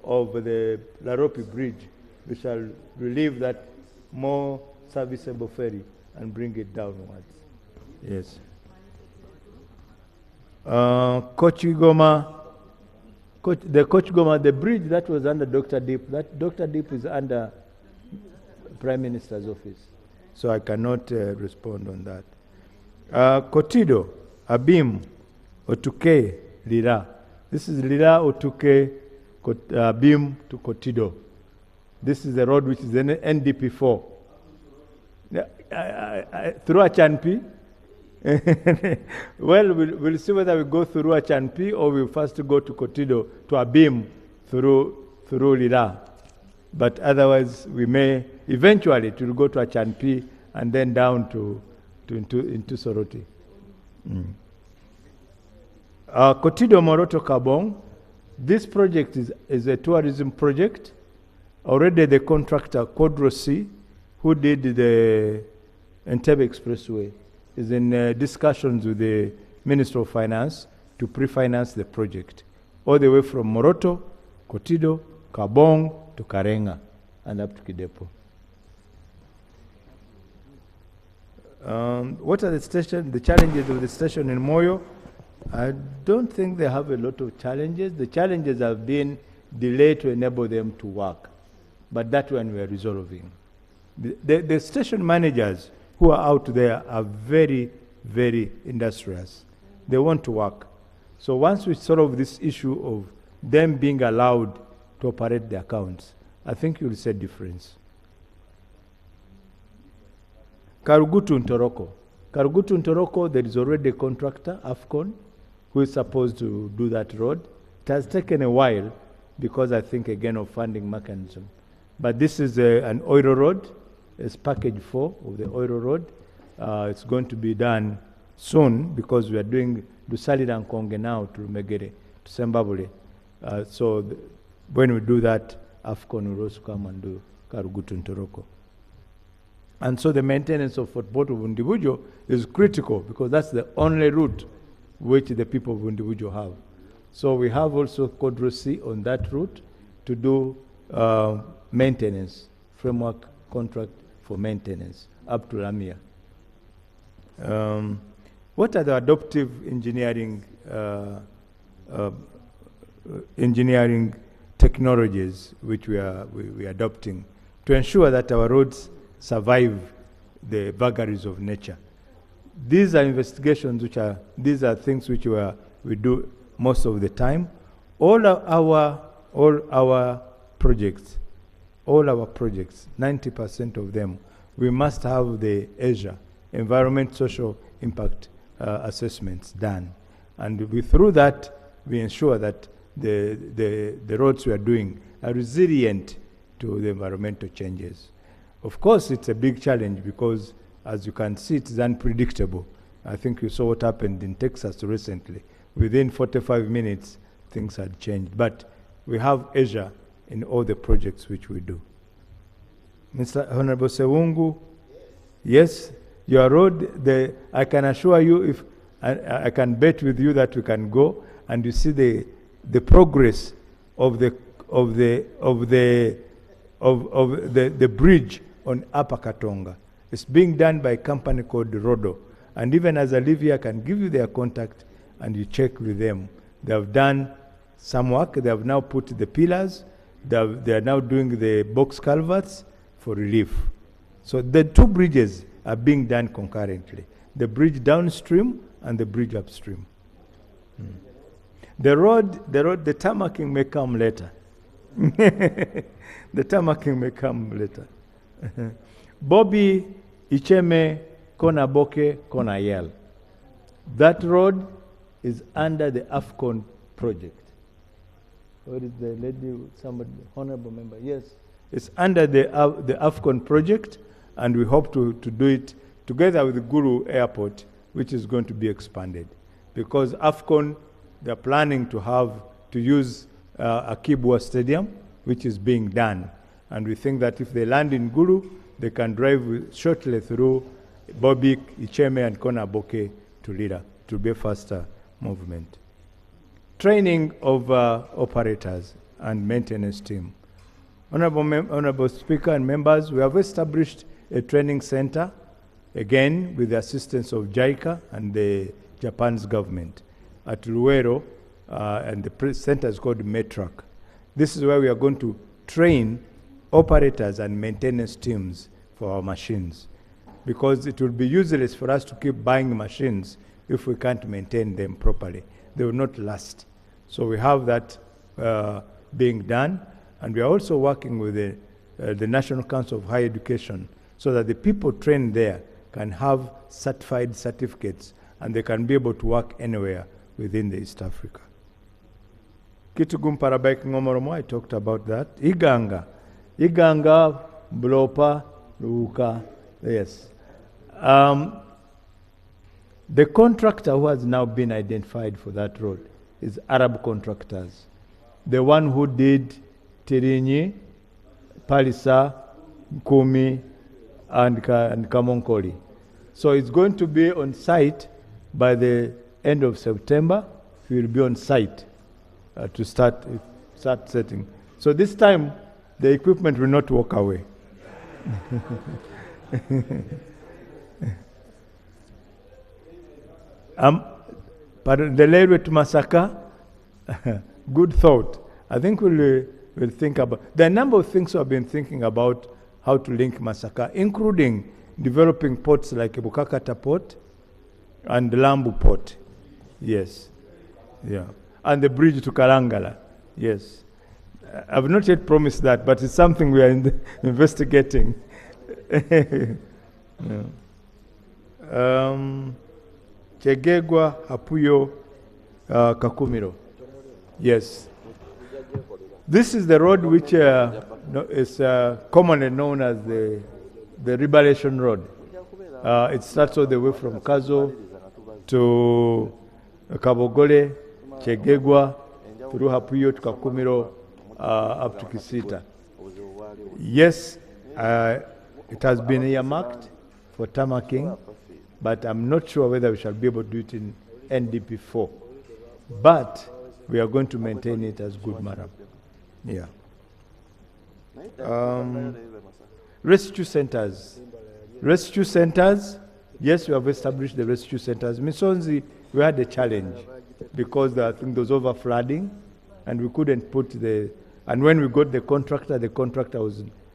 of the Laropi Bridge, we shall relieve that more serviceable ferry and bring it downwards. Yes. Kochigoma, the bridge that was under Dr. Deep, that Dr. Deep is under Prime Minister's office. So I cannot respond on that. Kotido, Abim, Otuke, Lira. This is Lira, Otuke, Abim to Kotido. This is the road which is in NDP4. Through Achanpi. Well, we'll see whether we go through Achanpi or we first go to Kotido, to Abim, through Lira. But otherwise, we may, eventually, to go to Achanpi and then down into Soroti. Kotido Moroto Kabong, this project is a tourism project. Already the contractor, Kodrosi, who did the Entebbe Expressway, is in discussions with the Minister of Finance to pre-finance the project, all the way from Moroto, Kotido, Kabong, to Karenga, and up to Kidepo. What are the challenges of the station in Moyo? I don't think they have a lot of challenges. The challenges have been delay to enable them to work, but that one we are resolving. The station managers who are out there are very, very industrious. They want to work. So once we solve this issue of them being allowed to operate the accounts, I think you'll see a difference. Karugutu Ntoroko. Karugutu Ntoroko, there is already a contractor, AFCON, who is supposed to do that road. It has taken a while because I think, again, of funding mechanism. But this is an oil road. It's package 4 of the oil road. It's going to be done soon because we are doing Dusalira and Konge now to Megere, to Sembabule. When we do that, AFCON will also come and do Karugutu Ntoroko. And so the maintenance of Fort Portal of Bundibujo is critical because that's the only route which the people of Bundibujo have. So we have also Kodrosi on that route to do maintenance, framework contract for maintenance up to Lamia. What are the adaptive engineering technologies which we are adopting to ensure that our roads survive the vagaries of nature? These are investigations these are things which we do most of the time. All our projects, 90% of them, we must have the ESIA, Environment Social Impact Assessments done. And through that, we ensure that the roads we are doing are resilient to the environmental changes. Of course, it's a big challenge because, as you can see, it's unpredictable. I think you saw what happened in Texas recently. Within 45 minutes, things had changed. But we have ESIA in all the projects which we do. Mr. Honorable Sewungu, yes, your road, I can assure you, I can bet with you that we can go and you see the progress of the bridge on Upper Katonga. It's being done by a company called Rodo. And even as I live here, I can give you their contact and you check with them. They have done some work. They have now put the pillars. They are now doing the box culverts for relief. So the two bridges are being done concurrently. The bridge downstream and the bridge upstream. The tarmacking may come later. The tarmacking may come later. Bobby, Icheme, Kona Boke, Kona Yel. That road is under the AFCON project. Where is the lady, somebody, honorable member? Yes. It's under the AFCON project, and we hope to do it together with the Guru Airport, which is going to be expanded. Because AFCON, they're planning to use Akibwa Stadium, which is being done. And we think that if they land in Guru, they can drive shortly through Bobik, Icheme, and Kona Boke to Lira to be a faster movement. Training of operators and maintenance team. Honorable Speaker and members, we have established a training center, again with the assistance of JICA and the Japan's government at Luero, and the center is called METRAC. This is where we are going to train operators and maintenance teams for our machines, because it will be useless for us to keep buying machines if we can't maintain them properly. They will not last. So we have that being done, and we are also working with the National Council of Higher Education so that the people trained there can have certified certificates and they can be able to work anywhere within the East Africa. Kitugum Parabaik Ngomoromo, I talked about that. Iganga, Blopa, Luka, yes. The contractor who has now been identified for that road is Arab contractors. The one who did Tirinyi, Palisa, Kumi, and Kamonkoli. So it's going to be on site by the end of September. We will be on site to start setting. So this time, the equipment will not walk away. But the railway to Masaka, good thought. I think we'll think about, there are a number of things I've been thinking about how to link Masaka, including developing ports like Bukakata Port and Lambu Port. Yes. Yeah. And the bridge to Kalangala. Yes. I've not yet promised that, but it's something we are investigating. Yeah. Chegegwa, Hapuyo, Kakumiro. Yes. This is the road which is commonly known as the Liberation Road. It starts all the way from Kazo to Kabogole, Chegegwa, through Hapuyo to Kakumiro, up to Kisita. Yes, it has been earmarked for tarmacking, but I'm not sure whether we shall be able to do it in NDP 4. But we are going to maintain it as good, madam. Yeah. Rescue centers. Rescue centers, yes, we have established the rescue centers. Misonzi, we had a challenge because I think there was over flooding and we couldn't put and when we got the contractor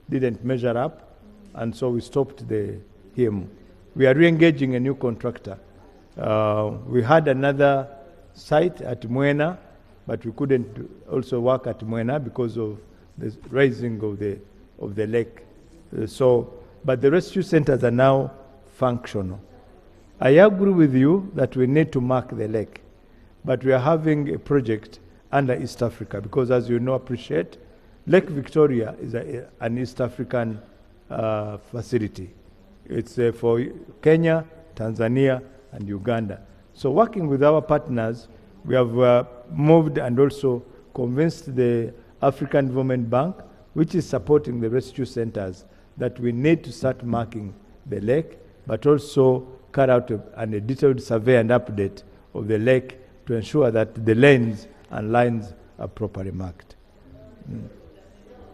didn't measure up, and so we stopped him. We are re-engaging a new contractor. We had another site at Mwena, but we couldn't also work at Mwena because of the raising of the lake. But the rescue centers are now functional. I agree with you that we need to mark the lake, but we are having a project under East Africa because, as you know, appreciate, Lake Victoria is an East African facility. It's for Kenya, Tanzania, and Uganda. So working with our partners, we have moved and also convinced the African Development Bank, which is supporting the rescue centers, that we need to start marking the lake, but also carry out a detailed survey and update of the lake to ensure that the lanes and lines are properly marked.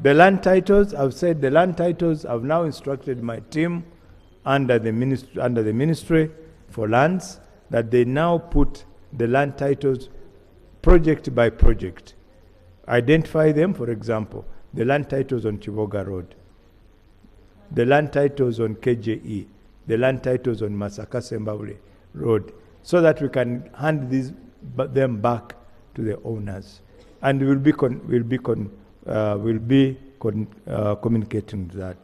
The land titles, I've said the land titles, I've now instructed my team under the Ministry for Lands that they now put the land titles project by project. Identify them, for example, the land titles on Chivoga Road, the land titles on KJE, the land titles on Masaka Sembabule Road, so that we can hand them back to the owners. And we'll be communicating that.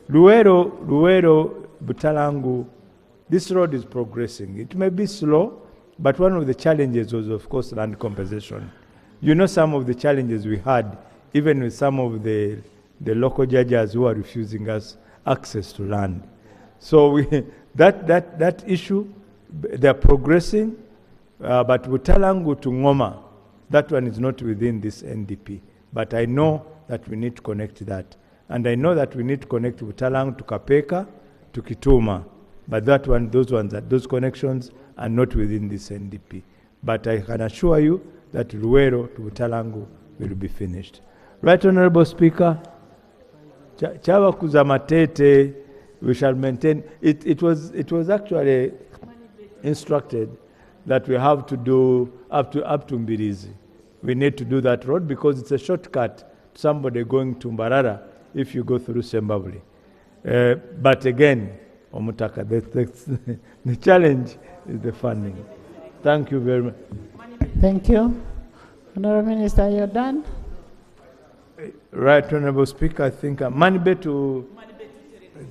Luero, Butalangu, this road is progressing. It may be slow, but one of the challenges was, of course, land compensation. You know some of the challenges we had, even with some of the local judges who are refusing us access to land. So that issue, they're progressing, but Butalangu to Ngoma, that one is not within this NDP. But I know that we need to connect that. And I know that we need to connect Butalangu to Kapeka, to Kituma. But those connections are not within this NDP. But I can assure you that Luero to Butalangu will be finished. Right, Honorable Speaker, Chawa Kuzamatete, we shall maintain. It was actually instructed that we have to do up to Mbirizi. We need to do that road because it's a shortcut to somebody going to Mbarara if you go through Sembabule. But again, Omutaka, the challenge is the funding. Thank you very much. Thank you. Honorable Minister, you're done? Right, Honorable Speaker, I think Manibe to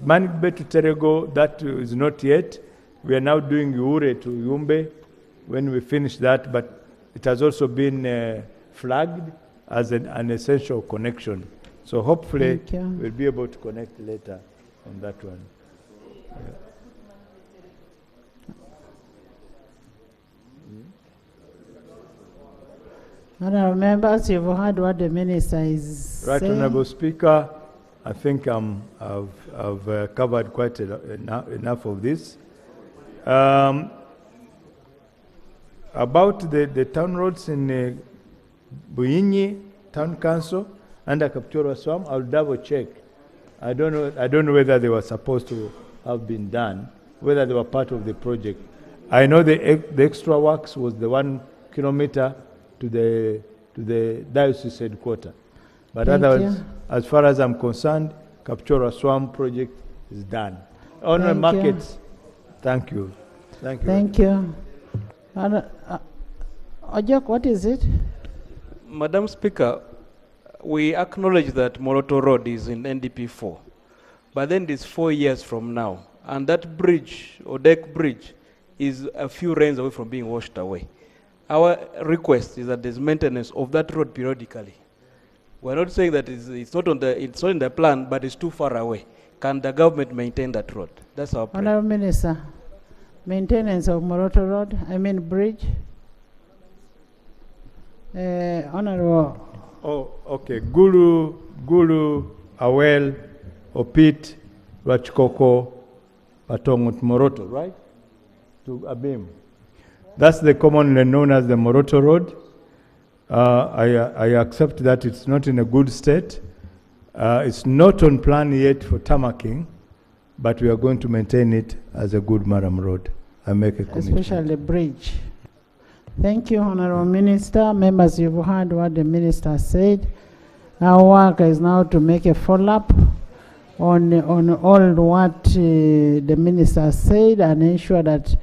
Terego, that is not yet. We are now doing Ure to Yumbe when we finish that, but it has also been flagged as an essential connection. So hopefully we'll be able to connect later on that one. Honourable members, you've heard what the minister is right, saying. Honourable Speaker, I think I've covered quite enough of this. About the town roads in Buyinyi Town Council under Kapchorwa Swam, I'll double check. I don't know whether they were supposed to have been done, whether they were part of the project. I know the extra works was the 1 kilometer to the diocese headquarters. But Thank otherwise, you. as far as I'm concerned, Kapchora Swamp project is done. On the Thank you. markets, thank you. Thank you. Thank you. Ojok, what is it? Madam Speaker, we acknowledge that Moroto Road is in NDP 4, but then it is 4 years from now, and that bridge, or deck bridge, is a few rains away from being washed away. Our request is that there's maintenance of that road periodically. We're not saying that it's not in the plan, but it's too far away. Can the government maintain that road? That's our prayer. Honorable Minister, maintenance of Moroto Road, bridge. Honorable. Oh, okay. Gulu, Awel, Opit, Rachkoko, Patongut, Moroto, right? To Abim. That's the commonly known as the Moroto Road. I accept that it's not in a good state. It's not on plan yet for tarmacking, but we are going to maintain it as a good Maram Road. I make a commitment. Especially the bridge. Thank you, Honorable Minister. Members, you've heard what the Minister said. Our work is now to make a follow-up on all what the Minister said and ensure that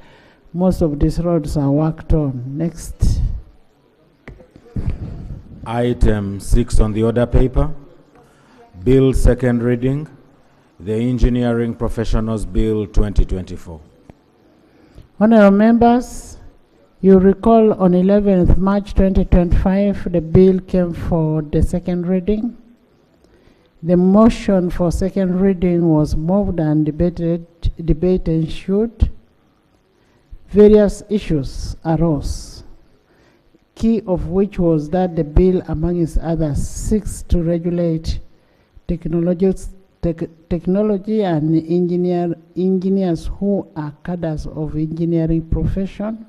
most of these roads are worked on. Next. Item 6 on the order paper. Bill second reading. The Engineering Professionals Bill 2024. Honorable members, you recall on 11th March 2025, the bill came for the second reading. The motion for second reading was moved and debate ensued. Various issues arose, key of which was that the bill, among its others, seeks to regulate technology and engineers who are cadres of engineering profession.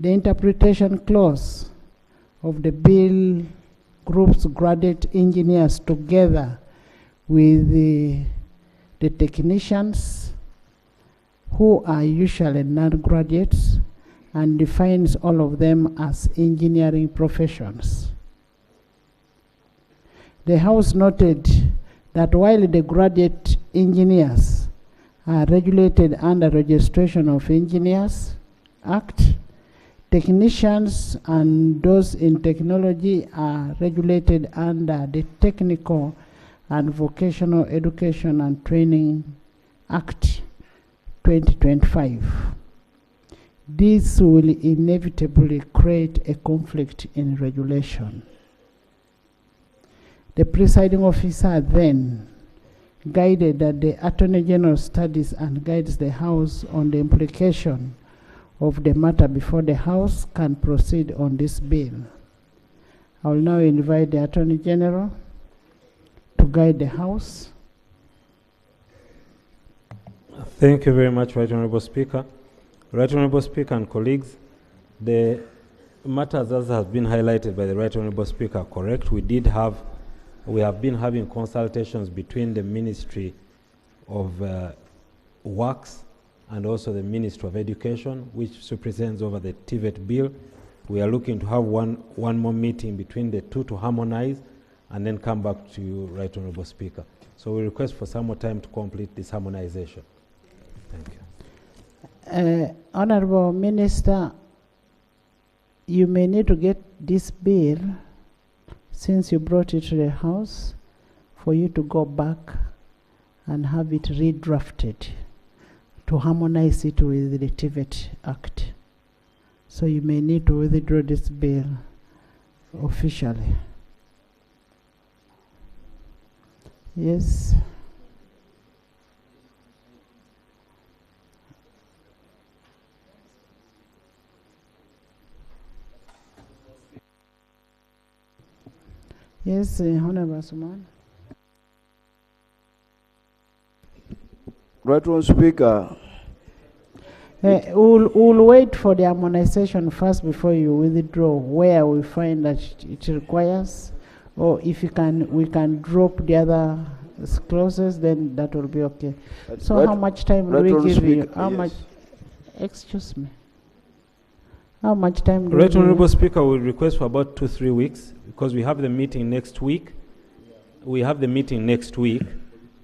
The interpretation clause of the bill groups graduate engineers together with the technicians who are usually non-graduates and defines all of them as engineering professions. The House noted that while the graduate engineers are regulated under Registration of Engineers Act, technicians and those in technology are regulated under the Technical and Vocational Education and Training Act 2025. This will inevitably create a conflict in regulation. The presiding officer then guided that the Attorney General studies and guides the House on the implication of the matter before the House can proceed on this bill. I will now invite the Attorney General to guide the House. Thank you very much, Right Honourable Speaker. Right Honourable Speaker and colleagues, the matters as has been highlighted by the Right Honourable Speaker are correct. We have been having consultations between the Ministry of Works and also the Ministry of Education, which represents over the TVET bill. We are looking to have one more meeting between the two to harmonize and then come back to you, Right Honourable Speaker. So we request for some more time to complete this harmonization. Thank you. Honourable Minister, you may need to get this bill, since you brought it to the House, for you to go back and have it redrafted to harmonize it with the TVET Act. So you may need to withdraw this bill officially. Yes. Yes, Honorable Suman. Right Honourable Speaker. We'll wait for the harmonization first before you withdraw, where we find that it requires, or if you can, we can drop the other clauses, then that will be okay. So how much time will we give you? How much? Excuse me. How much time do Right, we Honorable need? Speaker, we request for about 2-3 weeks because we have the meeting next week. We have the meeting next week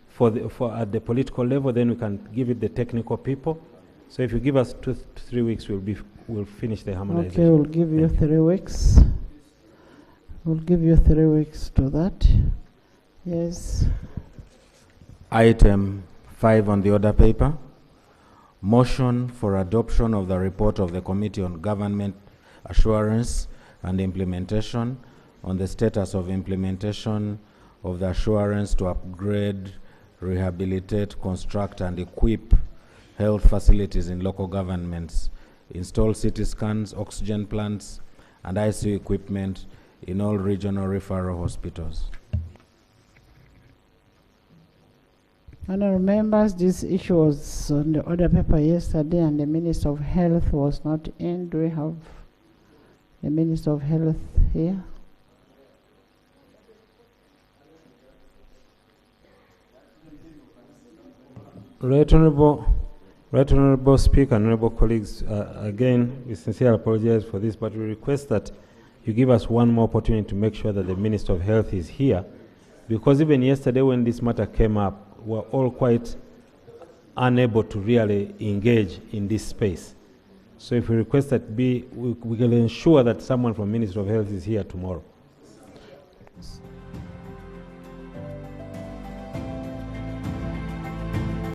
for at the political level. Then we can give it the technical people. So if you give us 2-3 weeks, we'll finish the harmonization. Okay, we'll give you 3 weeks. We'll give you 3 weeks to that. Yes. Item 5 on the order paper. Motion for adoption of the report of the Committee on Government Assurance and Implementation on the status of implementation of the assurance to upgrade, rehabilitate, construct, and equip health facilities in local governments, install CT scans, oxygen plants, and ICU equipment in all regional referral hospitals. Honourable members, this issue was on the order paper yesterday and the Minister of Health was not in. Do we have the Minister of Health here? Right Honorable Speaker, Honorable colleagues, again, we sincerely apologize for this, but we request that you give us one more opportunity to make sure that the Minister of Health is here, because even yesterday when this matter came up, we're all quite unable to really engage in this space. So if we request that we will ensure that someone from Ministry of Health is here tomorrow.